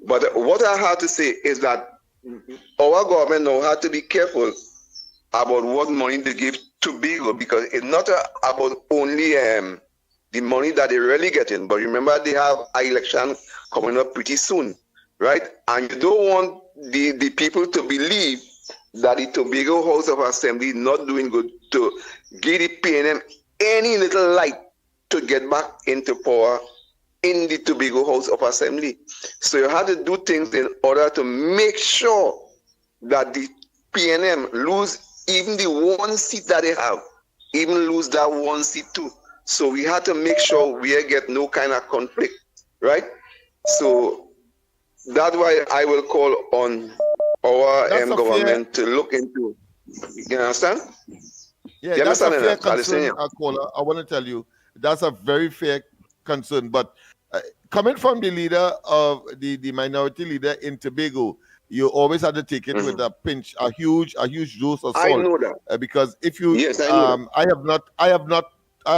But what I have to say is that our government now has to be careful about what money they give to Tobago, because it's not about only the money that they're really getting. But remember, they have an election coming up pretty soon, right? And you don't want the people to believe that the Tobago House of Assembly is not doing good, to give the PNM any little light to get back into power in the Tobago House of Assembly. So you have to do things in order to make sure that the PNM lose even the one seat that they have, even lose that one seat too. So we have to make sure we get no kind of conflict, right? So that's why I will call on our government to look into. You understand? Yeah, you that's a understand fair concern, caller. I want to tell you, that's a very fair concern. But coming from the leader of the minority leader in Tobago, you always have to take it with a pinch, a huge dose of salt. I know that. Because if you, yes, I know I have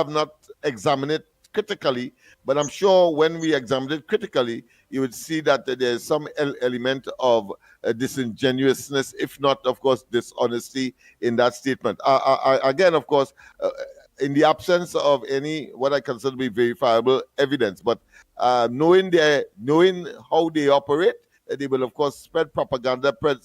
not examined it critically, but I'm sure when we examined it critically, you would see that there's some element of disingenuousness, if not, of course, dishonesty in that statement. Again, of course, in the absence of any what I consider to be verifiable evidence, but knowing how they operate, they will, of course, spread propaganda, spread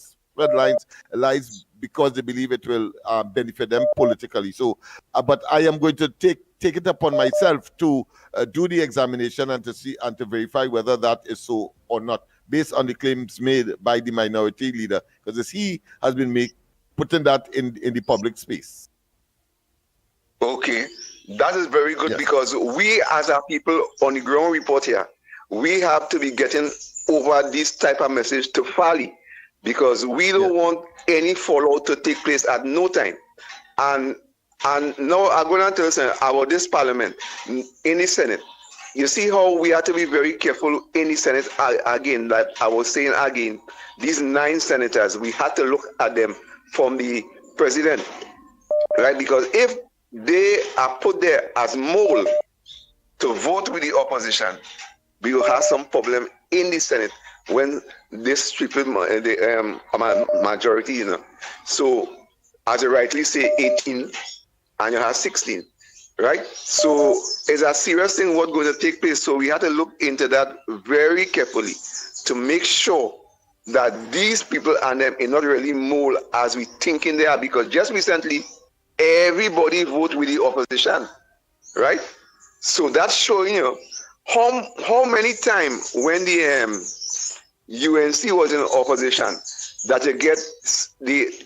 lies because they believe it will benefit them politically. So, but I am going to take it upon myself to do the examination and to see and to verify whether that is so or not, based on the claims made by the minority leader, because he has been putting that in the public space. Okay, that is very good, because we as our people on the ground report here, we have to be getting over this type of message to Fali, because we don't want any fallout to take place at no time. And now I'm going to tell you something about this parliament in the Senate. You see how we have to be very careful in the Senate again, that I was saying again, these 9 senators, we have to look at them from the president, right? Because if they are put there as mole to vote with the opposition, we will have some problem in the Senate when this triple majority, So, as you rightly say, 18 and you have 16, right? So, it's a serious thing what's going to take place. So, we have to look into that very carefully to make sure that these people and them are not really mole as we thinking they are, because just recently, everybody vote with the opposition, right? So that's showing you how many times when the UNC was in opposition that you get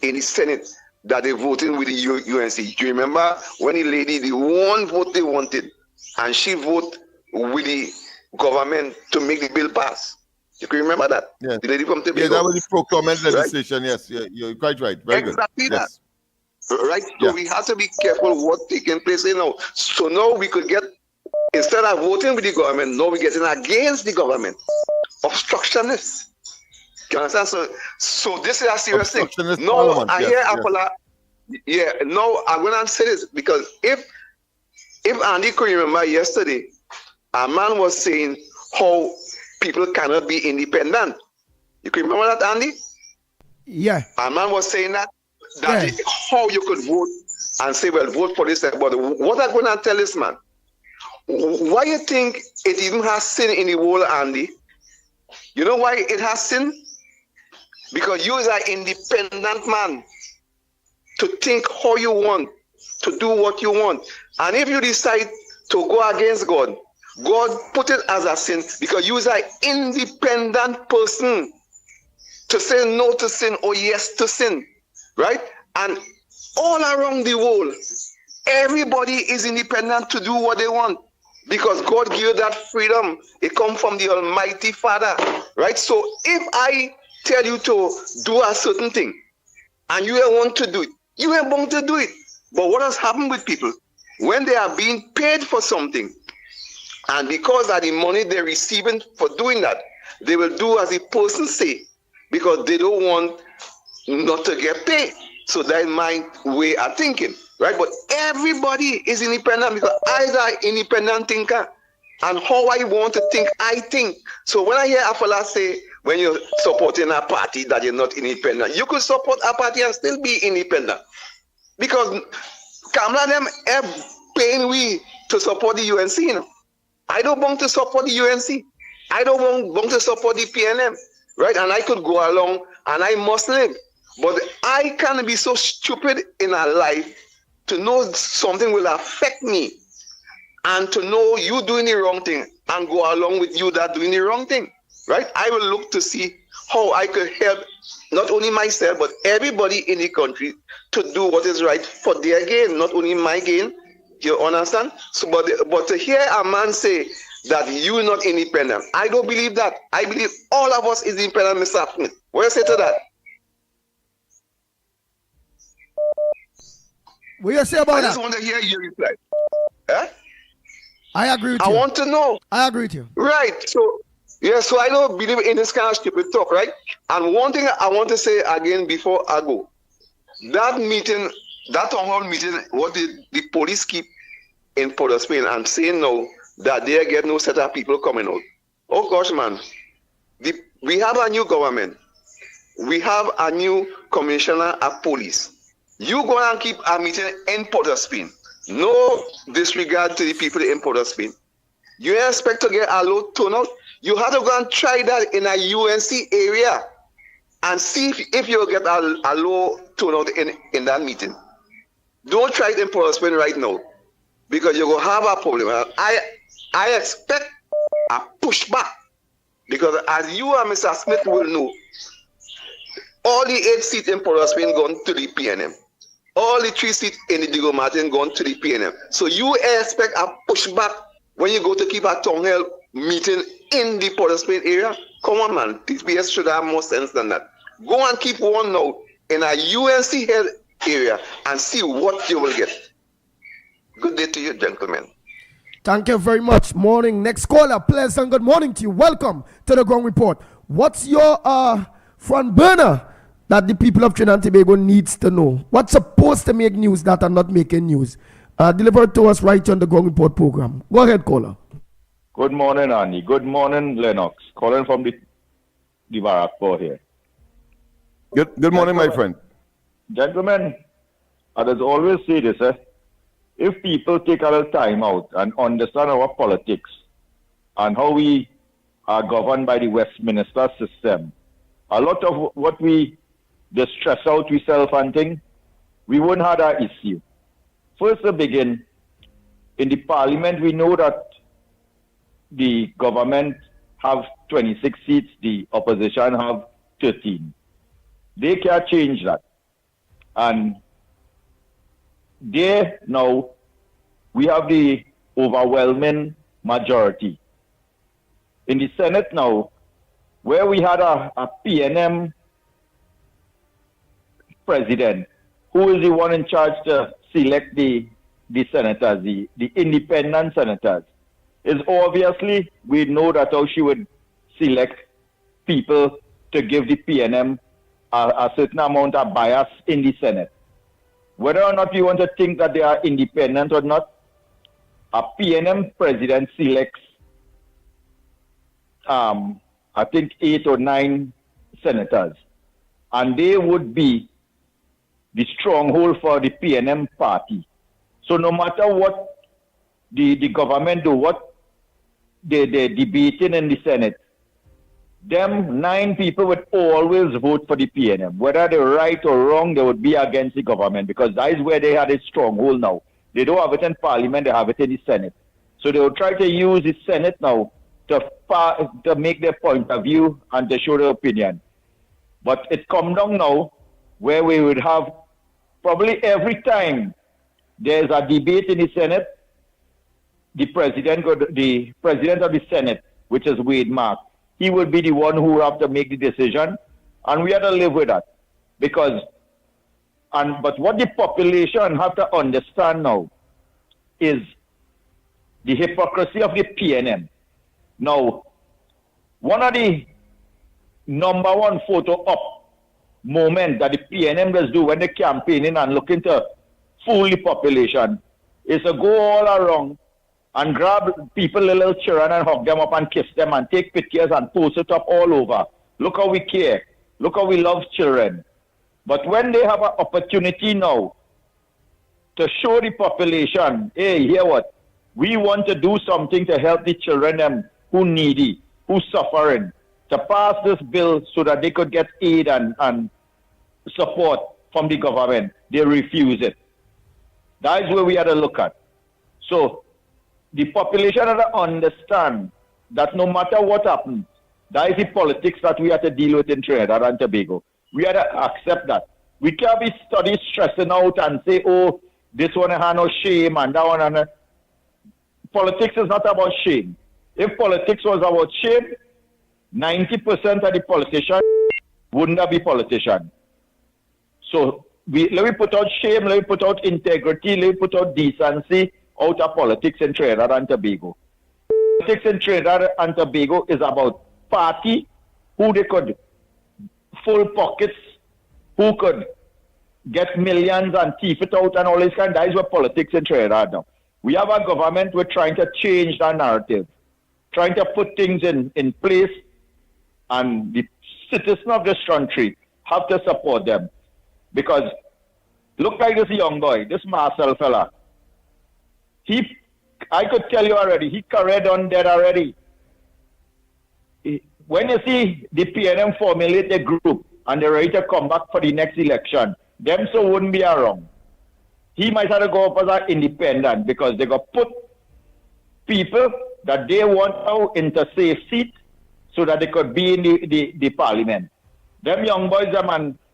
in the Senate that they voted with the UNC. Do you remember when the lady, the one vote they wanted, and she voted with the government to make the bill pass? You can remember that? Yeah. The lady from Tobago. Yeah, that was the procurement legislation. Right? Yes, you're quite right. Very exactly good. That. Yes. Right? So we have to be careful what taking place now. So now we could get, instead of voting with the government, now we're getting against the government. Obstructionists. You understand? So this is a serious thing. No, I hear Apollo. Yeah, no, I'm going to say this, because if Andy could remember yesterday, a man was saying how people cannot be independent. You can remember that, Andy? Yeah. A man was saying that how you could vote and say, well, vote for this. But what I'm going to tell this man, why you think it even has sin in the world, Andy? You know why it has sin? Because you are an independent man to think how you want, to do what you want. And if you decide to go against God, God put it as a sin because you are an independent person to say no to sin or yes to sin, right? And all around the world, everybody is independent to do what they want because God gave you that freedom. It comes from the Almighty Father, right? So if I tell you to do a certain thing and you don't want to do it, you ain't bound to do it. But what has happened with people? When they are being paid for something, and because of the money they're receiving for doing that, they will do as the person say because they don't want not to get paid. So that's my way of thinking, right? But everybody is independent because I am an independent thinker. And how I want to think, I think. So when I hear a fella say, when you're supporting a party that you're not independent, you could support a party and still be independent. Because Kamala them have paying we to support the UNC, you know. I don't want to support the UNC. I don't want to support the PNM, right? And I could go along and I must live. But I can't be so stupid in a life to know something will affect me and to know you doing the wrong thing and go along with you that doing the wrong thing, right? I will look to see how I could help not only myself, but everybody in the country to do what is right for their gain, not only my gain. You understand? So, but to hear a man say that you're not independent, I don't believe that. I believe all of us is independent, Mr. Smith. What do you say to that? What do you say about that? I just want to hear your reply. Huh? I agree with you. I want to know. I agree with you. Right. So, yeah, so I don't believe in this kind of stupid talk, right? And one thing I want to say again before I go. That meeting, that town hall meeting, what did the police keep in Port of Spain and saying now that they get no set of people coming out. Oh gosh, man. We have a new government. We have a new commissioner of police. You go and keep a meeting in Port of Spain. No disregard to the people in Port of Spain. You expect to get a low turnout. You have to go and try that in a UNC area and see if you'll get a low turnout in that meeting. Don't try it in Port of Spain right now because you're going to have a problem. I expect a pushback because as you and Mr. Smith will know, all the 8 seats in Port of Spain gone to the PNM. All the 3 seats in the Diego Martin gone to the PNM. So you expect a pushback when you go to keep a town hall meeting in the Port of Spain area? Come on, man. TPS should have more sense than that. Go and keep one now in a UNC head area and see what you will get. Good day to you, gentlemen. Thank you very much. Morning. Next caller, pleasant good morning to you. Welcome to the Ground Report. What's your front burner that the people of Trinidad and Tobago needs to know? What's supposed to make news that are not making news? Delivered to us right on the Ground Report program. Go ahead, caller. Good morning, Annie. Good morning, Lennox. Calling from the Barakpur here. Good morning, my friend. Gentlemen, I just always say this, if people take a little time out and understand our politics and how we are governed by the Westminster system, a lot of what we just stress out ourselves and things, we wouldn't have that issue. First to begin, in the parliament, we know that the government have 26 seats, the opposition have 13. They can't change that. And there now, we have the overwhelming majority. In the Senate now, where we had a PNM president, who is the one in charge to select the senators, the independent senators, is obviously, we know that how she would select people to give the PNM a certain amount of bias in the Senate. Whether or not you want to think that they are independent or not, a PNM president selects, I think, 8 or 9 senators. And they would be the stronghold for the PNM party. So no matter what the government do, what they're debating in the Senate, them 9 people would always vote for the PNM. Whether they're right or wrong, they would be against the government because that is where they had a stronghold now. They don't have it in Parliament, they have it in the Senate. So they will try to use the Senate now to make their point of view and to show their opinion. But it come down now where we would have probably every time there's a debate in the Senate, the president of the Senate, which is Wade Mark, he will be the one who will have to make the decision, and we have to live with that. But what the population have to understand now is the hypocrisy of the PNM. Now, one of the number one photo op moment that the PNM does do when they're campaigning and looking to fool the population is to go all around and grab people, little children, and hug them up and kiss them and take pictures and post it up all over. Look how we care. Look how we love children. But when they have an opportunity now to show the population, hey, hear what? We want to do something to help the children them who needy, who suffering, to pass this bill so that they could get aid and support from the government. They refuse it. That is where we have to look at. So the population has to understand that no matter what happens, that is the politics that we have to deal with in Trinidad and Tobago. We have to accept that. We can't be stressing out and say, oh, this one has no shame and that one has no. Politics is not about shame. If politics was about shame, 90% of the politicians wouldn't have been politicians. So let me put out shame, let me put out integrity, let me put out decency out of politics in Trinidad and Tobago. Politics in Trinidad and Tobago is about party, who they could full pockets, who could get millions and thief it out and all this kind. That is what politics in Trinidad now. We have a government, we're trying to change that narrative, trying to put things in place, and the citizens of this country have to support them. Because look like this young boy, this Marcel fella. I could tell you already, he careered on dead already. When you see the PNM formulate a group and they're ready to come back for the next election, them so wouldn't be around. He might have to go up as an independent because they got put people that they want now into safe seat so that they could be in the parliament. Them young boys,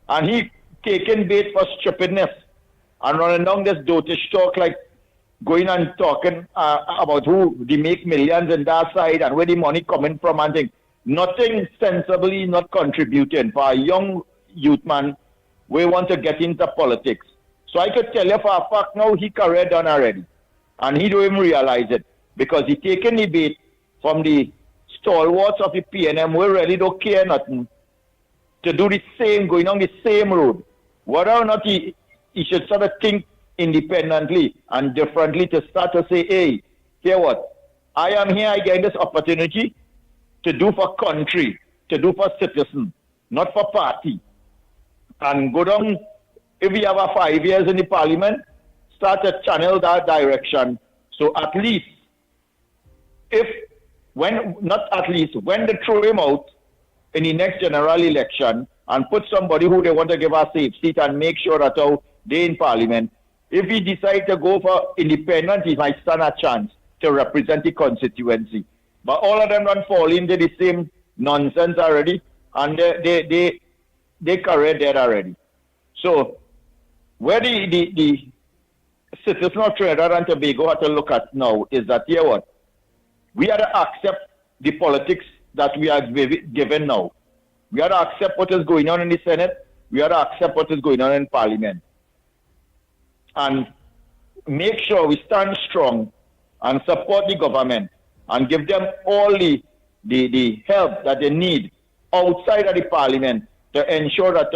and he taking bait for stupidness and running down this dotish talk like going and talking about who they make millions in that side and where the money coming from and things. Nothing sensibly not contributing for a young youth man we want to get into politics. So I could tell you for a fact now he career done already. And he don't even realize it. Because he taken the bait from the stalwarts of the PNM who really don't care nothing to do the same, going on the same road. Whether or not he should sort of think independently and differently to start to say, hey, hear what? I am here, I get this opportunity to do for country, to do for citizens, not for party. And go down, if we have a 5 years in the parliament, start to channel that direction. So at least, when they throw him out in the next general election and put somebody who they want to give a safe seat and make sure that they're in parliament, if he decides to go for independent, he might stand a chance to represent the constituency. But all of them don't fall into the same nonsense already, and they career dead already. So where the citizens of Trinidad and Tobago have to look at now is that, hear what? We have to accept the politics that we are given now. We have to accept what is going on in the Senate. We have to accept what is going on in Parliament. And make sure we stand strong and support the government and give them all the help that they need outside of the Parliament to ensure that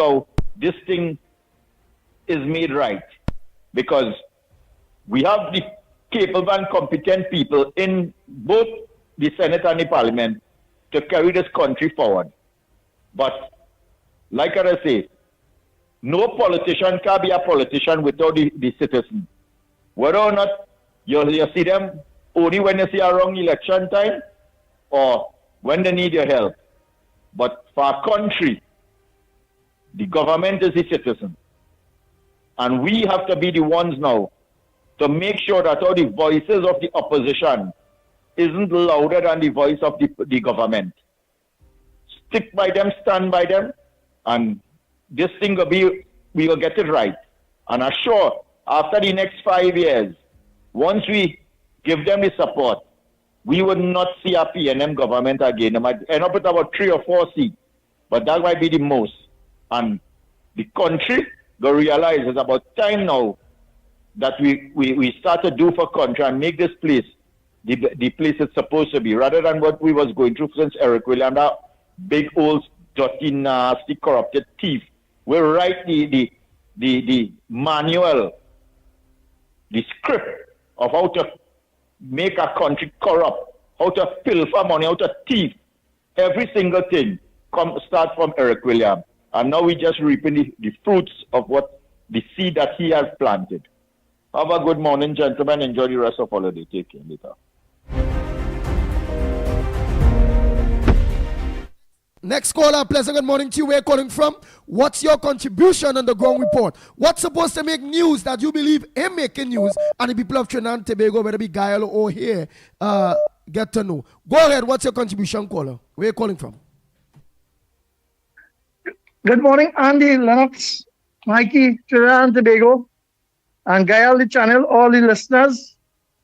this thing is made right. Because we have the capable and competent people in both the Senate and the Parliament to carry this country forward. But, like I say, no politician can be a politician without the citizen. Whether or not you see them only when you see a wrong election time or when they need your help. But for our country, the government is the citizen. And we have to be the ones now to make sure that all the voices of the opposition isn't louder than the voice of the government. Stick by them, stand by them, and this thing we will get it right. And I'm sure after the next 5 years, once we give them the support, we would not see a PNM government again. They might end up with about 3 or 4 seats, but that might be the most. And the country will realize it's about time now that we start to do for country and make this place the place it's supposed to be, rather than what we was going through since Eric William, that big old dirty, nasty, corrupted thief. We write the manual, the script of how to make a country corrupt, how to pilfer money, how to thief. Every single thing start from Eric William. And now we just reaping the fruits of what the seed that he has planted. Have a good morning, gentlemen. Enjoy the rest of holiday. Take care later. Next caller, pleasant good morning to you. Where calling from? What's your contribution on the ground report? What's supposed to make news that you believe in making news, and the people of Trinidad and Tobago, whether it be Guyana or here, get to know? Go ahead. What's your contribution, caller? Where are you calling from? Good morning, Andy, Lennox, Mickie, Trinidad and Tobago, and Guyana the channel, all the listeners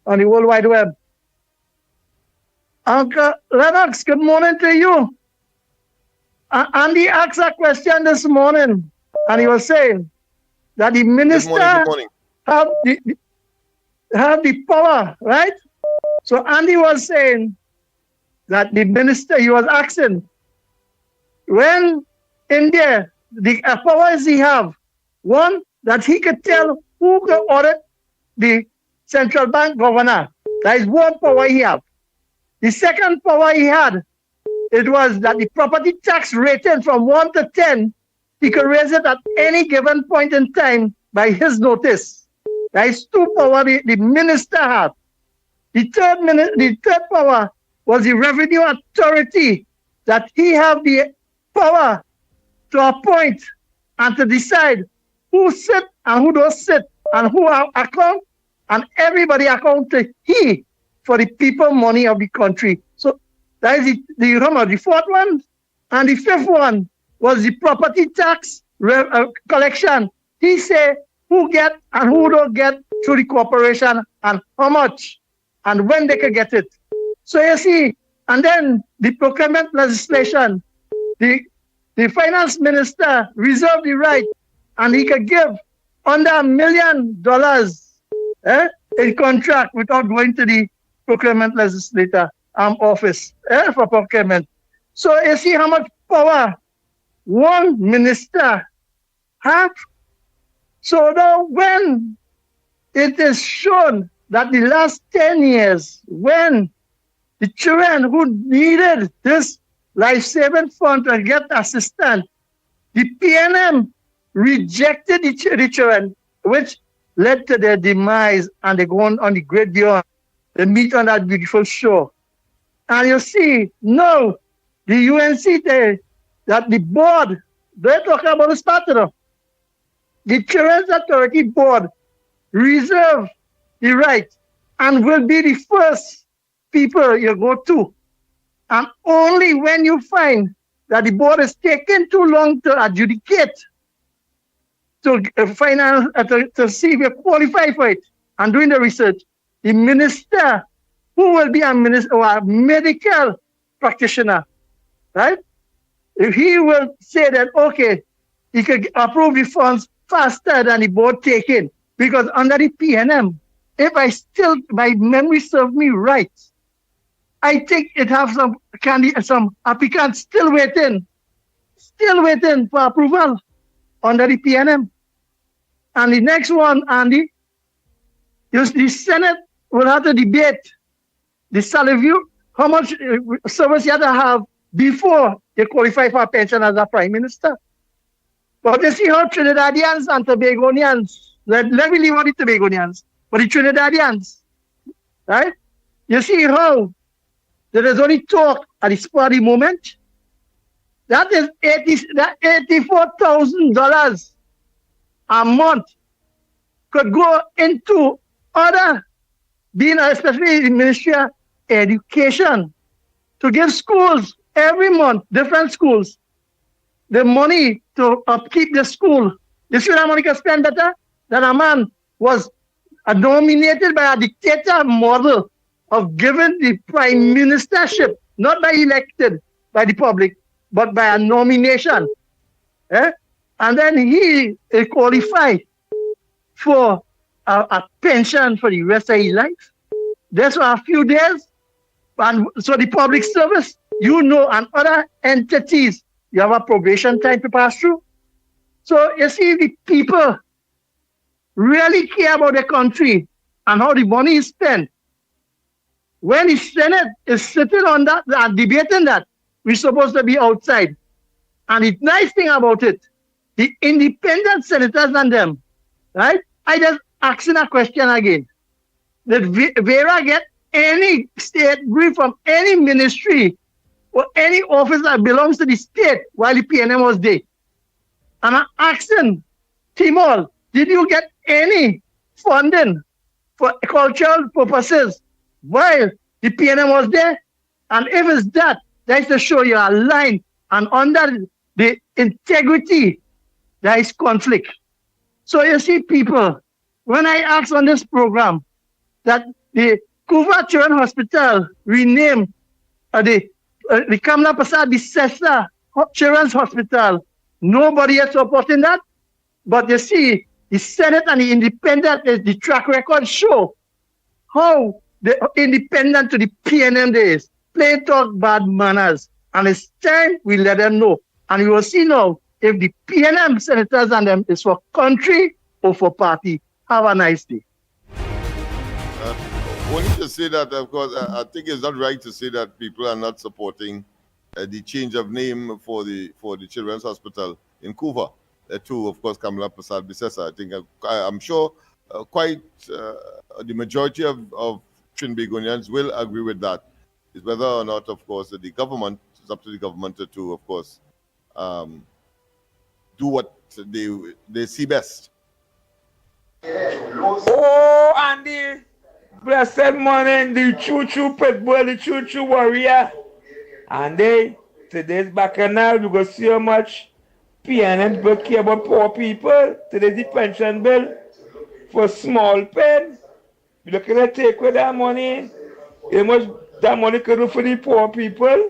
on the World Wide Web. Uncle Lennox, good morning to you. Andy asked a question this morning, and he was saying that the minister have the power, right? So Andy was saying that the minister, he was asking, when in there, the powers he have, one, that he could tell who could audit the central bank governor. That is one power he have. The second power he had, it was that the property tax rating from 1 to 10, he could raise it at any given point in time by his notice. That is two power the minister had. The third power was the revenue authority, that he have the power to appoint and to decide who sit and who don't sit, and who are account, and everybody account to he for the people money of the country. So that is the fourth one. And the fifth one was the property tax collection. He say who get and who don't get through the corporation, and how much and when they can get it. So you see, and then the procurement legislation, the finance minister reserved the right, and he could give under $1 million in contract without going to the procurement legislator office for procurement. So you see how much power one minister have. So now when it is shown that the last 10 years, when the children who needed this life-saving fund to get assistance, the PNM rejected the children, which led to their demise, and they go on the Great Beyond. They meet on that beautiful shore. And you see, now, the UNC there, that the board, they're talking about the starter. The Children's Authority Board reserve the right and will be the first people you go to. And only when you find that the board is taking too long to adjudicate, to see if you qualify for it, and doing the research, the minister, who will be a minister or a medical practitioner, right? If he will say that, okay, he could approve the funds faster than the board taking, because under the PNM, if my memory serves me right, I think it have some applicants still waiting for approval under the PNM. And the next one, Andy, the Senate will have to debate the salary, how much service you have to have before you qualify for a pension as a prime minister. But you see how Trinidadians and Tobagonians, let me leave out the Tobagonians, but the Trinidadians, right? You see how there is only talk at the spur of the moment. That is $84,000 a month could go into order, being especially the Ministry of Education, to give schools every month, different schools, the money to upkeep the school. You see what money can spend better? That a man was dominated by a dictator model of giving the prime ministership, not by elected by the public, but by a nomination. And then he qualified for a pension for the rest of his life. That's for a few days. And so the public service, and other entities, you have a probation time to pass through. So you see, the people really care about the country and how the money is spent. When the Senate is sitting on that and debating that, we're supposed to be outside. And the nice thing about it, the independent senators and them, right? I just asking a question again. Did Vera get any state brief from any ministry or any office that belongs to the state while the PNM was there? And I'm asking Timol, did you get any funding for cultural purposes while the PNM was there? And if it's that's to show you a line, and under the integrity, there is conflict. So you see, people, when I asked on this program that the Kuva Children's Hospital renamed the Kamla Prasad Bisesa Children's Hospital, nobody is supporting that. But you see, the Senate and the independent, the track record show how the independent to the PNM days play talk bad manners. And it's time we let them know. And we will see now if the PNM senators and them is for country or for party. Have a nice day. Only to say that, of course, I think it's not right to say that people are not supporting the change of name for the Children's Hospital in Kuva. To, of course, Kamla Prasad Bisesa. I think I'm sure quite the majority of Trinbagonians will agree with that. It's whether or not, of course, the government, it's up to the government to of course, do what they see best. Oh, Andy, blessed morning, the choo-choo pitbull, the choo-choo warrior. And today's bacchanal, you go see how much PNM people care about poor people. Today's the pension bill for small pen. You look at take with that money, how much that money can do for the poor people.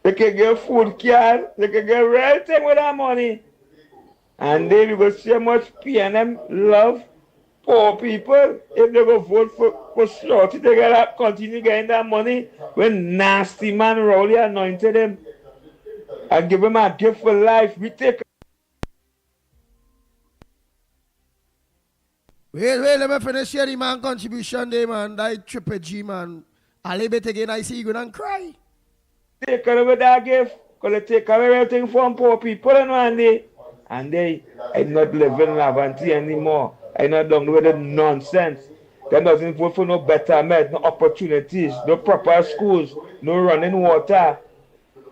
They can get food card, they can get real thing with that money. And then you go see how much PNM love poor people. If they go vote for Shorty, they gotta continue getting that money when nasty man Rowley anointed him and give him a gift for life. We take. Wait, let me finish here the man contribution there, man. That triple G, man. A little bit again, I see you gonna cry. Take away that gift, because they take away everything from poor people and they are not living Laventille anymore. I not done with the nonsense. They doesn't vote for no betterment, no opportunities, no proper schools, no running water.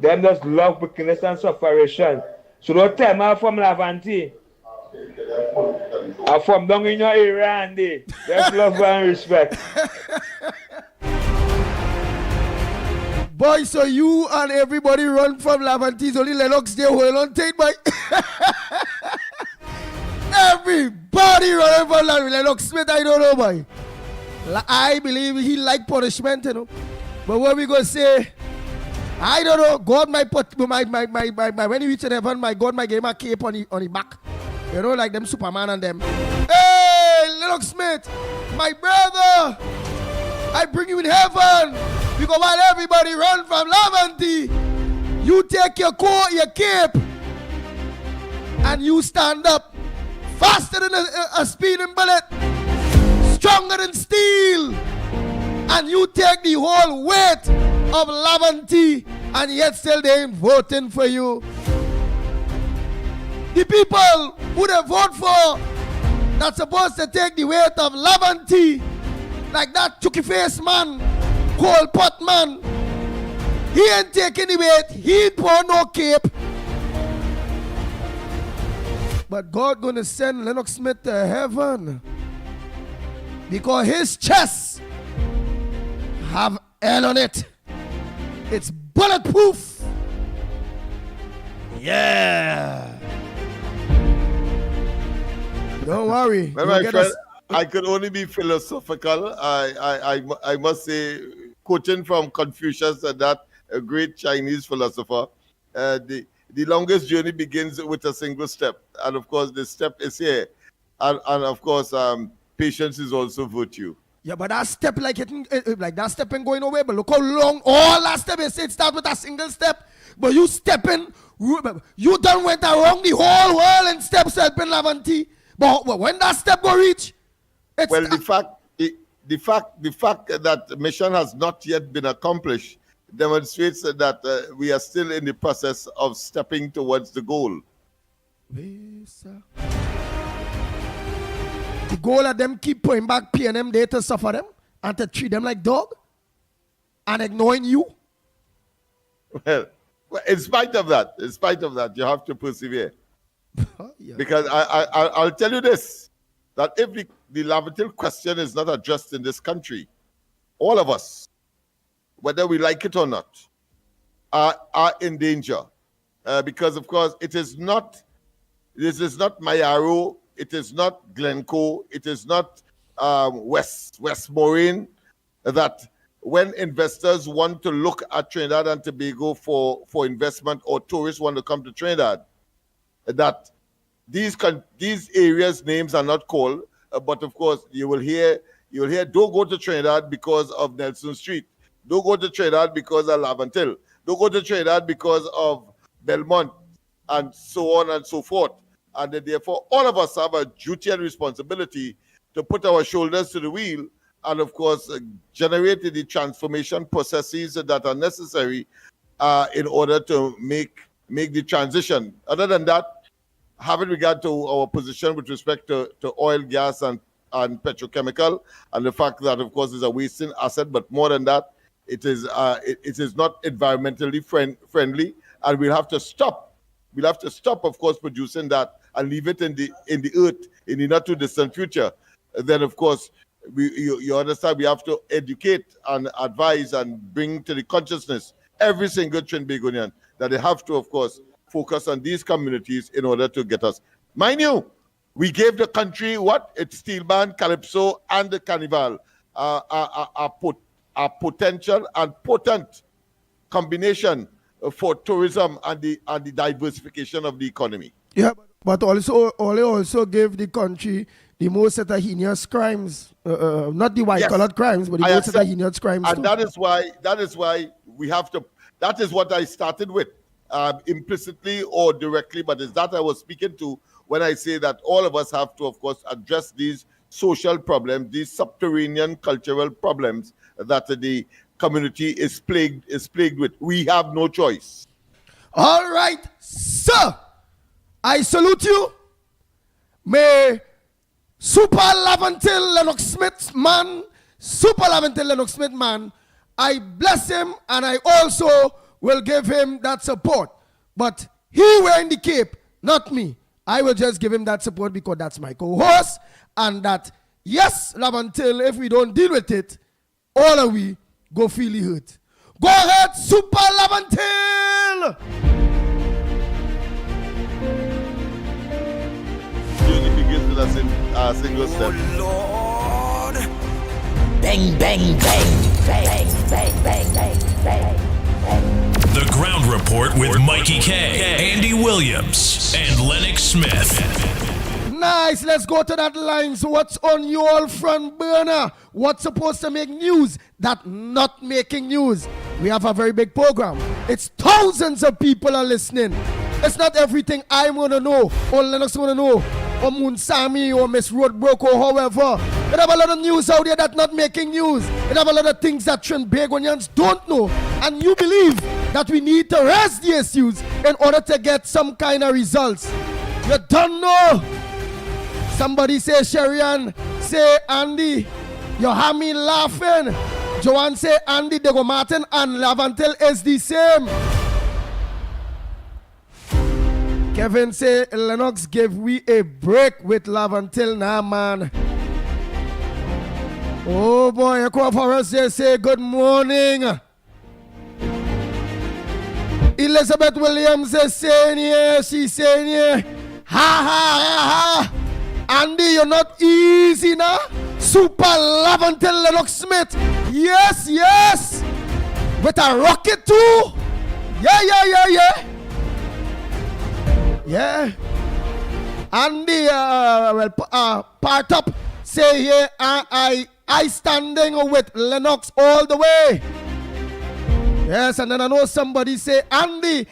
Them just love wickedness and sufferation. So don't tell me I'm from Laventille. I'm from down in your area, Andy. That's love and respect. Boy, so you and everybody run from Laventille. Only Lennox there hold on tight, boy. Everybody running from Lennox Smith, I don't know, boy. I believe he like punishment, you know. But what we gonna say? I don't know. God might put my when he reach in heaven, my God might give him a cape on the back. You know, like them Superman and them. Hey, Lennox Smith, my brother, I bring you in heaven. Because while everybody run from Laventille, you take your coat, your cape, and you stand up faster than a speeding bullet, stronger than steel, and you take the whole weight of Laventille, and yet still they ain't voting for you. The people who they vote for that's supposed to take the weight of Laventille, like that chucky face man, cold pot man, he ain't taking the weight, he ain't pour no cape. But God gonna send Lennox Smith to heaven Because his chest have air on it. It's bulletproof. Yeah. Don't worry. Well, my friend, I could only be philosophical. I must say, quoting from Confucius, that a great Chinese philosopher, the longest journey begins with a single step. And of course, the step is here. And of course, patience is also virtue. Yeah, but that step, like that step ain't going away. But look how long all that step is. It starts with a single step. But you stepping, you done went around the whole world and steps helping Lavanti. But when that step will reach, it's well, the fact that the mission has not yet been accomplished demonstrates that we are still in the process of stepping towards the goal. The goal of them keep putting back PNM there to suffer them and to treat them like dog and ignoring you. Well, in spite of that, you have to persevere. Yeah. Because I'll tell you this, that if the Lavatil question is not addressed in this country, all of us, whether we like it or not, are in danger. Because, of course, this is not Mayaro, it is not Glencoe, it is not Westmoreland, that when investors want to look at Trinidad and Tobago for investment, or tourists want to come to Trinidad, that these areas' names are not called, but of course you will hear don't go to Trinidad because of Nelson Street, don't go to Trinidad because of Lavantil, don't go to Trinidad because of Belmont, and so on and so forth. And therefore all of us have a duty and responsibility to put our shoulders to the wheel and of course generate the transformation processes that are necessary in order to make the transition. Other than that, having regard to our position with respect to oil, gas, and petrochemical, and the fact that, of course, it's a wasting asset, but more than that, it is not environmentally friendly, and we'll have to stop. We'll have to stop, of course, producing that and leave it in the earth in the not too distant future. Then, of course, you understand, we have to educate and advise and bring to the consciousness every single Trinbagonian that they have to, of course, focus on these communities in order to get us. Mind you, we gave the country what? It's Steel Band, Calypso, and the Carnival. A potential and potent combination for tourism and the diversification of the economy. Yeah, but also gave the country the most heinous crimes, not the white-collared crimes, but the most heinous crimes. And too. that is why we have to. That is what I started with, implicitly or directly. But it's that I was speaking to when I say that all of us have to, of course, address these social problems, these subterranean cultural problems that the community is plagued with. We have no choice. All right, sir. I salute you. May Super Lavantil Lennox Smith man, I bless him and I also will give him that support. But he wearing the cape, not me. I will just give him that support because that's my co-host. And that, yes, Lavantil, if we don't deal with it, all of we go feel the hurt. Go ahead, Super Lavantil! With a single step. Oh Lord! Bang, bang, bang, bang, bang, bang, bang, bang. The Ground Report with Mickie K, Andy Williams, and Lennox Smith. Nice, let's go to that line. So what's on your front burner? What's supposed to make news that not making news? We have a very big program. It's thousands of people are listening. It's not everything I'm going to know or Lennox going to know or Munsami or Miss Roadbrook or however. It have a lot of news out there that's not making news. It have a lot of things that Trinbagonians don't know. And you believe that we need to raise the issues in order to get some kind of results. You don't know. Somebody say Sherian, say Andy. You have me laughing. Joanne say Andy, Dego Martin and Lavantil is the same. Kevin say Lennox give we a break with Lavantil now, man. Oh boy, Echo Forest say good morning. Elizabeth Williams is saying here, she's saying here, ha ha ha ha. Andy, you're not easy now. Super love until Lennox Smith. Yes, yes. With a rocket too. Yeah. Yeah. Andy, part up. Say here, I standing with Lennox all the way. Yes, and then I know somebody say, Andy,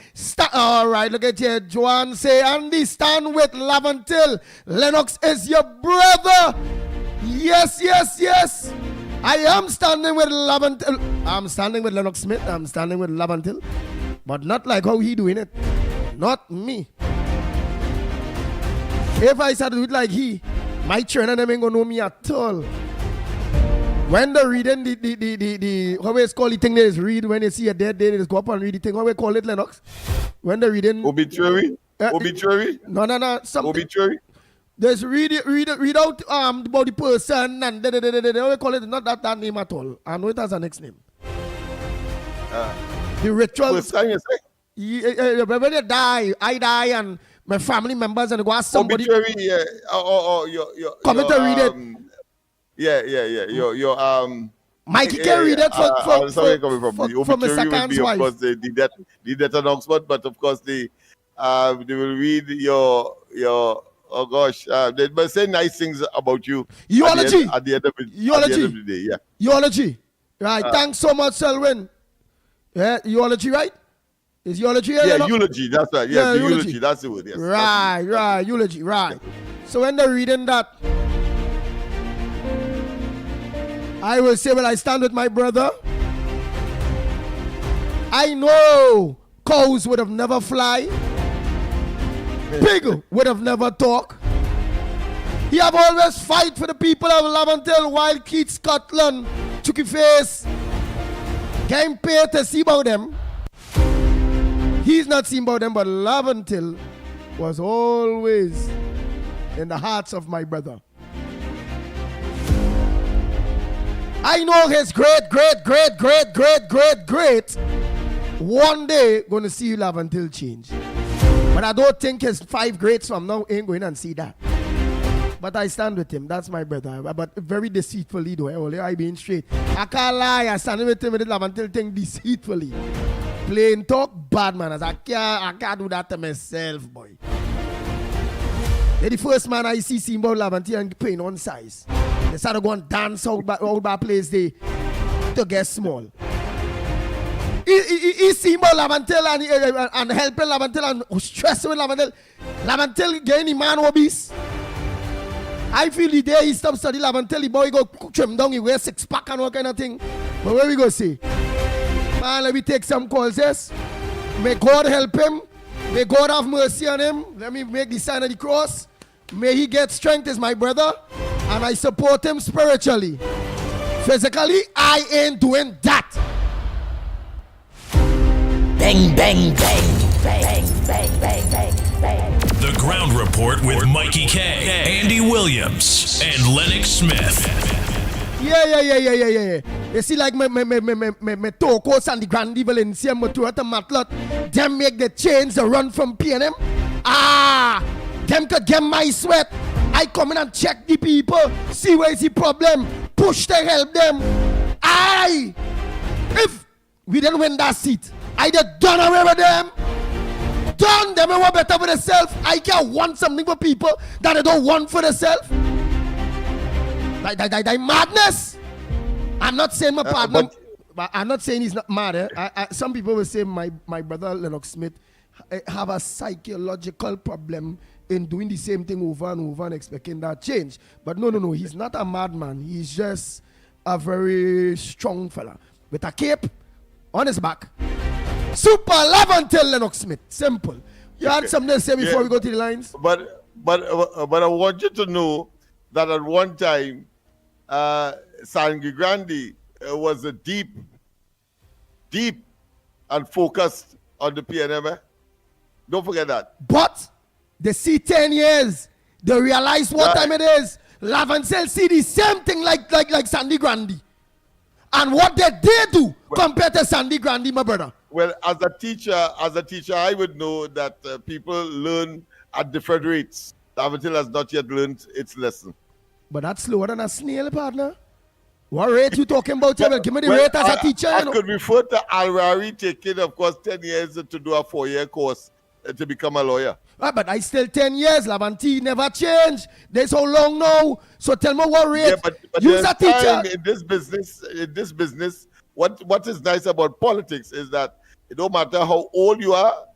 all right, look at here. Joanne say, Andy, stand with Lavantil. Lennox is your brother. Yes. I am standing with Lavantil. I'm standing with Lennox Smith. I'm standing with Lavantil. But not like how he doing it. Not me. If I start to do it like he, my trainer them ain't gonna know me at all. When they're reading the how we call the thing they read when they see a dead day, they just go up and read the thing. How we call it, Lennox? When they're reading obituary? Obituary? No. Something. Obituary? Just read out about the person and how we call it, not that name at all. I know it has a next name. The ritual. First time you say? When they die, I die and my family members and go ask somebody. Obituary, yeah. Come to read it. Your Mickie can read it for Mr. Khan's wife. Of course, the death in Oxford, but of course they will read your oh gosh, they must say nice things about you. Eulogy. At the end of the day, yeah. Eulogy. Right. Thanks so much, Selwyn. Yeah, eulogy, right? Is eulogy? Yeah, eulogy. That's right. Yeah, eulogy. That's the word. Yes. Right. Eulogy. Right. So when they're reading that, I will say, well, I stand with my brother. I know cows would have never fly. Pig would have never talk. He have always fight for the people of Lavantil while Keith Scotland took his face. Came pay to see about them. He's not seen about them, but Lavantil was always in the hearts of my brother. I know his great one day gonna see Lavantil change. But I don't think his 5 greats from now ain't going and see that. But I stand with him. That's my brother. But very deceitfully though. I being straight. I can't lie. I stand with him with the Lavantil thing deceitfully. Plain talk bad manners. I can't do that to myself, boy. They're the first man I see about Lavantil and playing on size. They started going dance out by place they to get small. He see about Lavantil and helping Lavantil and stressing with Lavantil. Lavantil getting the man obese. I feel the day he stopped studying Lavantil, the boy go trim down, he wear 6-pack and all kind of thing. But where we go see? Man, let me take some calls, yes? May God help him. May God have mercy on him. Let me make the sign of the cross. May he get strength as my brother. And I support him spiritually. Physically, I ain't doing that. Bang, bang, bang, bang, bang, bang, bang, bang. The Ground Report with Mickie K, Andy Williams, and Lennox Smith. Yeah. You see, like my Tokos and the Grandi Valencia, Motorata Matlot, them make the chains run from P&M. Them could get my sweat. I come in and check the people, see where is the problem, push to help them. If we didn't win that seat, I just done away with them. Done them and want better for themselves. I can't want something for people that I don't want for themselves. That madness. I'm not saying my partner, but I'm not saying he's not mad. Some people will say my brother Lennox Smith have a psychological problem in doing the same thing over and over and expecting that change. But no, he's not a madman. He's just a very strong fella with a cape on his back. Super love until Lennox Smith. Simple. You had something to say before we go to the lines? But I want you to know that at one time, Sangre Grande was a deep and focused on the PNM. Don't forget that. But they see 10 years. They realize what time it is. Lavancel see the same thing like Sandy Grandi. And what did they do compared to Sandy Grandi, my brother? Well, as a teacher, I would know that people learn at different rates. Laventille has not yet learned its lesson. But that's slower than a snail, partner. What rate you talking about? Give me the rate as a teacher. I could refer to Alrari taking, of course, 10 years to do a 4-year course to become a lawyer. But I still 10 years. Lavanti never changed. There's so long now. So tell me what rate. Yeah, but use a teacher. In this business, what is nice about politics is that it don't matter how old you are,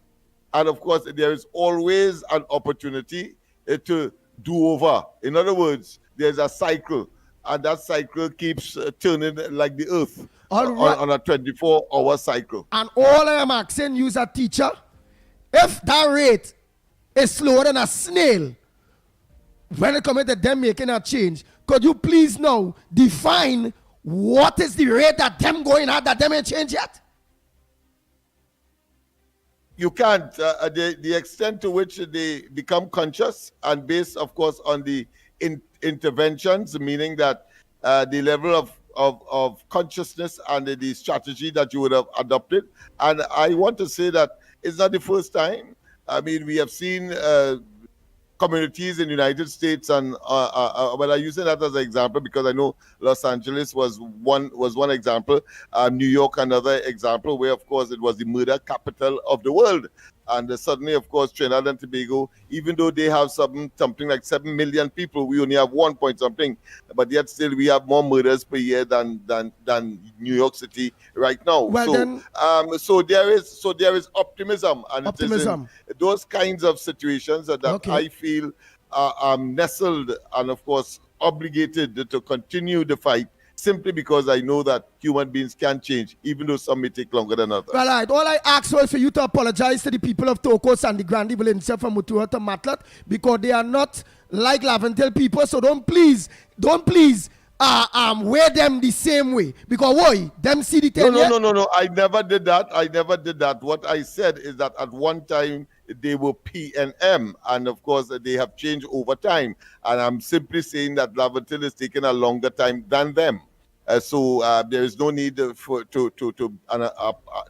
and of course there is always an opportunity to do over. In other words, there's a cycle, and that cycle keeps turning like the earth on a 24-hour cycle. And all I am asking, use a teacher. If that rate is slower than a snail, when it comes to them making a change, could you please now define what is the rate that them going at that them ain't change yet? You can't. The extent to which they become conscious and based, of course, on the interventions, meaning that the level of consciousness and the strategy that you would have adopted. And I want to say that it's not the first time. I mean, we have seen communities in the United States, and well, I'm using that as an example because I know Los Angeles was one example, New York another example, where of course it was the murder capital of the world, and suddenly, of course, Trinidad and Tobago, even though they have something like 7 million people, we only have 1 point something, but yet still we have more murders per year than New York City right now. Well, so there is optimism, and it is in those kinds of situations that I feel are nestled and of course obligated to continue the fight, simply because I know that human beings can change, even though some may take longer than others. Well, all I ask was for you to apologize to the people of Tokos and the Grandi Valencia from Mutua to Matlat, because they are not like Laventille people, so don't please wear them the same way, because why? Them see the thing. No, I never did that. What I said is that at one time they were PNM, and of course they have changed over time, and I'm simply saying that Laventille is taking a longer time than them. So there is no need to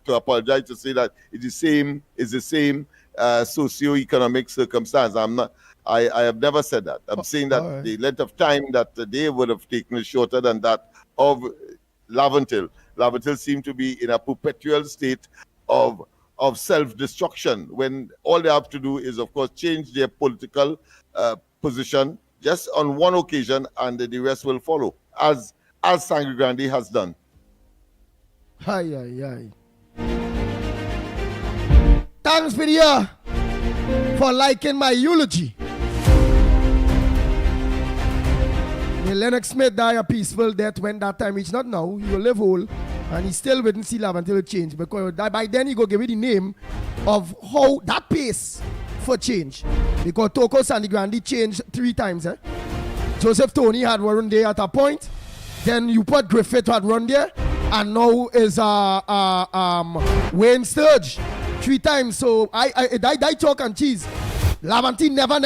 apologize, to say that it's the same socio-economic circumstance. I have never said that. I'm saying that the length of time that they would have taken is shorter than that of Laventille. Laventille seemed to be in a perpetual state of self-destruction, when all they have to do is, of course, change their political position just on one occasion, and the rest will follow, as Sangre Grande has done. Thanks, video, for liking my eulogy. May Lennox Smith die a peaceful death when that time reached. Not now, he will live whole, and he still wouldn't see love until it change, because by then he go give it the name of how that pace for change. Because Toko Sandy Grandi changed 3 times. Joseph Tony had run there at a point, then you put Griffith had run there, and now is Wayne Sturge 3 times. So I chalk and cheese. Lavanti never.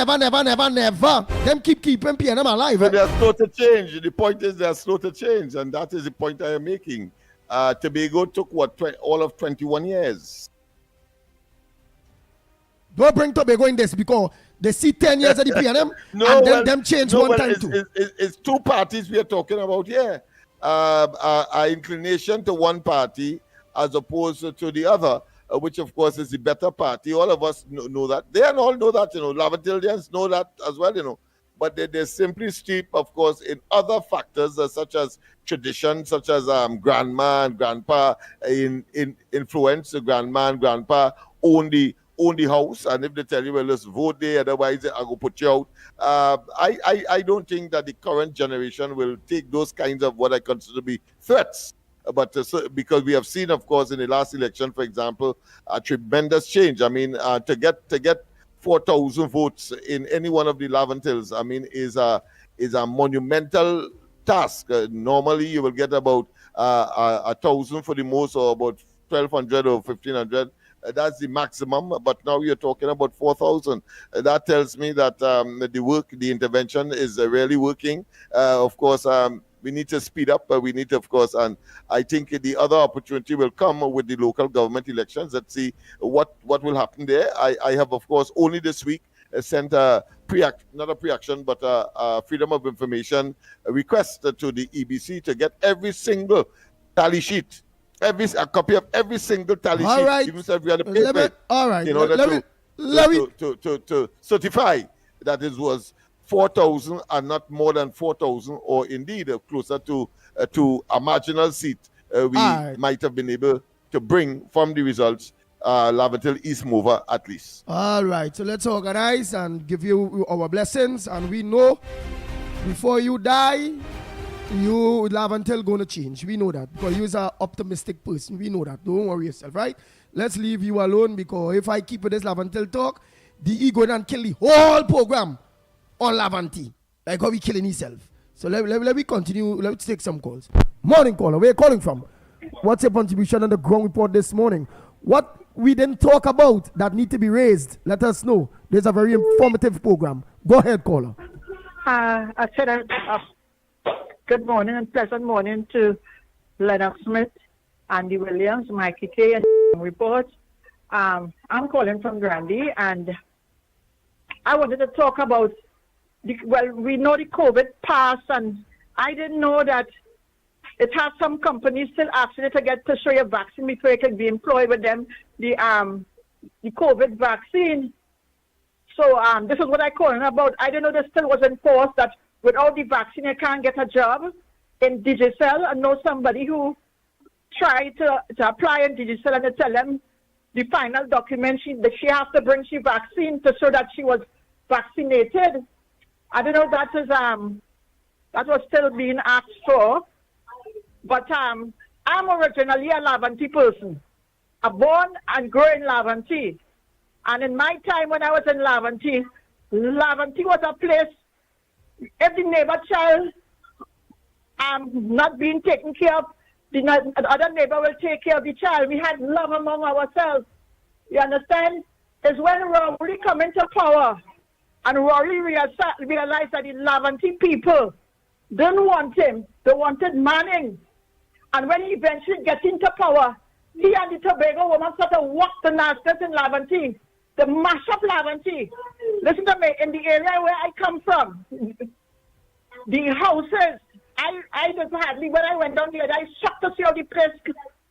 Them keeping PNM alive. But they are slow to change. The point is they are slow to change, and that is the point I am making. Tobago took all of 21 years. Don't bring Tobago in this, because they see 10 years of the PNM and then them change one time too. It's 2 parties we are talking about here. Our inclination to one party as opposed to the other, which of course is the better party. All of us know that. They all know that, Laventillians know that as well, But they're simply steep, of course, in other factors such as tradition, such as grandma and grandpa in influence. Grandma and grandpa own the house, and if they tell you, well, let's vote there, otherwise I go put you out. I don't think that the current generation will take those kinds of what I consider to be threats. But because we have seen, of course, in the last election, for example, a tremendous change. I mean, to get 4,000 votes in any one of the Laventilles, I mean, is a monumental task. Normally, you will get about 1,000 for the most, or about 1,200 or 1,500 That's the maximum. But now you're talking about 4,000. That tells me that the intervention is really working. Of course, we need to speed up. We need to, of course, and I think the other opportunity will come with the local government elections. Let's see what will happen there. I have, of course, only this week sent a not a pre-action, but a freedom of information request to the EBC to get every single tally sheet, a copy of every single tally All sheet, right. even if we had to paper it, all right. in order to certify that it was 4,000 and not more than 4,000, or indeed closer to a marginal seat we might have been able to bring from the results. Laventille East Mover at least. All right, so let's organize and give you our blessings. And we know before you die, you Laventille going to change. We know that because you're an optimistic person. We know that. Don't worry yourself, right? Let's leave you alone, because if I keep with this Laventille talk, the ego and kill the whole program on Laventille. Like how we killing himself. So let me continue. Let's take some calls. Morning caller, where are you calling from? What's your contribution on the ground report this morning? What we didn't talk about that need to be raised, let us know. There's a very informative program. Go ahead, caller. I said good morning and pleasant morning to Lennox Smith, Andy Williams, Mickie K, and report. I'm calling from Grandy, and I wanted to talk about, we know the COVID passed, and I didn't know that it has some companies still asking you to show your vaccine before you can be employed with them, the COVID vaccine. So this is what I'm calling about. I didn't know this still was enforced, that without the vaccine you can't get a job in Digicel. I know somebody who tried to apply in Digicel, and they tell them the final document that she has to bring she vaccine to show that she was vaccinated. I don't know if that was still being asked for. But I'm originally a Laventille person. I'm born and grew in Laventille. And in my time when I was in Laventille was a place, if the neighbor child not being taken care of, the other neighbor will take care of the child. We had love among ourselves. You understand? It's when Rory come into power and Rory realized that the Laventille people didn't want him. They wanted Manning. And when he eventually gets into power, he and the Tobago woman sort of walk the Nastas in Laventille. They mash up Laventille. Listen to me, in the area where I come from, the houses, I just hardly, when I went down there, I shocked to see how the place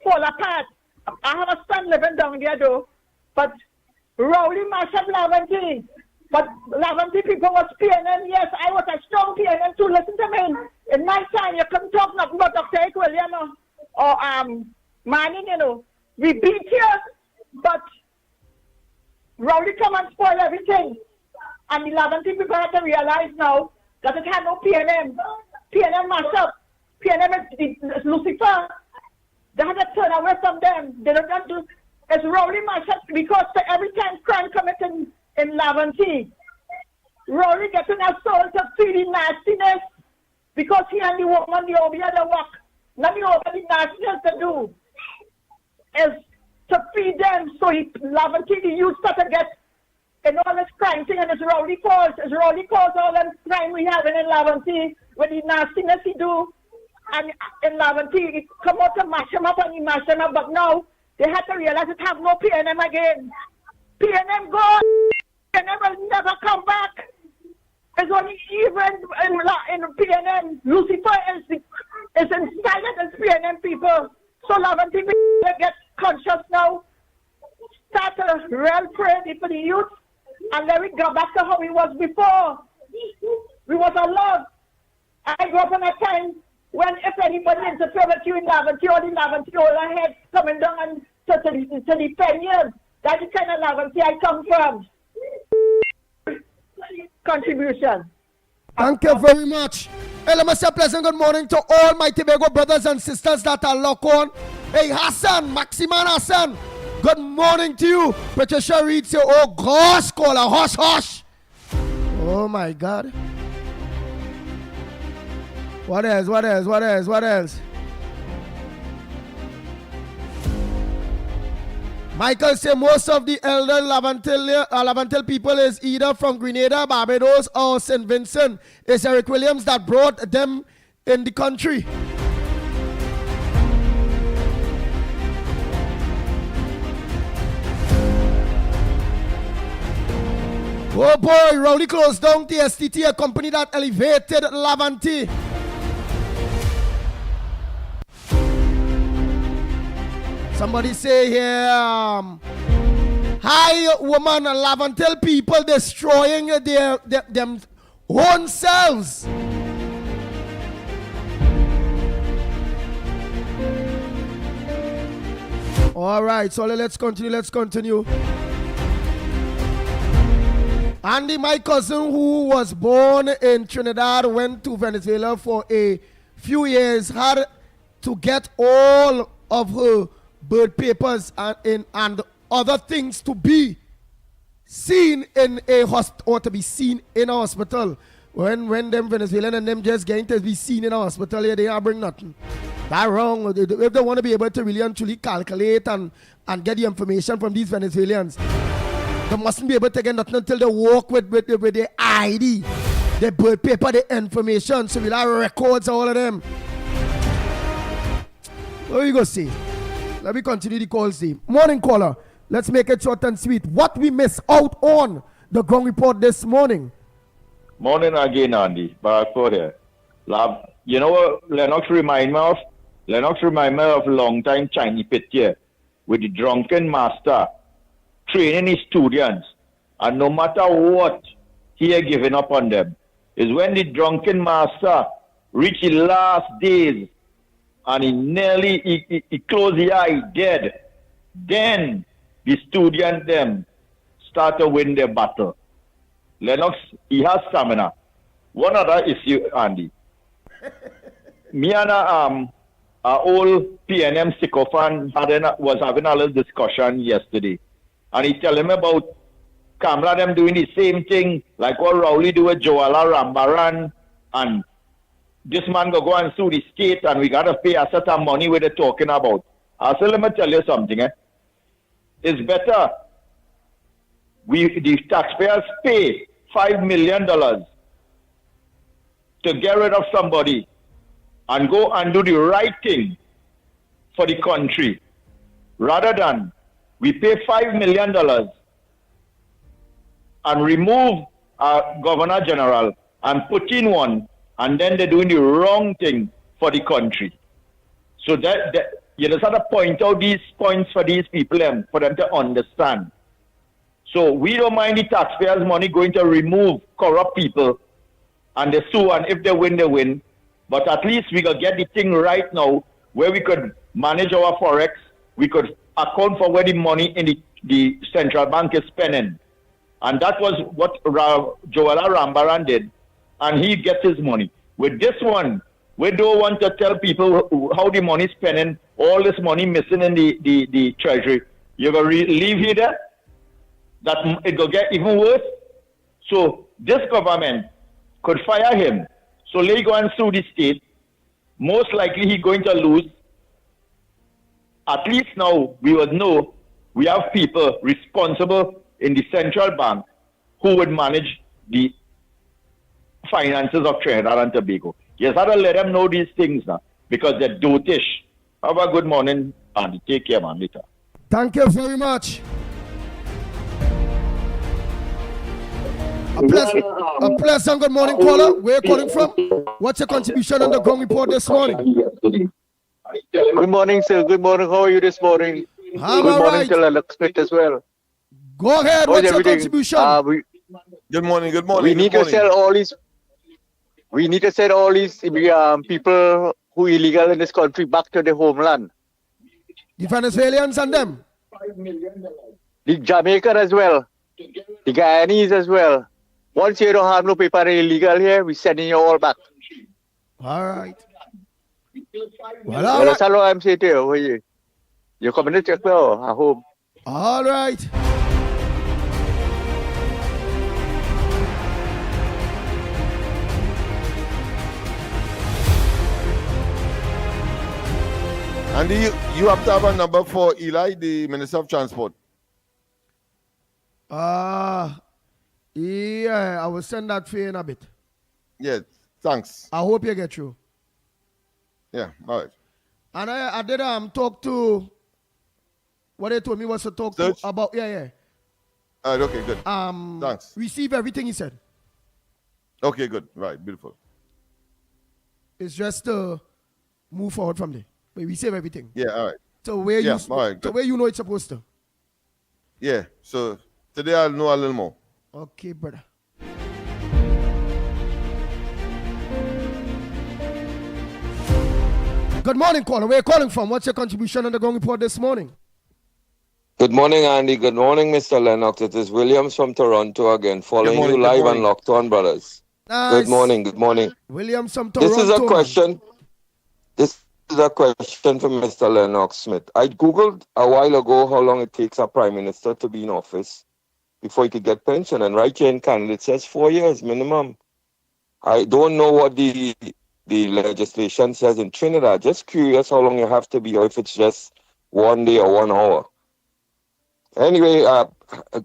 fall apart. I have a son living down there though, but Rowley mash up Laventille. But Laventille people was PNM, yes, I was a strong PNM too. Listen to me. In my time, you couldn't talk nothing about Dr. William or Manning, you know. We beat you, but Rowley come and spoil everything. And the Laventille people have to realize now that it had no PNM. PNM mash up. PNM is Lucifer. They had to turn away from them. They don't do. It's Rowley mash up because every time crime committed in Laventille, Rory getting a soul to feel the nastiness because he and the woman, the over the work, not the over the nastiness to do, is to feed them. So Laventille, the youth start to get in all this crime thing, and it's Rowley cause. It's Rowley cause all the crime we have in Laventille with the nastiness he do. And in Laventille, he come out to mash him up and he mash him up, but now they had to realize it have no PNM again. PNM gone. PNM will never come back. It's only even in PNM. Lucifer is inside as PNM people. So Laventille people get conscious now. Start a real prayer for the youth and let it go back to how it was before. We was alive. I grew up in a time when if anybody interfered with you in Laventille or the Laventille all head coming down and to defend you. That's the kind of Laventille I come from. Contribution. Thank you very much. Hey, let me say a pleasant good morning to all my Tobago brothers and sisters that are locked on. Hey, Hassan, Maximan Hassan, good morning to you. Patricia Reed say, oh gosh, caller, hush, hush. Oh my God. What else? What else? What else? What else? Michael say most of the elder Lavantel people is either from Grenada, Barbados, or St. Vincent. It's Eric Williams that brought them in the country. Oh boy, Rowley closed down TSTT, a company that elevated Lavante. Somebody say here, hi woman, Lavantel people destroying them own selves. All right, so let's continue. Andy, my cousin who was born in Trinidad, went to Venezuela for a few years, had to get all of her birth papers and other things to be seen in a hospital, or to be seen in a hospital. When them Venezuelan and them just getting to be seen in a hospital, they don't bring nothing. That's wrong. If they want to be able to really and truly calculate and get the information from these Venezuelans, they mustn't be able to get nothing until they walk with their ID, their birth paper, their information. So we'll have records of all of them. What you go see? Let me continue the call, see. Morning caller. Let's make it short and sweet. What we miss out on the ground report this morning? Morning again, Andy. Back for here. You know what Lennox remind me of? Lennox remind me of long time Chinese pit here with the drunken master training his students. And no matter what he had given up on them, is when the drunken master reached the last days and he closed the eye dead. Then the student them start to win their battle. Lennox, he has stamina. One other issue, Andy. Me and our old PNM sycophant was having a little discussion yesterday. And he telling me about Kamala them doing the same thing like what Rowley do with Joala Rambaran, and this man go and sue the state and we gotta pay a certain money where they're talking about. I said, let me tell you something. It's better the taxpayers pay $5 million to get rid of somebody and go and do the right thing for the country, rather than we pay $5 million and remove our Governor General and put in one, and then they're doing the wrong thing for the country. So that you just have to point out these points for these people for them to understand. So we don't mind the taxpayers' money going to remove corrupt people and they sue, and if they win, they win. But at least we could get the thing right now where we could manage our forex, we could account for where the money in the central bank is spending. And that was what Joala Rambaran did, and he gets his money. With this one, we don't want to tell people how the money is spending, all this money missing in the treasury. You're going to leave here there? That it will get even worse. So this government could fire him. So let go and sue the state. Most likely he's going to lose. At least now we would know we have people responsible in the central bank who would manage the finances of Trinidad and Tobago. Yes, I don't let them know these things now because they're dotish. Have a good morning and take care, man, later. Thank you very much. A pleasant good morning, caller. Where are you calling from? What's your contribution on the ground report this morning? Good morning, sir. Good morning. How are you this morning? Good morning to Lennox Smith as well. Go ahead. What's your contribution? Good morning. Good morning. We need to sell all these. We need to send all these people who are illegal in this country back to their homeland. The Venezuelans and them. The Jamaican as well. The Guyanese as well. Once you don't have no paper illegal here, we're sending you all back. All right. Well, that's all I'm saying to you. You're coming to check now at home. All right. And you have to have a number for Eli, the Minister of Transport. Yeah, I will send that for you in a bit. Yes, thanks. I hope you get through. Yeah, all right. And I did talk to what they told me was to talk Search? to about yeah. Okay, good. Thanks. Receive everything he said. Okay, good. Right, beautiful. It's just to move forward from there. But we save everything. Yeah, all right. So where Yeah, you all right, so good. where you know it's supposed to. Yeah, so today I'll know a little more. Okay, brother. Good morning, caller. Where are you calling from? What's your contribution on the Ground Report this morning? Good morning, Andy. Good morning, Mr. Lennox. It is Williams from Toronto again, following you live on Locked On Brothers. Nice. Good morning. Good morning. Williams from Toronto. This is a question. This is a question for Mr. Lennox Smith. I googled a while ago how long it takes a prime minister to be in office before he could get pension, and right here in Canada it says 4 years minimum. I don't know what the legislation says in Trinidad. Just curious how long you have to be, or if it's just 1 day or 1 hour. Anyway,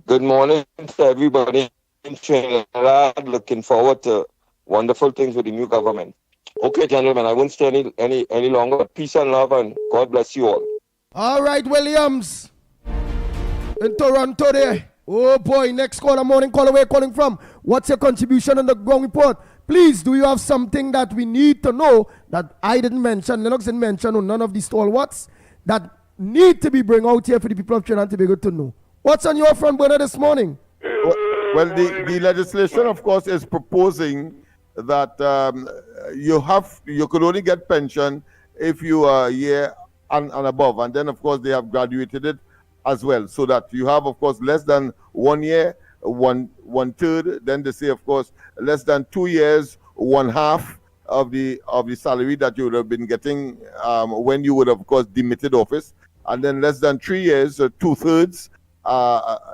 good morning to everybody in Trinidad. Looking forward to wonderful things with the new government. Okay, gentlemen, I won't stay any longer. Peace and love, and God bless you all. All right, Williams. In Toronto there. Oh boy, next caller, morning caller, where you calling from? What's your contribution on the Ground Report? Please, do you have something that we need to know that I didn't mention, Lennox didn't mention, or none of these stalwarts that need to be bring out here for the people of Trinidad to be good to know? What's on your front burner this morning? Well, the legislation, of course, is proposing that you could only get pension if you are a year and above. And then, of course, they have graduated it as well, so that you have, of course, less than 1 year, one third. Then they say, of course, less than 2 years, 1/2 of the salary that you would have been getting when you would have, of course, demitted office. And then less than 3 years, 2/3,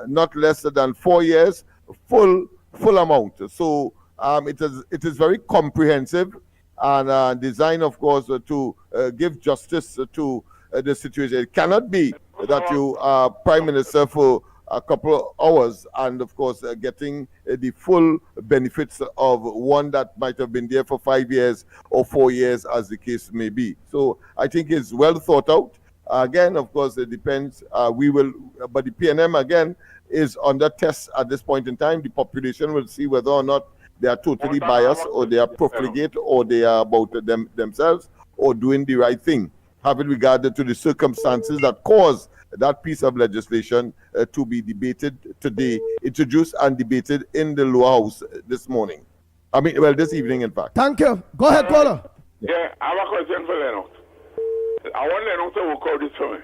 not less than 4 years, full amount. So it is very comprehensive and designed, of course, to give justice to the situation. It cannot be that you are prime minister for a couple of hours and, of course, getting the full benefits of one that might have been there for 5 years or 4 years, as the case may be. So I think it's well thought out. Again, of course, it depends. But the PNM, again, is under test at this point in time. The population will see whether or not they are totally biased, or they are profligate, or they are about themselves, or doing the right thing, having regard to the circumstances that cause that piece of legislation to be debated today, introduced and debated in the lower house this morning. This evening, in fact. Thank you. Go ahead, caller. Yeah, I have a question for Lennox. I want Lennox to work out this for me.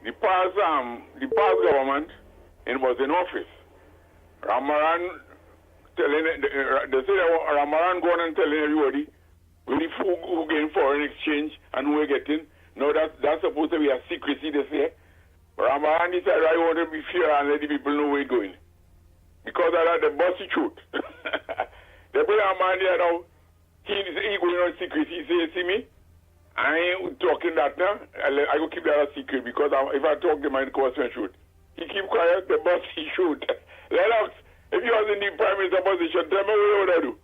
The past government, it was in office. Ramaran telling, they say Ramaran going and telling everybody who getting foreign exchange and who are getting. No, that's supposed to be a secrecy, they say. Ramaran decided I want to be fair and let the people know where we're going. Because of that, the bossy truth. They put Ramaran there now. He going on secrecy. He say, see me? I ain't talking that now. I go keep that a secret, because if I talk, they might cause me shoot. He keep quiet, the boss he shoot. Lennox, if you was in the prime minister position, tell me what I do.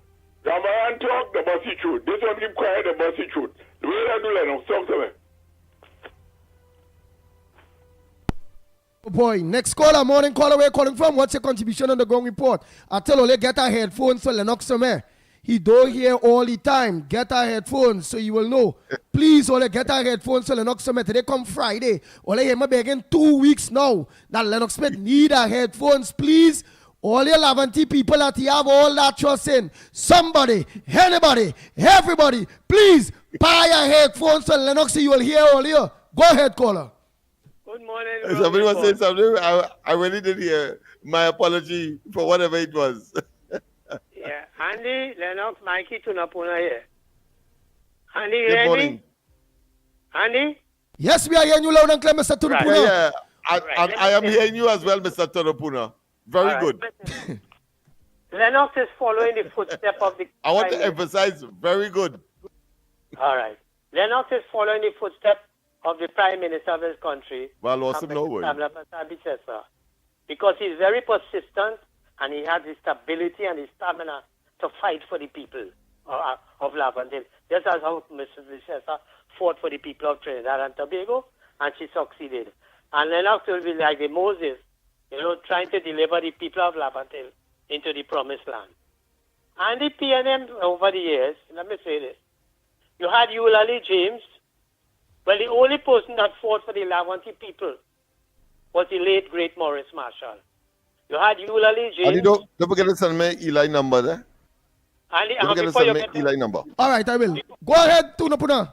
Ramaran talk, the boss he shoot. This one keep quiet, the boss he shoot. The way I do, Lennox, talk to me. Oh boy, next caller, morning caller, where you calling from? What's your contribution on the Ground Report? I tell Ole, get our headphones so Lennox some. He don't hear all the time. Get our headphones so you will know. Please, Ole, get our headphones so Lennox Smith. Today come Friday. Ole, hear me begging 2 weeks now that Lennox Smith need our headphones. Please, all your Lavanti people that you have all that trust in. Somebody, anybody, everybody, please buy a headphones so Lennox you will hear all here. Go ahead, caller. Good morning. Somebody was saying something. I really did hear. My apology for whatever it was. Yeah, Andy, Lennox, Mickie, Tunapuna here. Andy, Good ready? morning. Andy? Yes, we are hearing you loud and clear, Mr. Tunapuna. Yeah. I am hearing you as well, Mr. Tunapuna. Very good. Lennox is following the footsteps of the... I want to emphasize, very good. All right. Lennox is following the footsteps of the Prime Minister of his country, Well, I lost him no way. because he's very persistent and he has the stability and the stamina to fight for the people of Laventille. Just as how Mrs. Bicessa fought for the people of Trinidad and Tobago, and she succeeded. And Lennox will be like the Moses, trying to deliver the people of Laventille into the promised land. And the PNM over the years, let me say this, you had Eulalie James. Well, the only person that fought for the Laventille people was the late, great Maurice Marshall. You had Eulalie James. And don't forget to send me Eli number there. Don't forget to send me Eli number. All right, I will. Go ahead, Tunapuna.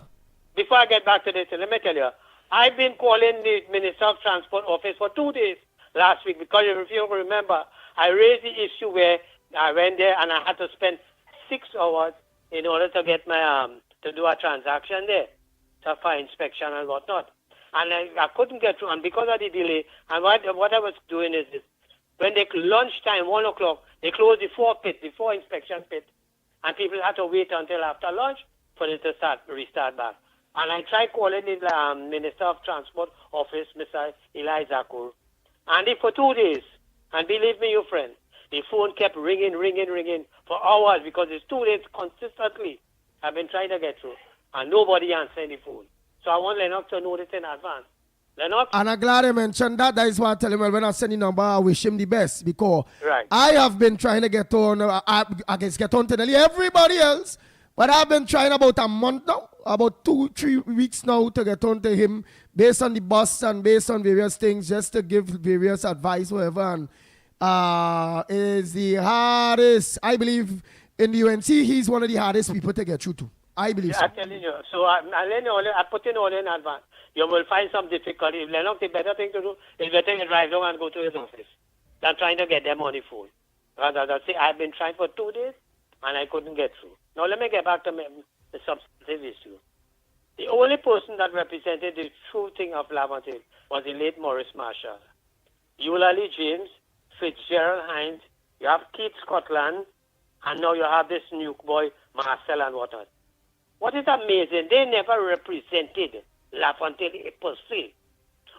Before I get back to this, let me tell you, I've been calling the Minister of Transport office for 2 days last week because if you remember, I raised the issue where I went there and I had to spend 6 hours in order to get my to do a transaction there, for inspection and whatnot. And I couldn't get through, and because of the delay, and what I was doing is this, when they lunchtime, 1 o'clock, they closed the 4 inspection pit, and people had to wait until after lunch for it to restart back. And I tried calling the Minister of Transport office, Mr. Eli Zakur, and for 2 days, and believe me, you friend, the phone kept ringing for hours because it's 2 days consistently. I've been trying to get through, and nobody answering the phone. So I want Lennox to know this in advance. Lennox? And I'm glad I mentioned that. That is why I tell him, well, when I send the number, I wish him the best because right. I have been trying to get on, I guess get on to nearly everybody else, but I've been trying about a month now, about 2-3 weeks now to get on to him based on the bus and based on various things, just to give various advice, whatever. And is the hardest, I believe, in the UNC, he's one of the hardest people to get through to. I believe so. I'm telling you. So I put in all in advance. You will find some difficulty. If Lennox, the better thing to do is better to drive down and go to his office than trying to get them on the phone. I've been trying for 2 days and I couldn't get through. Now let me get back to the substantive issue. The only person that represented the true thing of Laventille was the late Maurice Marshall. Eulalie James, Fitzgerald Hines, you have Keith Scotland, and now you have this new boy, Marcel and whatnot. What is amazing, they never represented Laventille per se.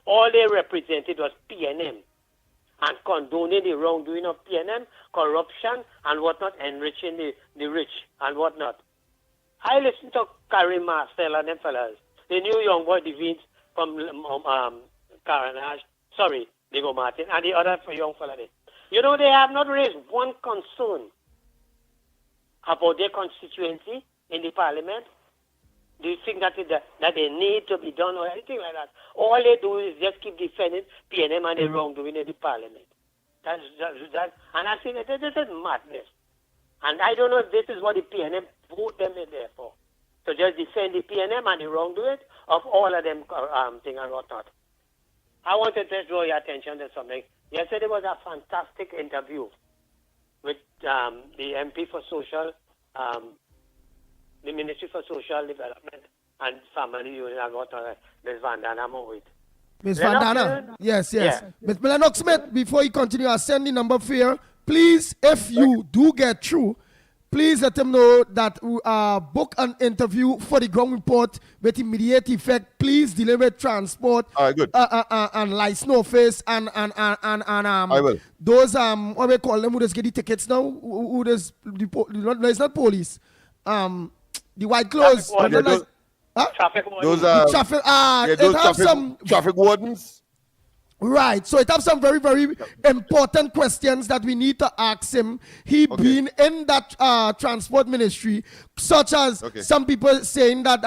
All they represented was PNM and condoning the wrongdoing of PNM, corruption and whatnot, enriching the rich and whatnot. I listened to Karim Marcel and them fellas. The new young boy, the Vince from Carnage, Diego Martin, and the other young fella there. They have not raised one concern about their constituency in the parliament. Do you think that they need to be done or anything like that? All they do is just keep defending PNM and the wrongdoing in the parliament. That, and I think that this is madness. And I don't know if this is what the PNM vote them in there for. To just defend the PNM and the wrongdoing of all of them thing and whatnot. I wanted to draw your attention to something. Yesterday was a fantastic interview with the MP for Social, the Ministry for Social Development and Family Union and whatnot, Ms. Vandana Mohit. Ms. Vandana, yes. Yeah. Ms. Lennox Smith, before you continue, I'll send the number for you. Please, if you do get through, please let them know that book an interview for the ground report with immediate effect. Please deliver transport and license office and I will. Those what we call them who just get the tickets now. Who does it's not police. The white clothes. Traffic wardens. Traffic wardens. Right, so it have some very, very important questions that we need to ask him. He been in that transport ministry, such as some people saying that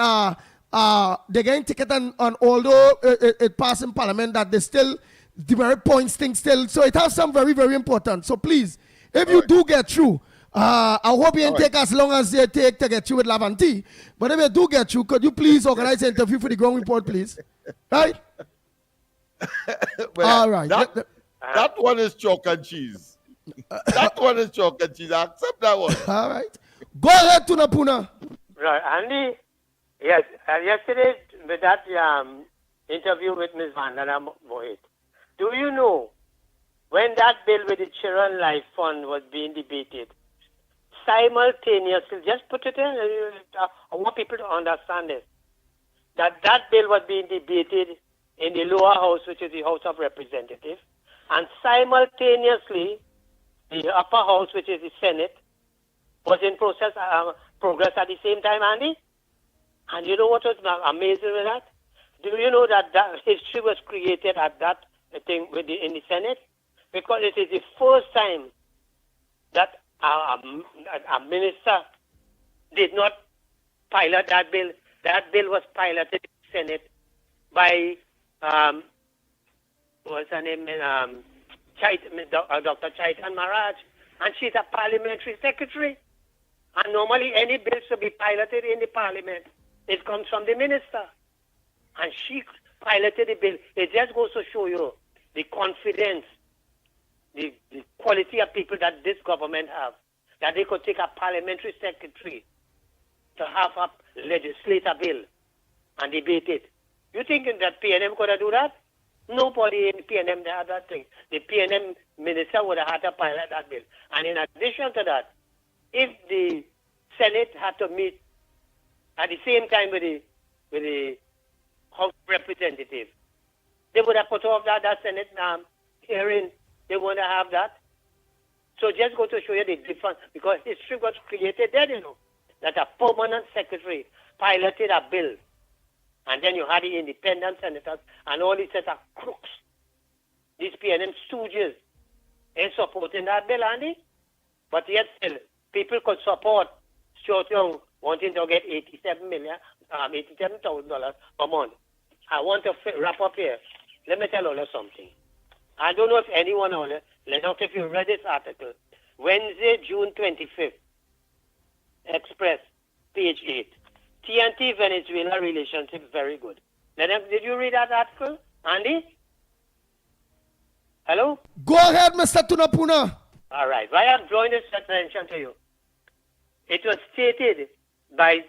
they're getting ticket and although it passed in parliament, that they still demerit points thing still. So it has some very, very important. So please, if you do get through, I hope you didn't take as long as they take to get through with Laventille. But if you do get through, could you please organize an interview for the ground report, please? Right? All right. That one is chalk and cheese. That one is chalk and cheese. I accept that one. All right. Go ahead, Tunapuna. Right, Andy. Yes, yesterday with that interview with Ms. Vandana Mohit, do you know when that bill with the Children Life Fund was being debated, simultaneously, just put it in, I want people to understand this, that bill was being debated in the lower house, which is the House of Representatives, and simultaneously the upper house, which is the Senate, was in progress at the same time, Andy. And you know what was amazing with that? Do you know that history was created at that thing in the Senate? Because it is the first time that a minister did not pilot that bill. That bill was piloted in the Senate by what's her name? Dr. Chaitan Maharaj, and she's a parliamentary secretary. And normally any bill should be piloted in the parliament. It comes from the minister. And she piloted the bill. It just goes to show you the confidence, the quality of people that this government have, that they could take a parliamentary secretary to have a legislative bill and debate it. You think that PNM could have do that? Nobody in PNM had that thing. The PNM minister would have had to pilot that bill. And in addition to that, if the Senate had to meet at the same time with the House of Representatives, they would have put off that Senate hearing. They want to have that. So just go to show you the difference, because history was created then, you know, that a permanent secretary piloted a bill, and then you had the independent senators and all these set of crooks, these PNM stooges, in supporting that bill, Andy. But yet still, people could support Stuart Young wanting to get $87,000 per month. I want to wrap up here. Let me tell you something. I don't know if anyone on it, Lennox, if you read this article, Wednesday, June 25th, Express, page 8. TNT Venezuela relationship very good. Lennox, did you read that article, Andy? Hello? Go ahead, Mr. Tunapuna. All right. Why I'm drawing this attention to you? It was stated by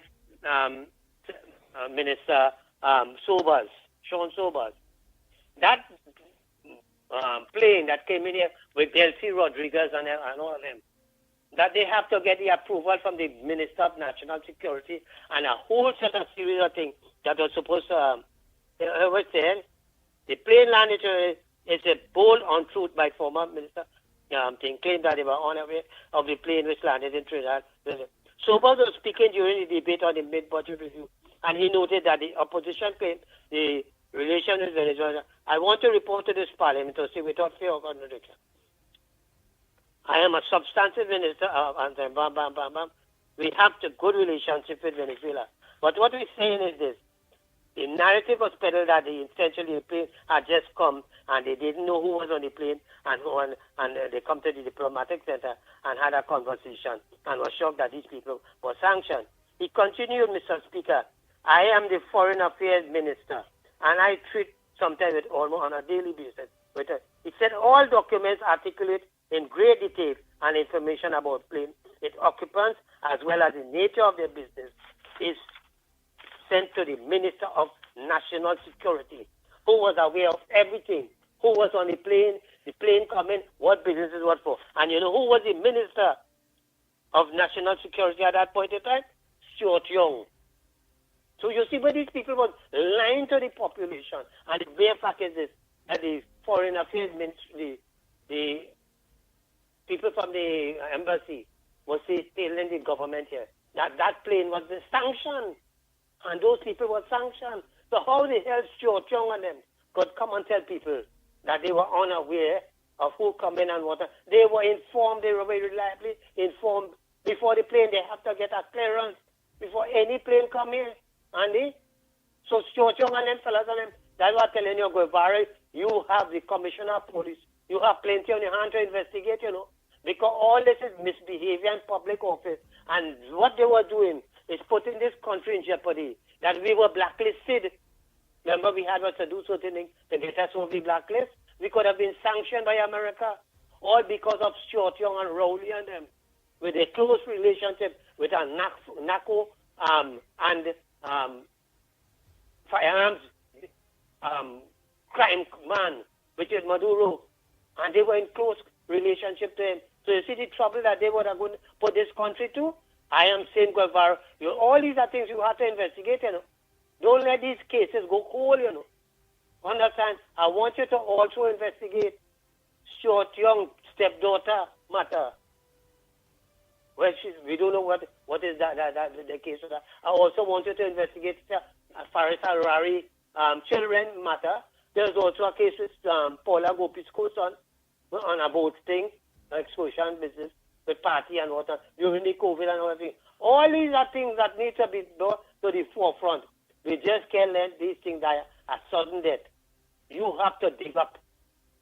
Minister Sobers, Sean Sobers, that plane that came in here with Delcy Rodriguez and all of them, that they have to get the approval from the Minister of National Security and a whole set of series of things that was supposed to, what's there? The plane landed, it's a bold untruth by former Minister. They claimed that they were on the way of the plane which landed in Trinidad. Sobers was speaking during the debate on the mid-budget review, and he noted that the opposition claimed the relation with Venezuela. I want to report to this parliament to see without fear of contradiction. I am a substantive minister and then bam, bam, bam, bam. We have a good relationship with Venezuela. But what we're saying is this. The narrative was peddled that essentially the plane had just come and they didn't know who was on the plane and they come to the diplomatic center and had a conversation and was shocked that these people were sanctioned. He continued, Mr. Speaker, I am the Foreign Affairs Minister and I treat sometimes with almost on a daily basis. He said all documents articulate in great detail and information about plane, its occupants, as well as the nature of their business, is sent to the Minister of National Security, who was aware of everything, who was on the plane coming, what business it was for. And you know who was the Minister of National Security at that point in time? Stuart Young. So you see where these people were lying to the population. And the bare fact is this, that the Foreign Affairs Ministry, the people from the embassy was telling the government here that plane was sanctioned. And those people were sanctioned. So how the hell Stuart Young and them could come and tell people that they were unaware of who come in and what? They were informed, they were very reliably informed. Before the plane, they have to get a clearance before any plane come here. Andy? So Stuart Young and them fellas and them, that's what I'm telling you, Guevara, you have the Commissioner of Police. You have plenty on your hand to investigate, you know. Because all this is misbehavior in public office. And what they were doing is putting this country in jeopardy. That we were blacklisted. Remember, we had to do certain things to get us off the blacklist. We could have been sanctioned by America, all because of Stuart Young and Rowley and them, with a close relationship with a narco and firearms crime man, which is Maduro, and they were in close relationship to him. So you see the trouble that they were going to put this country to? I am saying, Guevara, all these are things you have to investigate, you know. Don't let these cases go cold, you know. Understand? I want you to also investigate Short Young stepdaughter matter. Well, we don't know what is that the case of that. I also want you to investigate Faris Harari children matter. There's also a case with Paula Gopisco's son on a boat thing, excursion business with party and water during the COVID and everything. All these are things that need to be brought to the forefront. We just can't let these things die a sudden death. You have to dig up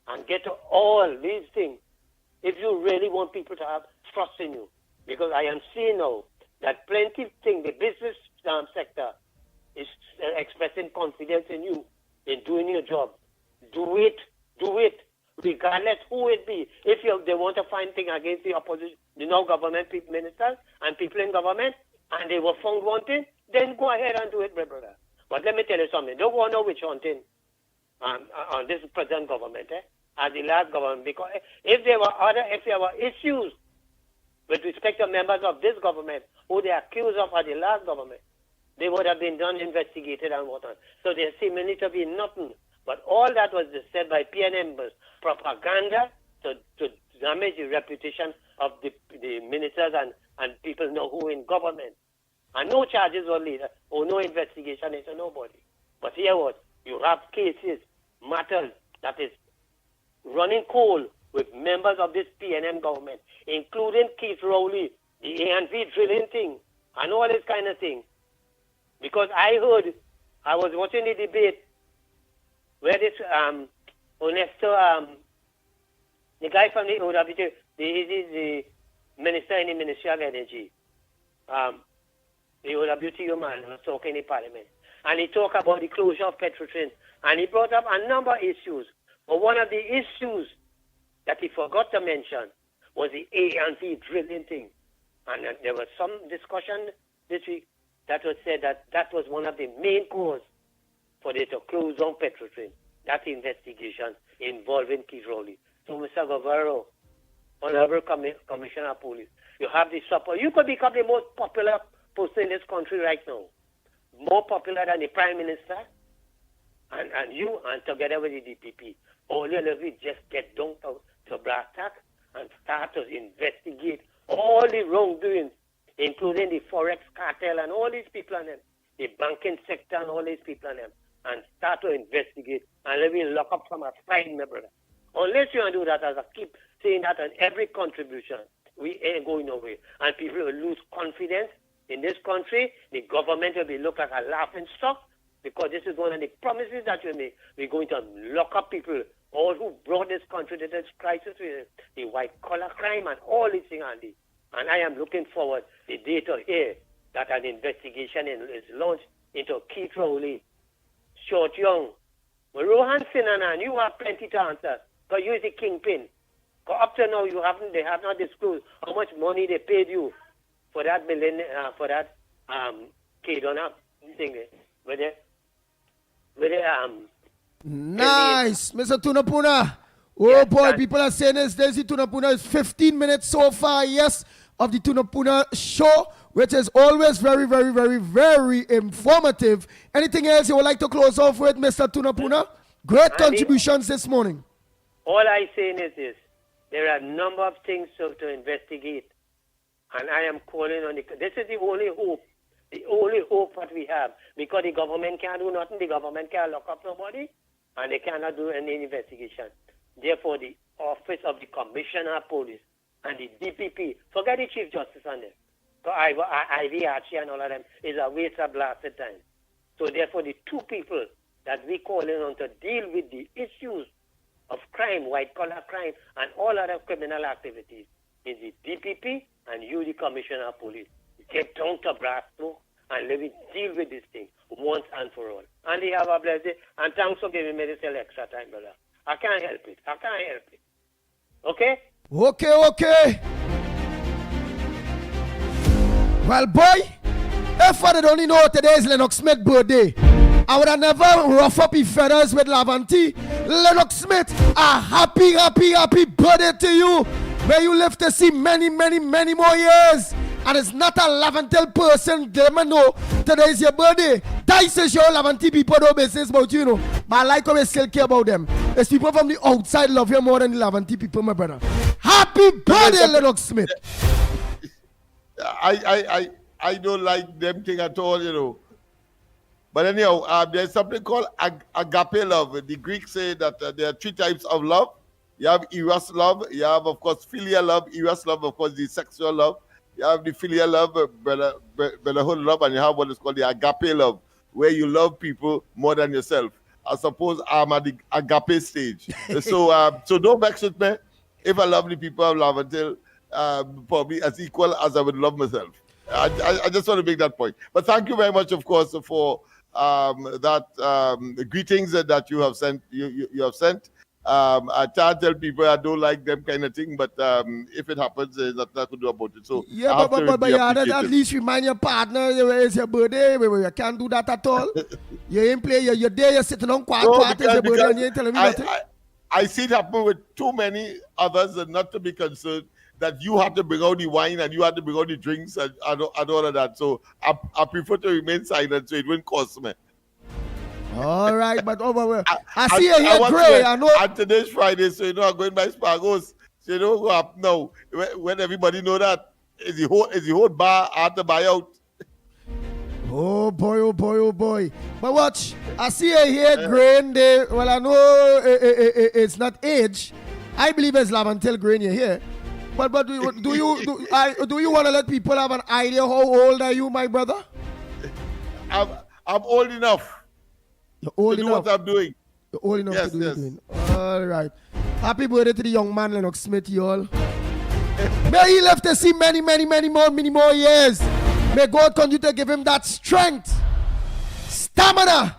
and get to all these things if you really want people to have trust in you. Because I am seeing now that plenty of things, the business sector is expressing confidence in you in doing your job. Do it, regardless who it be. If they want to find things against the opposition, government ministers and people in government, and they were found wanting, then go ahead and do it, my brother. But let me tell you something. Don't go on no witch hunting on this present government, as the last government, because if there were issues with respect to members of this government who they accuse of at the last government, they would have been done, investigated and whatnot. So there seemingly to be nothing. But all that was said by PNM was propaganda to damage the reputation of the ministers and people know who in government. And no charges were laid or no investigation into nobody. But here what? You have cases, matters that is running cold with members of this PNM government, including Keith Rowley, the A&V drilling thing, and all this kind of thing. Because I was watching the debate where this Ernesto, the guy from the OWT, the minister in the Ministry of Energy, the OWTO man was talking in Parliament. And he talked about the closure of Petrotrin. And he brought up a number of issues. But one of the issues that he forgot to mention was the A&V drilling thing. And there was some discussion this week that was said that was one of the main causes for they to close down Petrotrin. That investigation involving Keith Rowley. So, Mr. Guevara, Honorable Commissioner of Police, you have the support. You could become the most popular person in this country right now. More popular than the Prime Minister and you, and together with the DPP. All you have to just get down to brass tack and start to investigate all the wrongdoings, including the Forex cartel and all these people and them, the banking sector and all these people and them, and start to investigate and let me lock up some fine, my brother. Unless you do that, as I keep saying that on every contribution, we ain't going nowhere. And people will lose confidence in this country. The government will be looked at a laughing stock because this is one of the promises that you make. We're going to lock up people, all who brought this country to this crisis with the white-collar crime and all these things. And I am looking forward the day to hear that an investigation is launched into Keith Rowley, Short Young, Rohan Sinanan. You have plenty to answer because you is the kingpin. Up to now, they have not disclosed how much money they paid you for that K-Donna thing. Nice, Mr. Tunapuna. Oh yes, boy, people are saying this. Daisy Tunapuna is 15 minutes so far, yes, of the Tunapuna show, which is always very, very, very, very informative. Anything else you would like to close off with, Mr. Tunapuna? Great contributions this morning. All I saying is this. There are a number of things to investigate. And I am calling on this is the only hope that we have. Because the government can't do nothing, the government can't lock up nobody, and they cannot do any investigation. Therefore, the office of the Commissioner of Police and the DPP, forget the Chief Justice on them. So Ivy Archie and all of them is a waste of blasted time. So therefore, the two people that we calling on to deal with the issues of crime, white-collar crime, and all other criminal activities is the DPP and you, the Commissioner of Police. Get down to brass tacks and let me deal with this thing once and for all. And they have a blessing. And thanks for giving me this extra time, brother. I can't help it. Okay? Okay. Well, boy, if I did only know today is Lennox Smith's birthday, I would have never rough up his feathers with Lavanti. Lennox Smith, a happy birthday to you. May you live to see many, many, many more years. and it's not a Lavantil person, they may know today is your birthday. That is your Lavantil people don't business about you, know. But I like how we still care about them. It's people from the outside love you more than the Lavantil people, my brother. Happy birthday, Lennox Smith. I don't like them thing at all, you know. But anyhow, there's something called agape love. The Greeks say that there are 3 types of love. You have eros love. You have, of course, filial love. Eros love, of course, the sexual love. You have the filial love, brotherhood love, and you have what is called the agape love, where you love people more than yourself. I suppose I'm at the agape stage. So don't vex with me. If I love the people I love until probably as equal as I would love myself. I just want to make that point. But thank you very much, of course, for the greetings that you have sent. You have sent. I can't tell people I don't like them kind of thing, but if it happens, there's nothing I can do about it. So yeah, but you at least remind your partner it's your birthday. You can't do that at all. You ain't play. You're there. You're sitting on quiet. It's your birthday, and you ain't telling me nothing. I see it happen with too many others, and not to be concerned that you have to bring out the wine and you have to bring out the drinks and all of that. So I prefer to remain silent so it won't cost me. All right, but I see you here, Gray. I know. And today's Friday, so I'm going by Spargos. So you don't go up now. When everybody know that, is the whole bar I have to buy out. Oh boy, oh boy, oh boy. But watch, I see you here, Grain. Well, I know it's not age. I believe it's Lavantil Grain you're here. But do you want to let people have an idea how old are you, my brother? I'm old enough. You're old to enough. Do what I'm doing. You're old enough yes, to do yes. what you're doing. All right. Happy birthday to the young man, Lennox Smith, y'all. May he live to see many more years. May God continue to give him that strength, stamina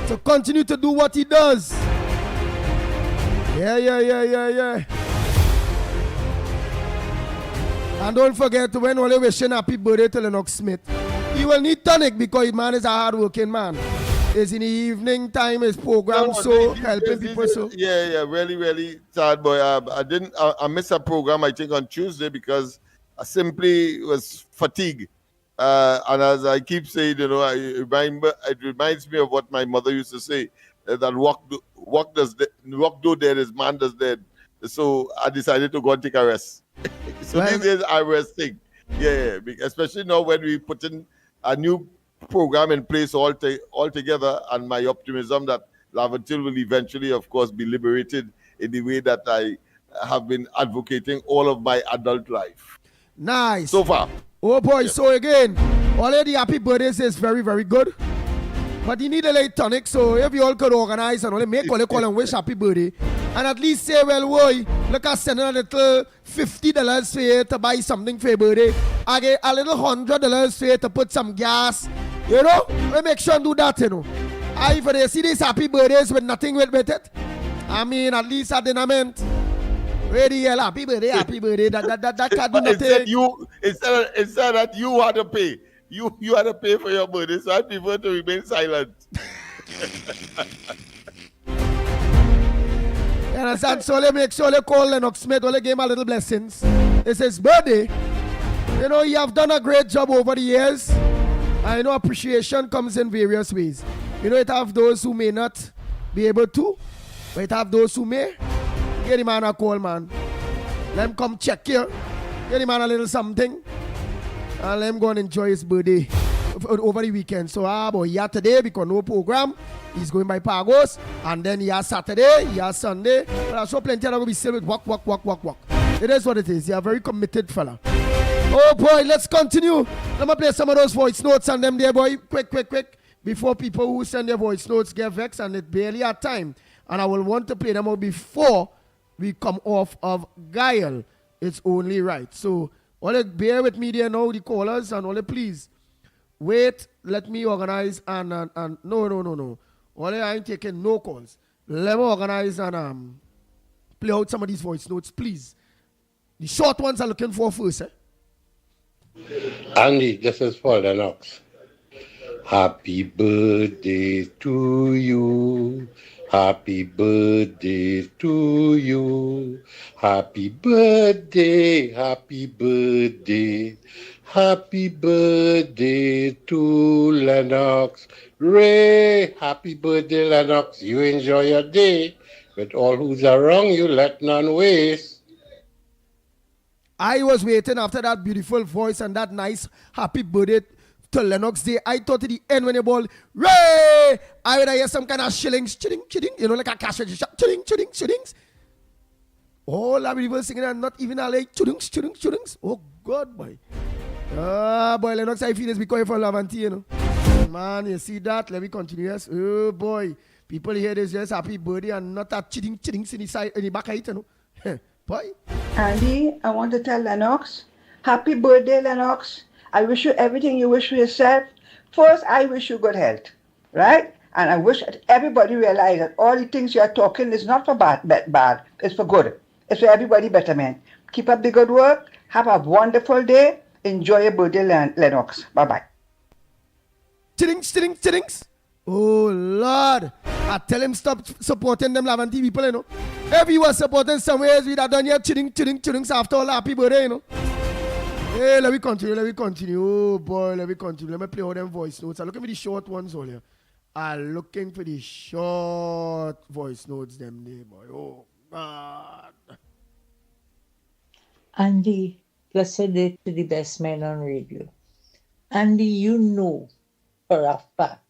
to continue to do what he does. Yeah. And don't forget to when only wishing happy birthday to Lennox Smith. He will need tonic because his man is a hard-working man. It's in the evening time, his program, helping people. Yeah, really sad, boy. I missed a program, I think, on Tuesday because I simply was fatigued. And as I keep saying, you know, it reminds me of what my mother used to say, that walk do dead is man does dead. So I decided to go and take a rest. So these days I resting. Yeah, especially now when we put in a new program in place all together, and my optimism that Lavantil will eventually, of course, be liberated in the way that I have been advocating all of my adult life. Nice. So far. Oh boy, yeah. So again, already happy birthdays is very, very good. But you need a late tonic, so if you all could organize and only make all call and wish happy birthday, and at least say, well, boy, look at sending a little $50 for you to buy something for your birthday. I get a little $100 for you to put some gas. You know, we make sure and do that, you know. If they see these happy birthdays with nothing with it, I mean, at least at the moment, ready, happy birthday, that can't do nothing. Instead that you had to pay. You had to pay for your birthday, so I prefer to remain silent. You understand? So let make sure they call Lennox Smith, only give him a little blessings. It's his birthday. You know, you have done a great job over the years. I know appreciation comes in various ways. You know, it have those who may not be able to, but it have those who may. Get him man a call, man. Let him come check you. Get him man a little something. And let him go and enjoy his birthday over the weekend. So, boy, he had today because no program. He's going by Pagos. And then he has Saturday, he has Sunday. But I saw plenty of them will be still with walk. It is what it is. You're a very committed fella. Oh, boy, let's continue. Let me play some of those voice notes on them there, boy. Quick. Before people who send their voice notes get vexed and it barely had time. And I will want to play them out before we come off of Guile. It's only right. So, all bear with me there now, the callers, and all please wait. Let me organize and no. All I ain't taking no calls. Let me organize and play out some of these voice notes, please. The short ones I'm looking for first, eh? Andy, this is for Lennox. Happy birthday to you. Happy birthday to you. Happy birthday, happy birthday, happy birthday to Lennox. Ray, happy birthday, Lennox. You enjoy your day. With all who's around you, let none waste. I was waiting after that beautiful voice and that nice happy birthday to Lennox Day. I thought at the end when the ball, Ray, I would hear some kind of shillings, chilling, you know, like a cash register, chillings. All the people singing and not even a like chillings. Oh God, boy. Boy, Lennox, I feel it's because for Lavanti, you know. Man, you see that? Let me continue. Yes. Oh boy. People hear this just happy birthday and not that chillings in the side, in the back of it, you know. Boy. Andy, I want to tell Lennox, happy birthday, Lennox. I wish you everything you wish for yourself. First, I wish you good health, right? And I wish everybody realize that all the things you are talking is not for bad. It's for good. It's for everybody betterment. Keep up the good work. Have a wonderful day. Enjoy your birthday, Lennox. Bye-bye. Chillings. Oh, Lord. I tell him stop supporting them Lavanti people, you know. If you were supporting somewhere else, we'd have done here chillings after all happy birthday, you know. Hey, let me continue. Oh, boy, let me continue. Let me play all them voice notes. I'm looking for the short ones all here. I'm looking for the short voice notes, them there, boy. Oh, God. Andy, blessed day to the best man on radio. Andy, you know for a fact,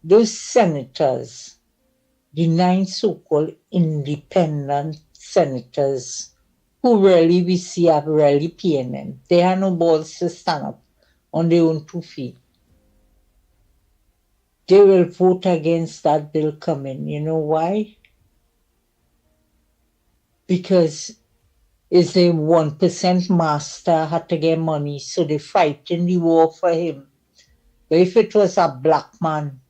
those senators, the 9 so-called independent senators who really we see have really PNM, they have no balls to stand up on their own 2 feet. They will vote against that bill coming. You know why? Because it's a 1% master had to get money, so they fighting the war for him. But if it was a black man,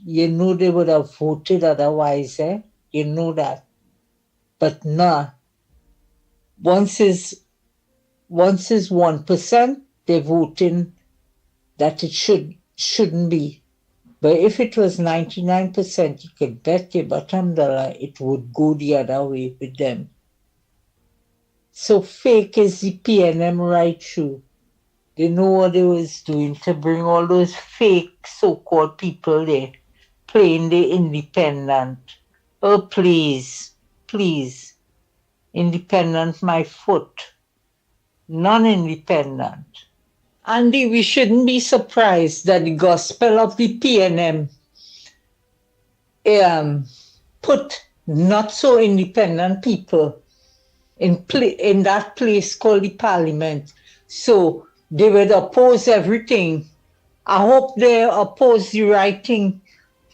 you know they would have voted otherwise, eh? You know that. But nah. Once is 1%, they're voting that it shouldn't be. But if it was 99%, you could bet your bottom dollar it would go the other way with them. So fake is the PNM right through. They know what they was doing to bring all those fake so-called people there, playing the independent. Oh, please. Independent, my foot. Non-independent. Andy, we shouldn't be surprised that the gospel of the PNM put not so independent people in that place called the parliament. So they would oppose everything. I hope they oppose the right thing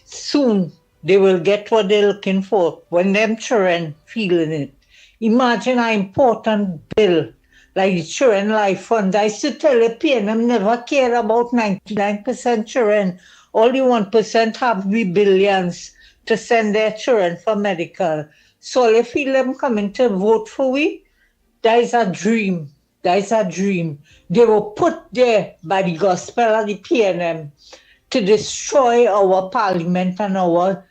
soon. They will get what they're looking for when them children feeling it. Imagine an important bill like the Children Life Fund. I used to tell the PNM never care about 99% children. Only 1% have the billions to send their children for medical. So I feel them coming to vote for we. That is a dream. They were put there by the gospel of the PNM to destroy our parliament and all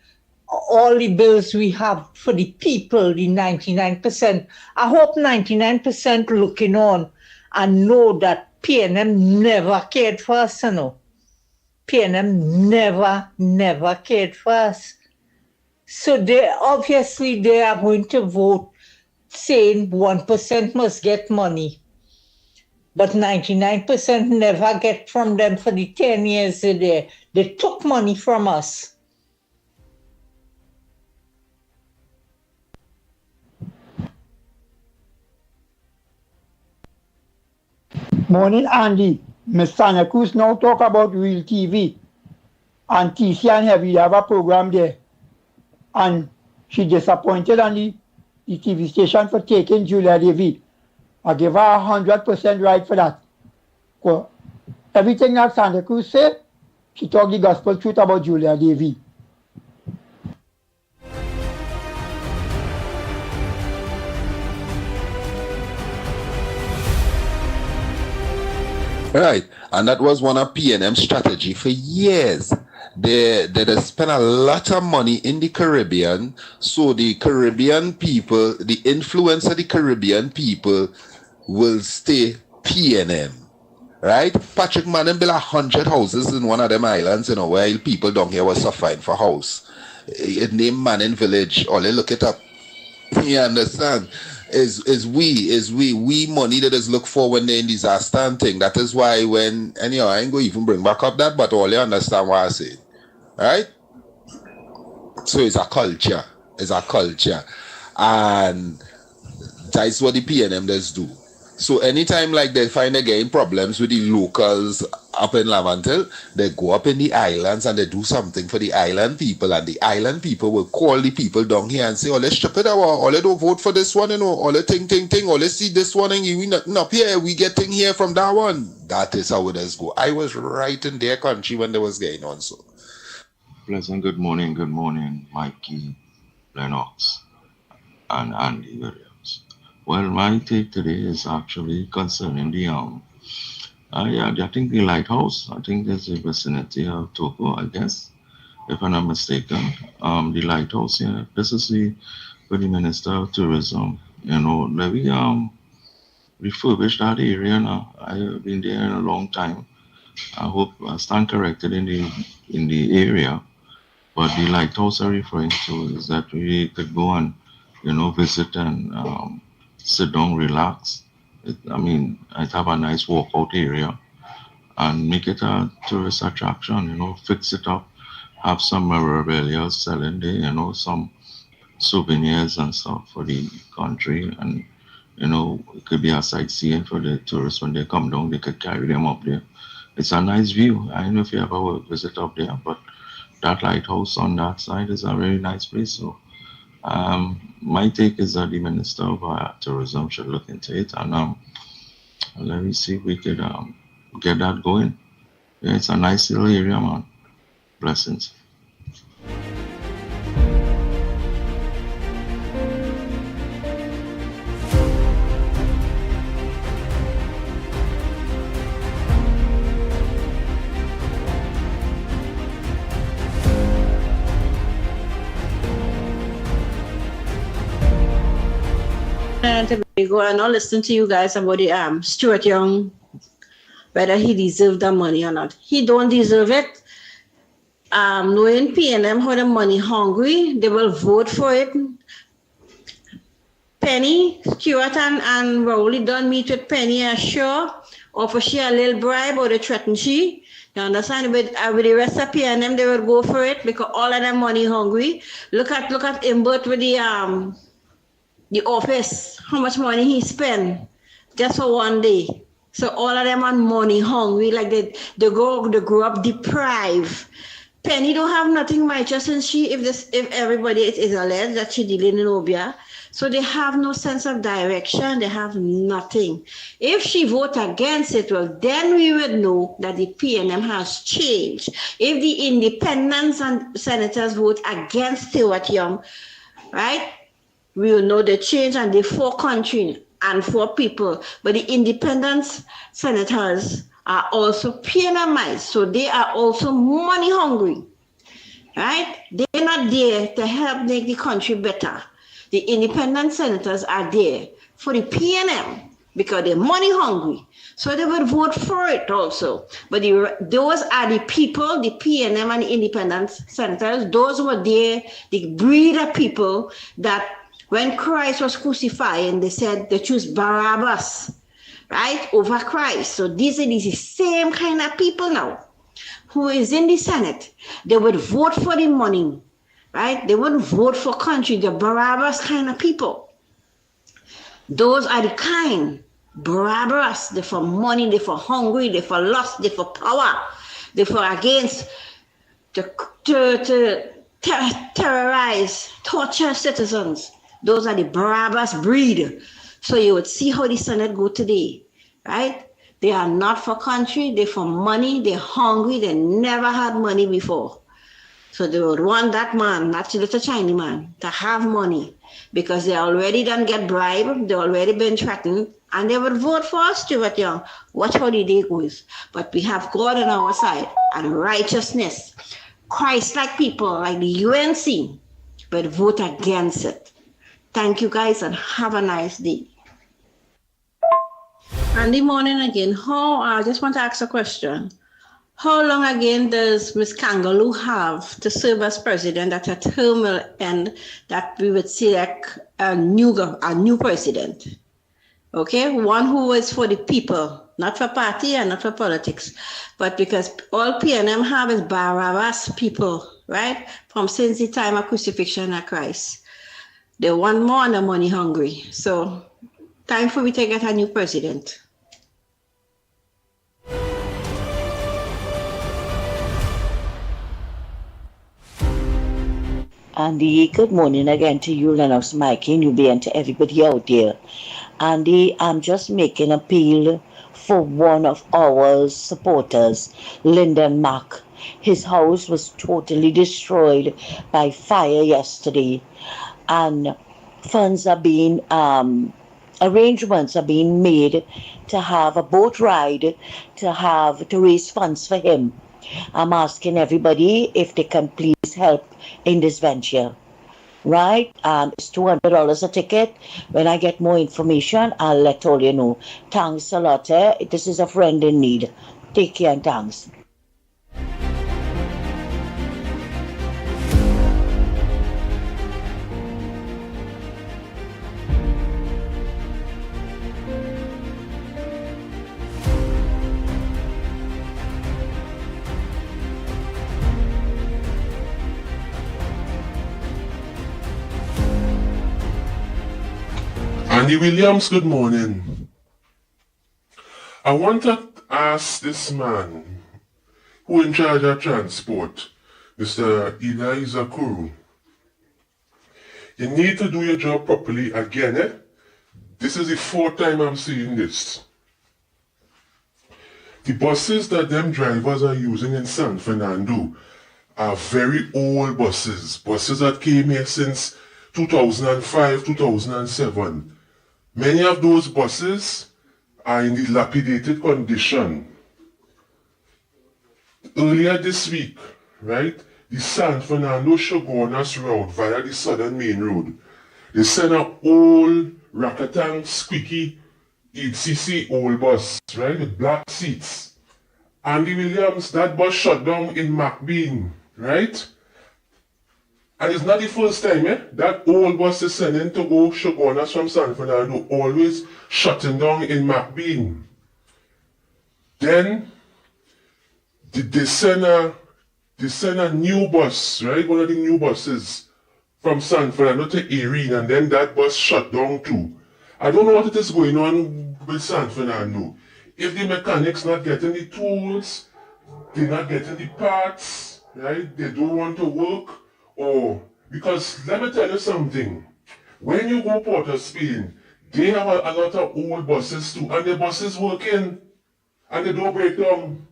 the bills we have for the people, the 99%. I hope 99% looking on and know that PNM never cared for us, you know. PNM never cared for us. So they are going to vote saying 1% must get money. But 99% never get from them for the 10 years there. They took money from us. Morning, Andy. Miss Santa Cruz now talk about Real TV. And TC and Heavy have a program there. And she disappointed on the TV station for taking Julia David. I give her 100% right for that. Well, everything that Santa Cruz said, she talked the gospel truth about Julia David. Right, and that was one of PNM's strategy for years. they spend a lot of money in the Caribbean, so the Caribbean people, the influence of the Caribbean people will stay PNM. Right? Patrick Manning built 100 houses in one of them islands, while people down here were suffering for house. It named Manning Village, or they look it up. You understand? Is we money that is looked for when they're in disaster and thing. That is why when, and I ain't going to even bring back up that, but all you understand what I say. Right? So it's a culture. It's a culture. And that's what the PNM does do. So anytime like they find they're getting problems with the locals up in Lamantil, they go up in the islands and they do something for the island people, and the island people will call the people down here and say, oh, let's strip it out, or let's don't vote for this one, or let's ting, or let's see this one, and we nothing up here, we getting here from that one. That is how it does go. I was right in their country when they was getting on, so. Pleasant good morning, Mickie, Lennox, and Andy Williams. Well, my take today is actually concerning the I think the lighthouse. I think there's a vicinity of Togo, I guess, if I'm not mistaken. The lighthouse here. This is for the Minister of Tourism. Let me refurbish that area now. I have been there in a long time. I hope I stand corrected in the area. But the lighthouse I'm referring to is that we could go and visit and sit down, relax. I'd have a nice walkout area and make it a tourist attraction, fix it up, have some memorabilia selling there, some souvenirs and stuff for the country. And, it could be a sightseeing for the tourists when they come down, they could carry them up there. It's a nice view. I don't know if you ever visit up there, but that lighthouse on that side is a very nice place. So my take is that the Minister of Tourism should look into it, and let me see if we could get that going. Yeah, it's a nice little area, man. Blessings. And Tobago, and I'll listen to you guys about the Stuart Young, whether he deserved the money or not. He don't deserve it. Knowing PNM how the money hungry, they will vote for it. Penny, Stuart and Rowley don't meet with Penny, I'm sure, offer she a little bribe or they threaten she. You understand? With the rest of PNM, they will go for it because all of them money hungry. Look at Imbert with the office, how much money he spent just for one day. So all of them are money hungry, like they grow up deprived. Penny don't have nothing righteous in she if everybody is alleged that she dealing in Obia. So they have no sense of direction, they have nothing. If she vote against it, well, then we would know that the PNM has changed. If the independents and senators vote against Stuart Young, right? We will know the change and the for country and for people. But the independent senators are also PNMized, so they are also money hungry, right? They're not there to help make the country better. The independent senators are there for the PNM because they're money hungry. So they would vote for it also. But those are the people, the PNM and the independent senators, those were there, the breed of people that when Christ was crucified, they said they choose Barabbas, right, over Christ. So these are the same kind of people now who is in the Senate. They would vote for the money, right? They wouldn't vote for country, the Barabbas kind of people. Those are the kind, Barabbas. They're for money, they're for hungry, they're for lust, they're for power, they're for against, to terrorize, torture citizens. Those are the Barabbas breed. So you would see how the Senate go today, right? They are not for country, they're for money, they're hungry, they never had money before. So they would want that man, that little Chinese man, to have money because they already done get bribed, they already been threatened, and they would vote for us, Stuart Young. Watch how the day goes. But we have God on our side and righteousness. Christ-like people like the UNC would vote against it. Thank you guys and have a nice day. Andy, morning again. I just want to ask a question. How long again does Ms. Kangaloo have to serve as president at her term will end that we would select a new president? Okay, one who is for the people, not for party and not for politics, but because all PNM have is Barabbas people, right? From since the time of crucifixion of Christ. They want more and they're money hungry. So time for we to get a new president. Andy, good morning again to you, Lennox, Mickie, Newbie, and to everybody out there. Andy, I'm just making an appeal for one of our supporters, Lyndon Mack. His house was totally destroyed by fire yesterday, and funds are being, arrangements are being made to have a boat ride to raise funds for him. I'm asking everybody if they can please help in this venture. Right? It's $200 a ticket. When I get more information, I'll let all you know. Thanks a lot. This is a friend in need. Take care and thanks. Andy Williams, good morning. I want to ask this man who in charge of transport, Mr. Eliza Kuru. You need to do your job properly again, This is the fourth time I'm seeing this. The buses that them drivers are using in San Fernando are very old buses that came here since 2005, 2007. Many of those buses are in dilapidated condition. Earlier this week, right, the San Fernando Shogunas route via the Southern Main Road, they sent an old Rakatang squeaky ECC old bus, right, with black seats. Andy Williams, that bus shut down in McBean, right? And it's not the first time, that old bus is sending to go Shogunas from San Fernando, always shutting down in McBean. Then, they send a new bus, right? One of the new buses from San Fernando to Erin, and then that bus shut down too. I don't know what it is going on with San Fernando. If the mechanics not getting the tools, they're not getting the parts, right? They don't want to work. Because let me tell you something, when you go Port of Spain, they have a lot of old buses too, and the buses working, and they don't break down.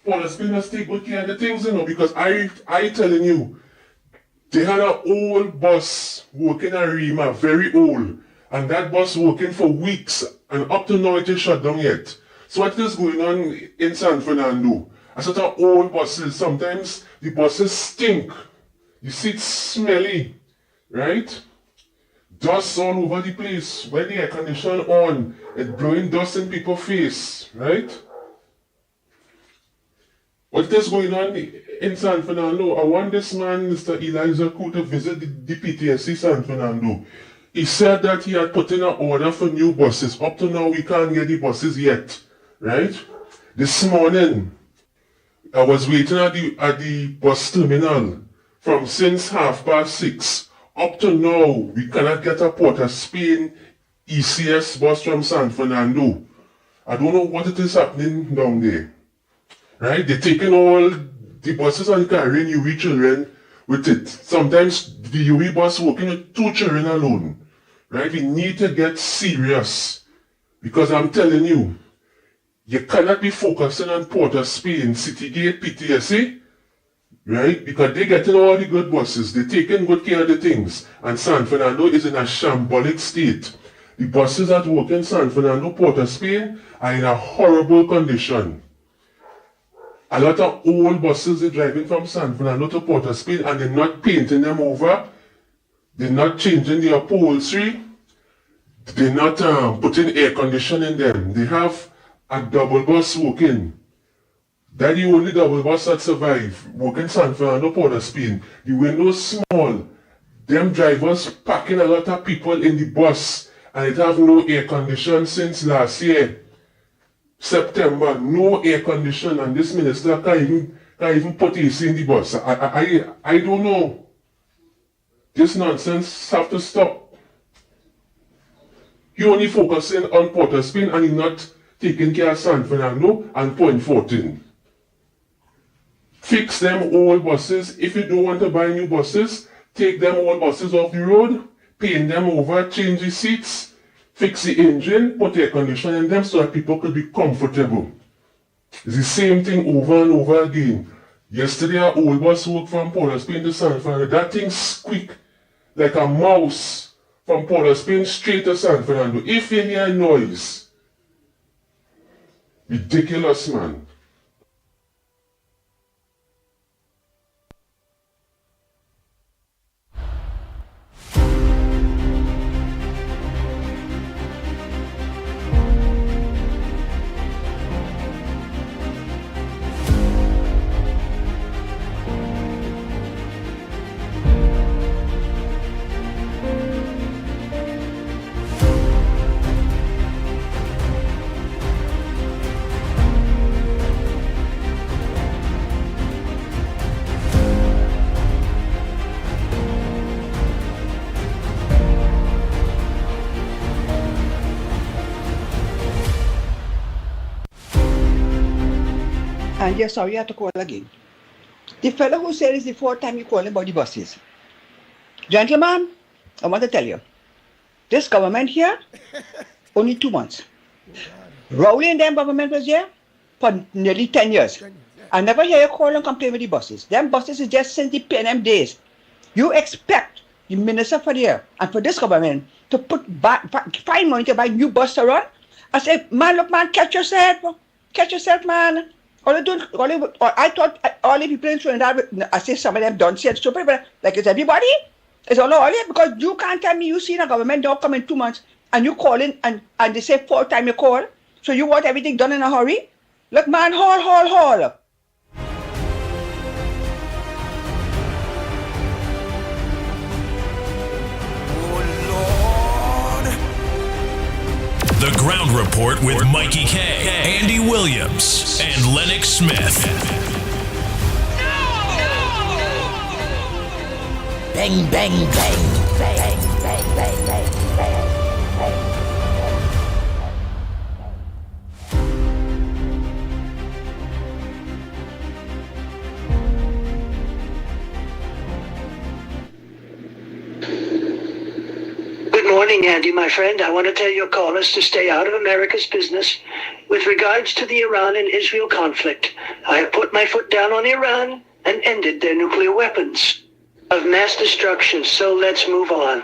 Port of Spain has take good care of the things, because I telling you, they had an old bus working at Rima, very old, and that bus working for weeks, and up to now it is shut down yet. So what is going on in San Fernando? A sort of old buses, sometimes the buses stink. The seats smelly, right? Dust all over the place. When the air condition on, it's blowing dust in people's face, right? What is going on in San Fernando? I want this man, Mr. Eliza Kuru, to visit the PTSC San Fernando. He said that he had put in an order for new buses. Up to now, we can't get the buses yet, right? This morning, I was waiting at the bus terminal. From since 6:30 up to now, we cannot get a Port of Spain ECS bus from San Fernando. I don't know what it is happening down there. Right? They're taking all the buses and carrying UE children with it. Sometimes the UE bus working with 2 children alone. Right? We need to get serious. Because I'm telling you, you cannot be focusing on Port of Spain, Citygate, PTSA. Right? Because they're getting all the good buses. They're taking good care of the things. And San Fernando is in a shambolic state. The buses that work in San Fernando, Port of Spain, are in a horrible condition. A lot of old buses are driving from San Fernando to Port of Spain and they're not painting them over. They're not changing the upholstery. They're not putting air conditioning in them. They have a double bus working. That's the only double bus that survive. Working San Fernando, Port of Spain. The windows small. Them drivers packing a lot of people in the bus and it have no air condition since last year. September, no air condition, and this minister can't even put AC in the bus. I don't know. This nonsense have to stop. He only focusing on Port of Spain and he not taking care of San Fernando and Point 14. Fix them old buses. If you don't want to buy new buses, take them old buses off the road, paint them over, change the seats, fix the engine, put air conditioning in them so that people could be comfortable. It's the same thing over and over again. Yesterday, our old bus worked from Port of Spain to San Fernando. That thing squeaked like a mouse from Port of Spain straight to San Fernando. If you hear noise, ridiculous, man. And yes, sorry, I have to call again. The fellow who said it's the fourth time you call him about the buses. Gentlemen, I want to tell you, this government here, only 2 months. Rowley and them government was here for nearly 10 years. I never hear you call and complain with the buses. Them buses is just since the PNM days. You expect the minister for the year and for this government to find money to buy new bus to run? I say, man, look, man, catch yourself, man. I thought all the people in Trinidad, I say some of them don't say it's stupid, but like it's everybody. It's all because you can't tell me you see the government don't come in 2 months and you call in and they say 4th time you call. So you want everything done in a hurry? Look, man, haul. The Ground Report with Mickie K, Andy Williams, and Lennox Smith. Bang, bang, bang, bang, bang, bang, bang, bang. Good morning, Andy, my friend. I want to tell your callers to stay out of America's business with regards to the Iran and Israel conflict. I have put my foot down on Iran and ended their nuclear weapons of mass destruction, so let's move on.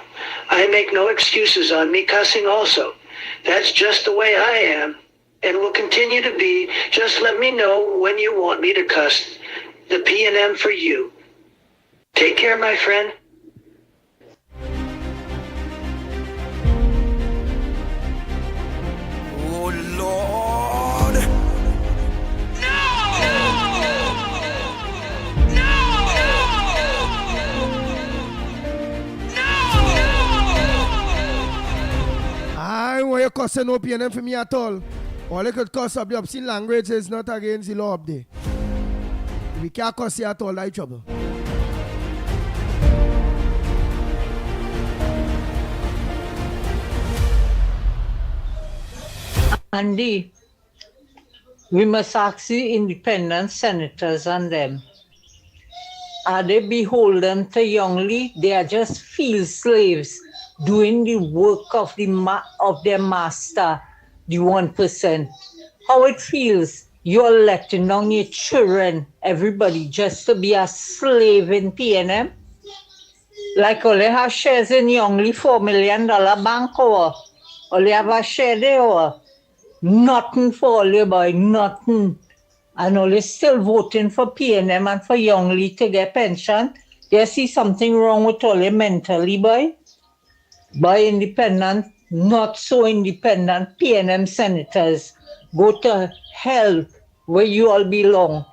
I make no excuses on me cussing also. That's just the way I am and will continue to be. Just let me know when you want me to cuss. The P&M for you. Take care, my friend. Oh, Lord. I want you cussing no PNM for me at all. All you could cuss up the obscene language is not against the law up there. We can't cuss you at all, that's trouble. Andy, we must ask the independent senators and them. Are they beholden to Youngly? They are just field slaves doing the work of their master, the 1%. How it feels, you're letting down your children, everybody, just to be a slave in PNM? Like all they have shares in Youngly $4 million bank or all they have a share there or nothing for all you boy, nothing. and all is still voting for PNM and for Youngly to get pension, they see something wrong with all the mentally, boy. By independent, not so independent PNM senators, go to hell where you all belong.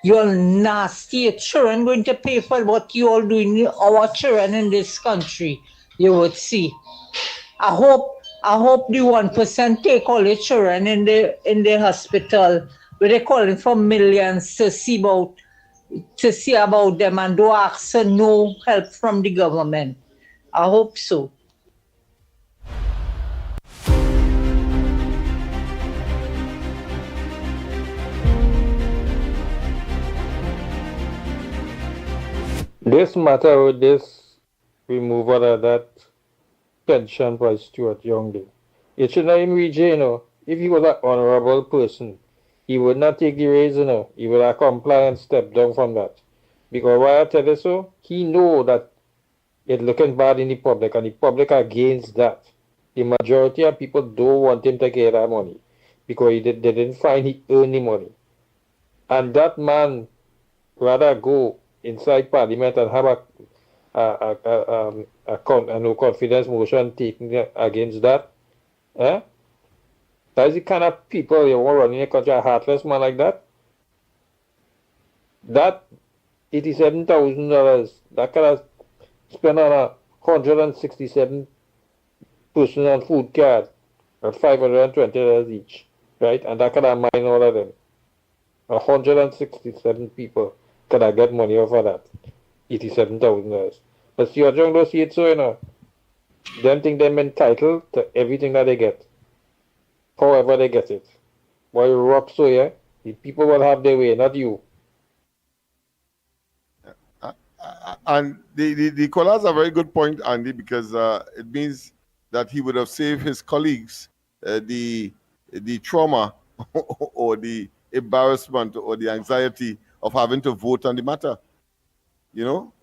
You're nasty. Your children going to pay for what you all doing, our children in this country. You would see. I hope the 1% take all the children in the hospital where they're calling for millions to see about them and don't ask for no help from the government. I hope so. This matter with this removal of that pension by Stuart Youngday, it should not even reach, if he was an honorable person, he would not take the raise, he would have comply and step down from that. Because why I tell you so, he know that it's looking bad in the public, and the public are against that. The majority of people don't want him to get that money, because they didn't find he earned the money. And that man rather go inside Parliament and have a no confidence motion taken against that. That is the kind of people you want running a country, a heartless man like that. That $87,000, that could have spent on a 167 person on food card at $520 each, right? And that could have mined all of them. 167 people could I get money off of that? $87,000. But see, Young don't see it so, Them think they're entitled to everything that they get. However they get it. Why you rock so, yeah? The people will have their way, not you. And the caller has a very good point, Andy, because it means that he would have saved his colleagues the trauma or the embarrassment or the anxiety of having to vote on the matter.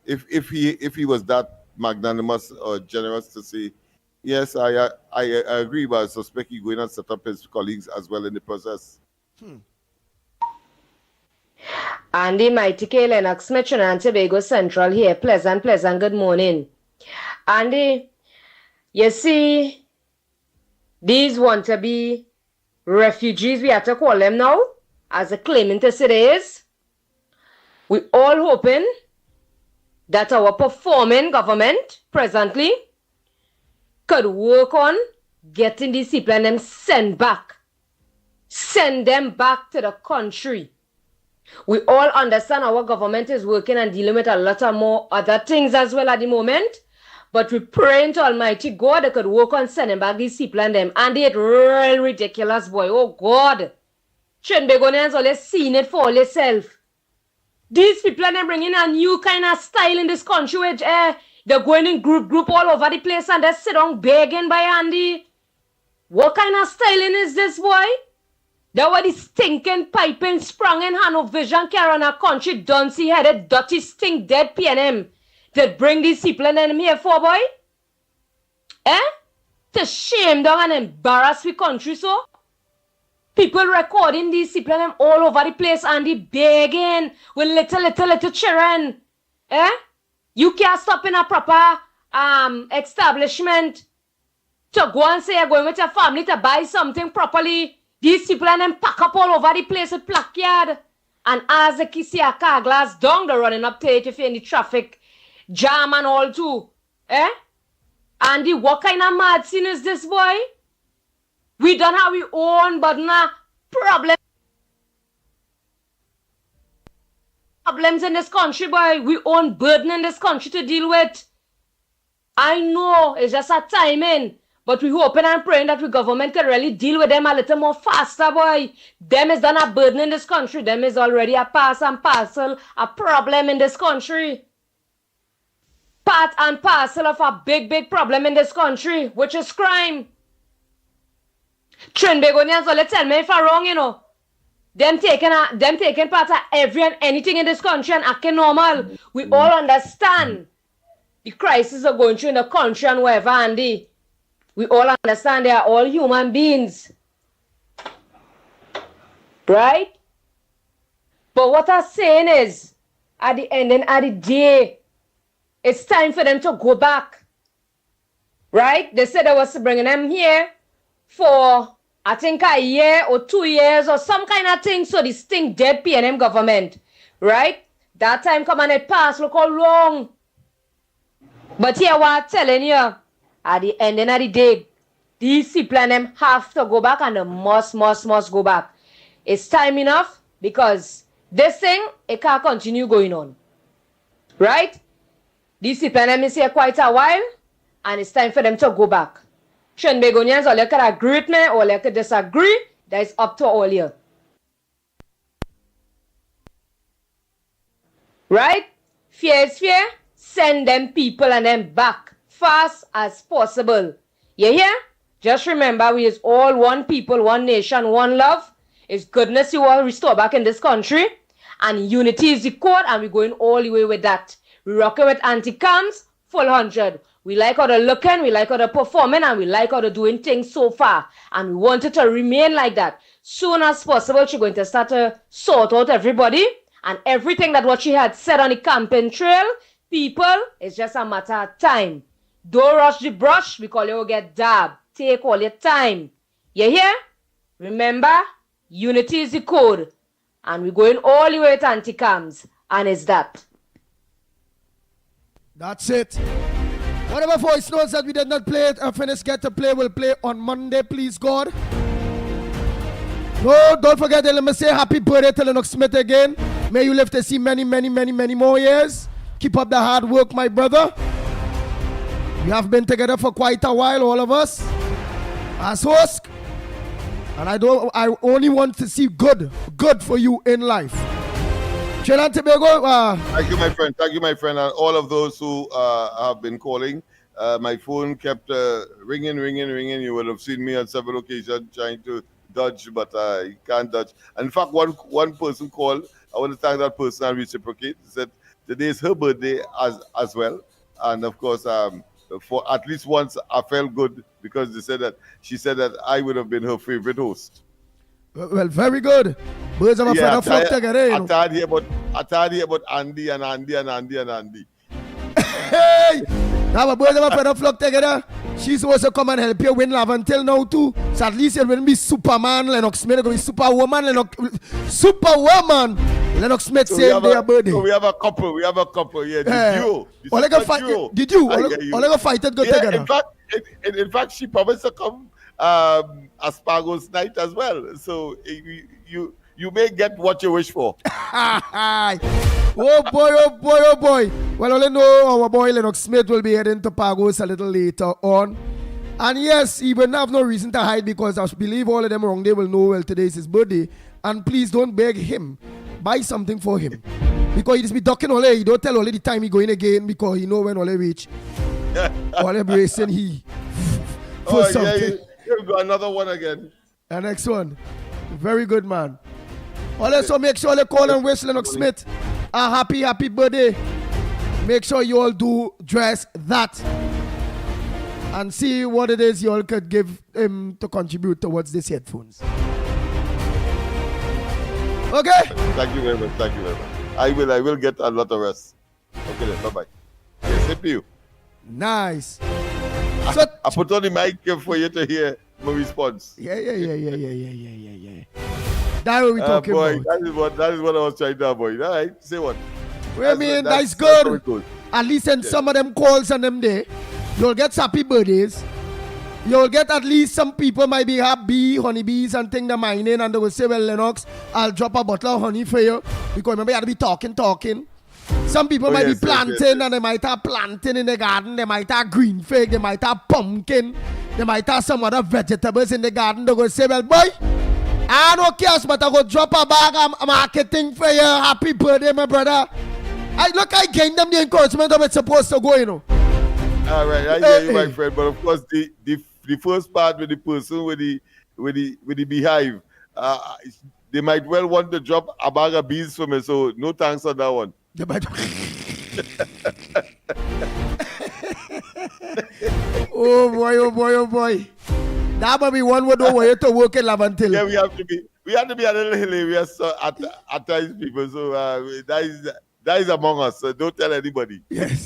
If he was that magnanimous or generous to say, yes, I agree, but I suspect he's going to set up his colleagues as well in the process. Andy, Mighty K, Lennox, Smith, and Tobago Central here. Pleasant, good morning. Andy, you see, these want to be refugees, we have to call them now, as a claimant as it is. We all hoping that our performing government presently could work on getting these people and them send them back to the country. We all understand our government is working and dealing with a lot of more other things as well at the moment, but we pray to Almighty God that could work on sending back these people and them. And it's real ridiculous, boy. Oh God. Chenbegonians always seen it for yourself. These people are bringing a new kind of style in this country where they're going in group all over the place and they sit down begging by Andy. What kind of styling is this, boy? That was the stinking piping sprung in hand of vision care on a country duncy headed, dirty, stink dead PNM that bring these people and them here for, boy? To shame down and embarrass the country, so? People recording these people and them all over the place and they begging with little children. You can't stop in a proper establishment to go and say you're going with your family to buy something properly. These people and them pack up all over the place with placard. And as they see a car glass down, they're running up to it if you're in the traffic jam and all too. Andy, what kind of mad scene is this, boy? We don't have our own, but nah, problems in this country, boy. We own burden in this country to deal with. I know it's just a timing, but we hoping and praying that the government can really deal with them a little more faster, boy. Them is done a burden in this country. Them is already a part and parcel, a problem in this country. Part and parcel of a big problem in this country, which is crime. Trinbagonians, so let's tell me if I'm wrong, Them taking part of every and anything in this country and acting normal. We all understand the crisis are going through in the country and wherever, Andy. We all understand they are all human beings. Right? But what I'm saying is, at the ending of the day, it's time for them to go back. Right? They said they was bringing them here for, I think, a year or 2 years or some kind of thing. So this thing dead PNM government. Right? That time come and it passed. Look how long. But here what I'm telling you, at the ending of the day, these people and them have to go back and they must go back. It's time enough because this thing, it can't continue going on. Right? These people and them is here quite a while and it's time for them to go back. Shenbegonians, or you can agree with me or you can disagree, that is up to all you. Right? Fear is fear. Send them people and them back fast as possible. You hear? Just remember, we is all one people, one nation, one love. It's goodness you all restore back in this country. And unity is the code, and we're going all the way with that. We're rocking with anti-cams, full 100. We like how they're looking, we like how they're performing, and we like how they're doing things so far. And we want it to remain like that. Soon as possible, she's going to start to sort out everybody. And everything that what she had said on the campaign trail, people, it's just a matter of time. Don't rush the brush because you will get dabbed. Take all your time. You hear? Remember, unity is the code. And we're going all the way to anti-cams. And it's that. That's it. Whatever voice notes that we did not play, finish get to play, we'll play on Monday, please God. No, don't forget, let me say happy birthday to Lennox Smith again. May you live to see many, many, many, many more years. Keep up the hard work, my brother. We have been together for quite a while, all of us, as hosts. And I only want to see good for you in life. Trinidad Tobago. Thank you, my friend. Thank you, my friend. And all of those who have been calling. My phone kept ringing. You will have seen me on several occasions trying to dodge, but I can't dodge. And in fact, one person called. I want to thank that person and reciprocate. He said today is her birthday as well. And of course, for at least once, I felt good because she said that I would have been her favorite host. Well, very good. Birds of a feather flock together. I thought here about Andy. Hey! Now, birds of a feather flock together. She's supposed to come and help you win love until now too. So at least it will be Superman, Lennox Smith, going to be Superwoman, Superwoman. Lennox Smith saying their birthday. So we have a couple, yeah. Duo. Did you? All the fighted go together. In fact, she promised to come Aspargo's night as well. So you may get what you wish for. Oh boy. Well, only know our boy Lennox Smith will be heading to Pagos a little later on. And yes, he will have no reason to hide because I believe all of them wrong. They will know, well, today is his birthday. And please don't beg him. Buy something for him. Because he just be ducking all day. He don't tell all the time he going again because he know when all reach. All bracing he for something. Yeah, you got another one again. The next one. Very good, man. Also, make sure you call and wish Lennox Smith a happy birthday. Make sure you all do dress that. And see what it is you all could give him to contribute towards these headphones. Okay? Thank you very much. I will get a lot of rest. Okay then, bye-bye. Yes, same to you. Nice. So, I put on the mic for you to hear my response. Yeah. That's what we're talking about. That is what I was trying to avoid. All right, say what? That's good. At least in some of them calls and them day, you'll get happy birthdays. You'll get at least some people might be happy, honeybees and things they're mining, and they will say, well, Lennox, I'll drop a bottle of honey for you. Because remember, you have to be talking. Some people might be planting, and they might have planting in the garden. They might have green fig, they might have pumpkin, they might have some other vegetables in the garden. They're going to say, well, boy, I don't care, but I go drop a bag of marketing for you. Happy birthday, my brother. I gained them the encouragement of it's supposed to go, you know. All right, I hear you, my friend. But of course, the first part with the person with the beehive, they might well want to drop a bag of bees for me. So no thanks on that one. Oh boy. That might be one word over here to work in Lavantil. Yeah, we have to be. we had to be a little hilarious at times, people. So that is among us. So don't tell anybody. Yes.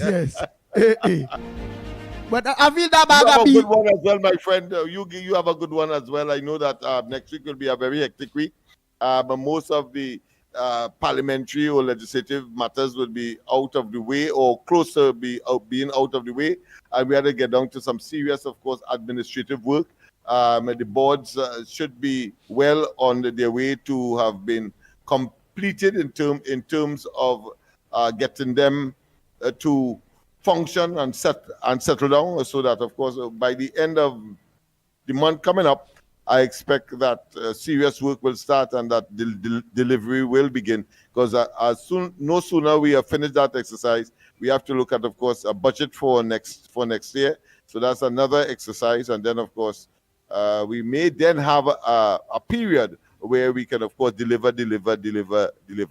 But I feel that you have a be good one as well, my friend. You have a good one as well. I know that next week will be a very hectic week. But most of the parliamentary or legislative matters will be out of the way or close to being out of the way. And we had to get down to some serious, of course, administrative work. The boards should be well on their way to have been completed in terms of getting them to function and settle down, so that, of course, by the end of the month coming up, I expect that serious work will start and that delivery will begin. Because no sooner we have finished that exercise, we have to look at, of course, a budget for next year. So that's another exercise, and then, of course, we may then have a period where we can, of course, deliver.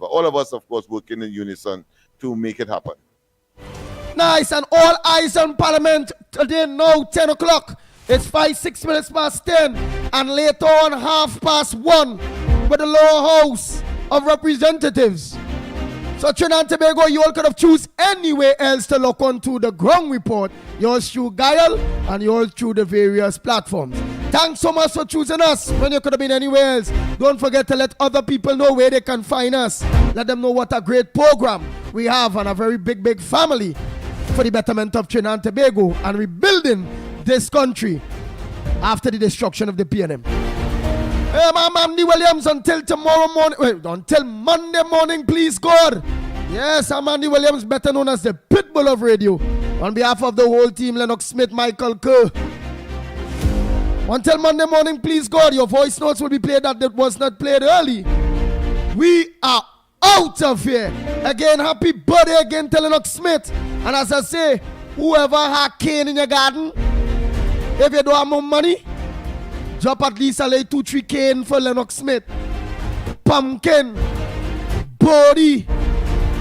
All of us, of course, working in unison to make it happen. Nice, and all eyes on Parliament today now, 10 o'clock. It's 6 minutes past 10, and later on 1:30 with the lower house of representatives. So Trinidad and Tobago, you all could have choose anywhere else to look onto the ground report. Yours through Guile and yours through the various platforms. Thanks so much for choosing us when you could have been anywhere else. Don't forget to let other people know where they can find us. Let them know what a great program we have and a very big family for the betterment of Trinidad and Tobago and rebuilding this country after the destruction of the PNM. Hey, I'm Andy Williams until tomorrow morning. Until Monday morning, please God. Yes, I'm Andy Williams, better known as the Pitbull of Radio. On behalf of the whole team, Lennox Smith, Michael Kerr. Until Monday morning, please God, your voice notes will be played that was not played early. We are out of here. Again, happy birthday again to Lennox Smith. And as I say, whoever had cane in your garden, if you don't have more money, drop at least a 2-3 cane for Lennox Smith. Pumpkin, body.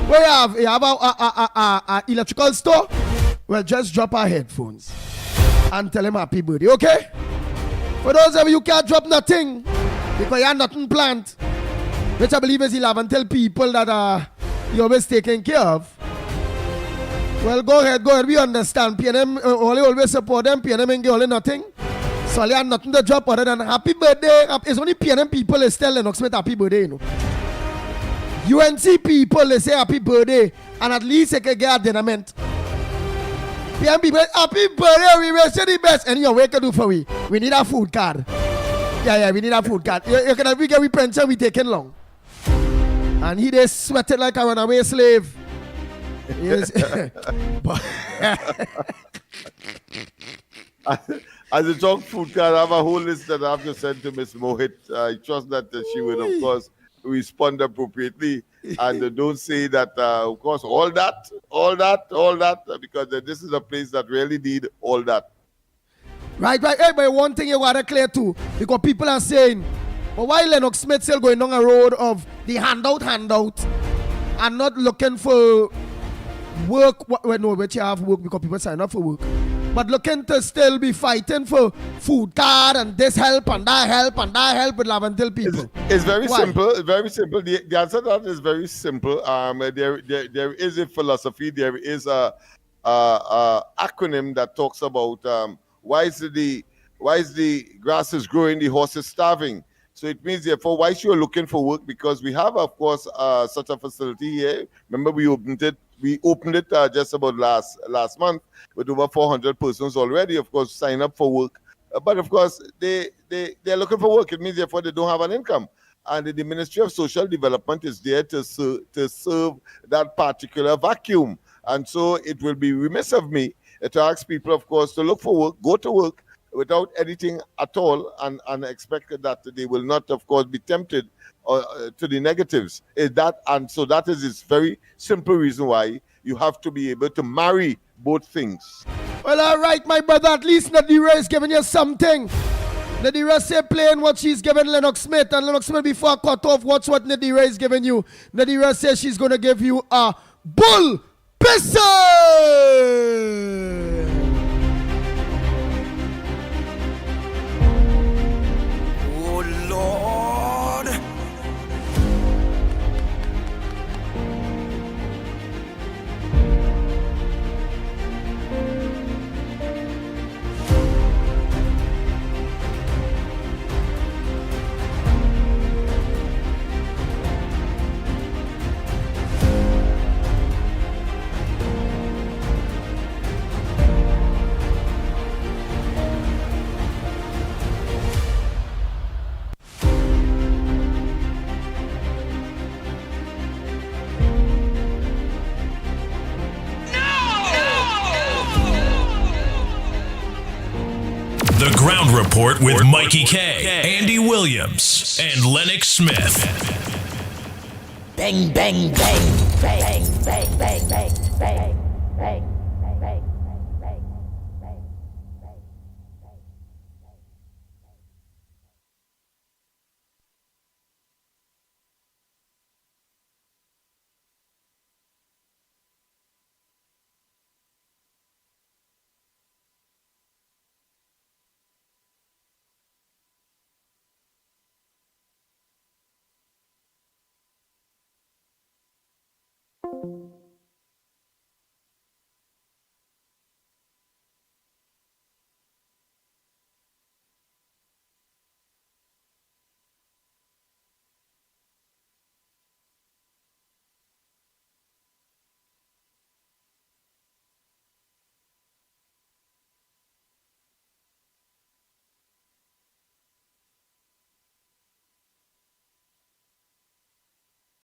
Where you have a electrical store? Well, just drop our headphones and tell him happy birthday, okay? For those of you who can't drop nothing because you have nothing planned, which I believe is 11 tell people that you're always taken care of. Well, go ahead. We understand. PNM always support them. PNM ain't only nothing. So they have nothing to drop other than happy birthday. It's only PNM people they tell Lennox Smith happy birthday, you know. UNC people they say happy birthday, and at least they can get a denament. PNM people, happy birthday, we wish you the best. And what can do for we? We need a food card. Yeah, we need a food card. You can have we get we pension, we taking long. And he they sweated like a runaway slave. Yes. As a talk food card, I have a whole list that I have to send to Miss Mohit. I trust that she will, of course, respond appropriately. And don't say that, of course, all that, because this is a place that really need all that. Right. Hey, but one thing you got to clear too, because people are saying, well, why Lennox Smith still going down a road of the handout, and not looking for work? Well, no, but you have work because people sign up for work. But looking to still be fighting for food card and this help and that help with Laventil people. It's very simple. It's very simple. The answer to that is very simple. There is a philosophy. There is a acronym that talks about why is the grass is growing, the horse is starving. So it means, therefore, why you're looking for work, because we have, of course, such a facility here. Remember, we opened it just about last month with over 400 persons already, of course, sign up for work. But, of course, they're looking for work. It means, therefore, they don't have an income. And the Ministry of Social Development is there to serve that particular vacuum. And so it will be remiss of me to ask people, of course, to look for work, go to work, without anything at all, and expect that they will not, of course, be tempted to the negatives. So that is this very simple reason why you have to be able to marry both things. Well, all right, my brother, at least Nadira is giving you something. Nadira say playing what she's giving Lennox Smith, and Lennox Smith before I cut off, watch what Nadira is giving you. Nadira says she's going to give you a bull pistol! Oh Lord, The Ground Report with Mikey K, Andy Williams, and Lennox Smith. Bang, bang, bang, bang, bang, bang, bang, bang, bang. Thank you.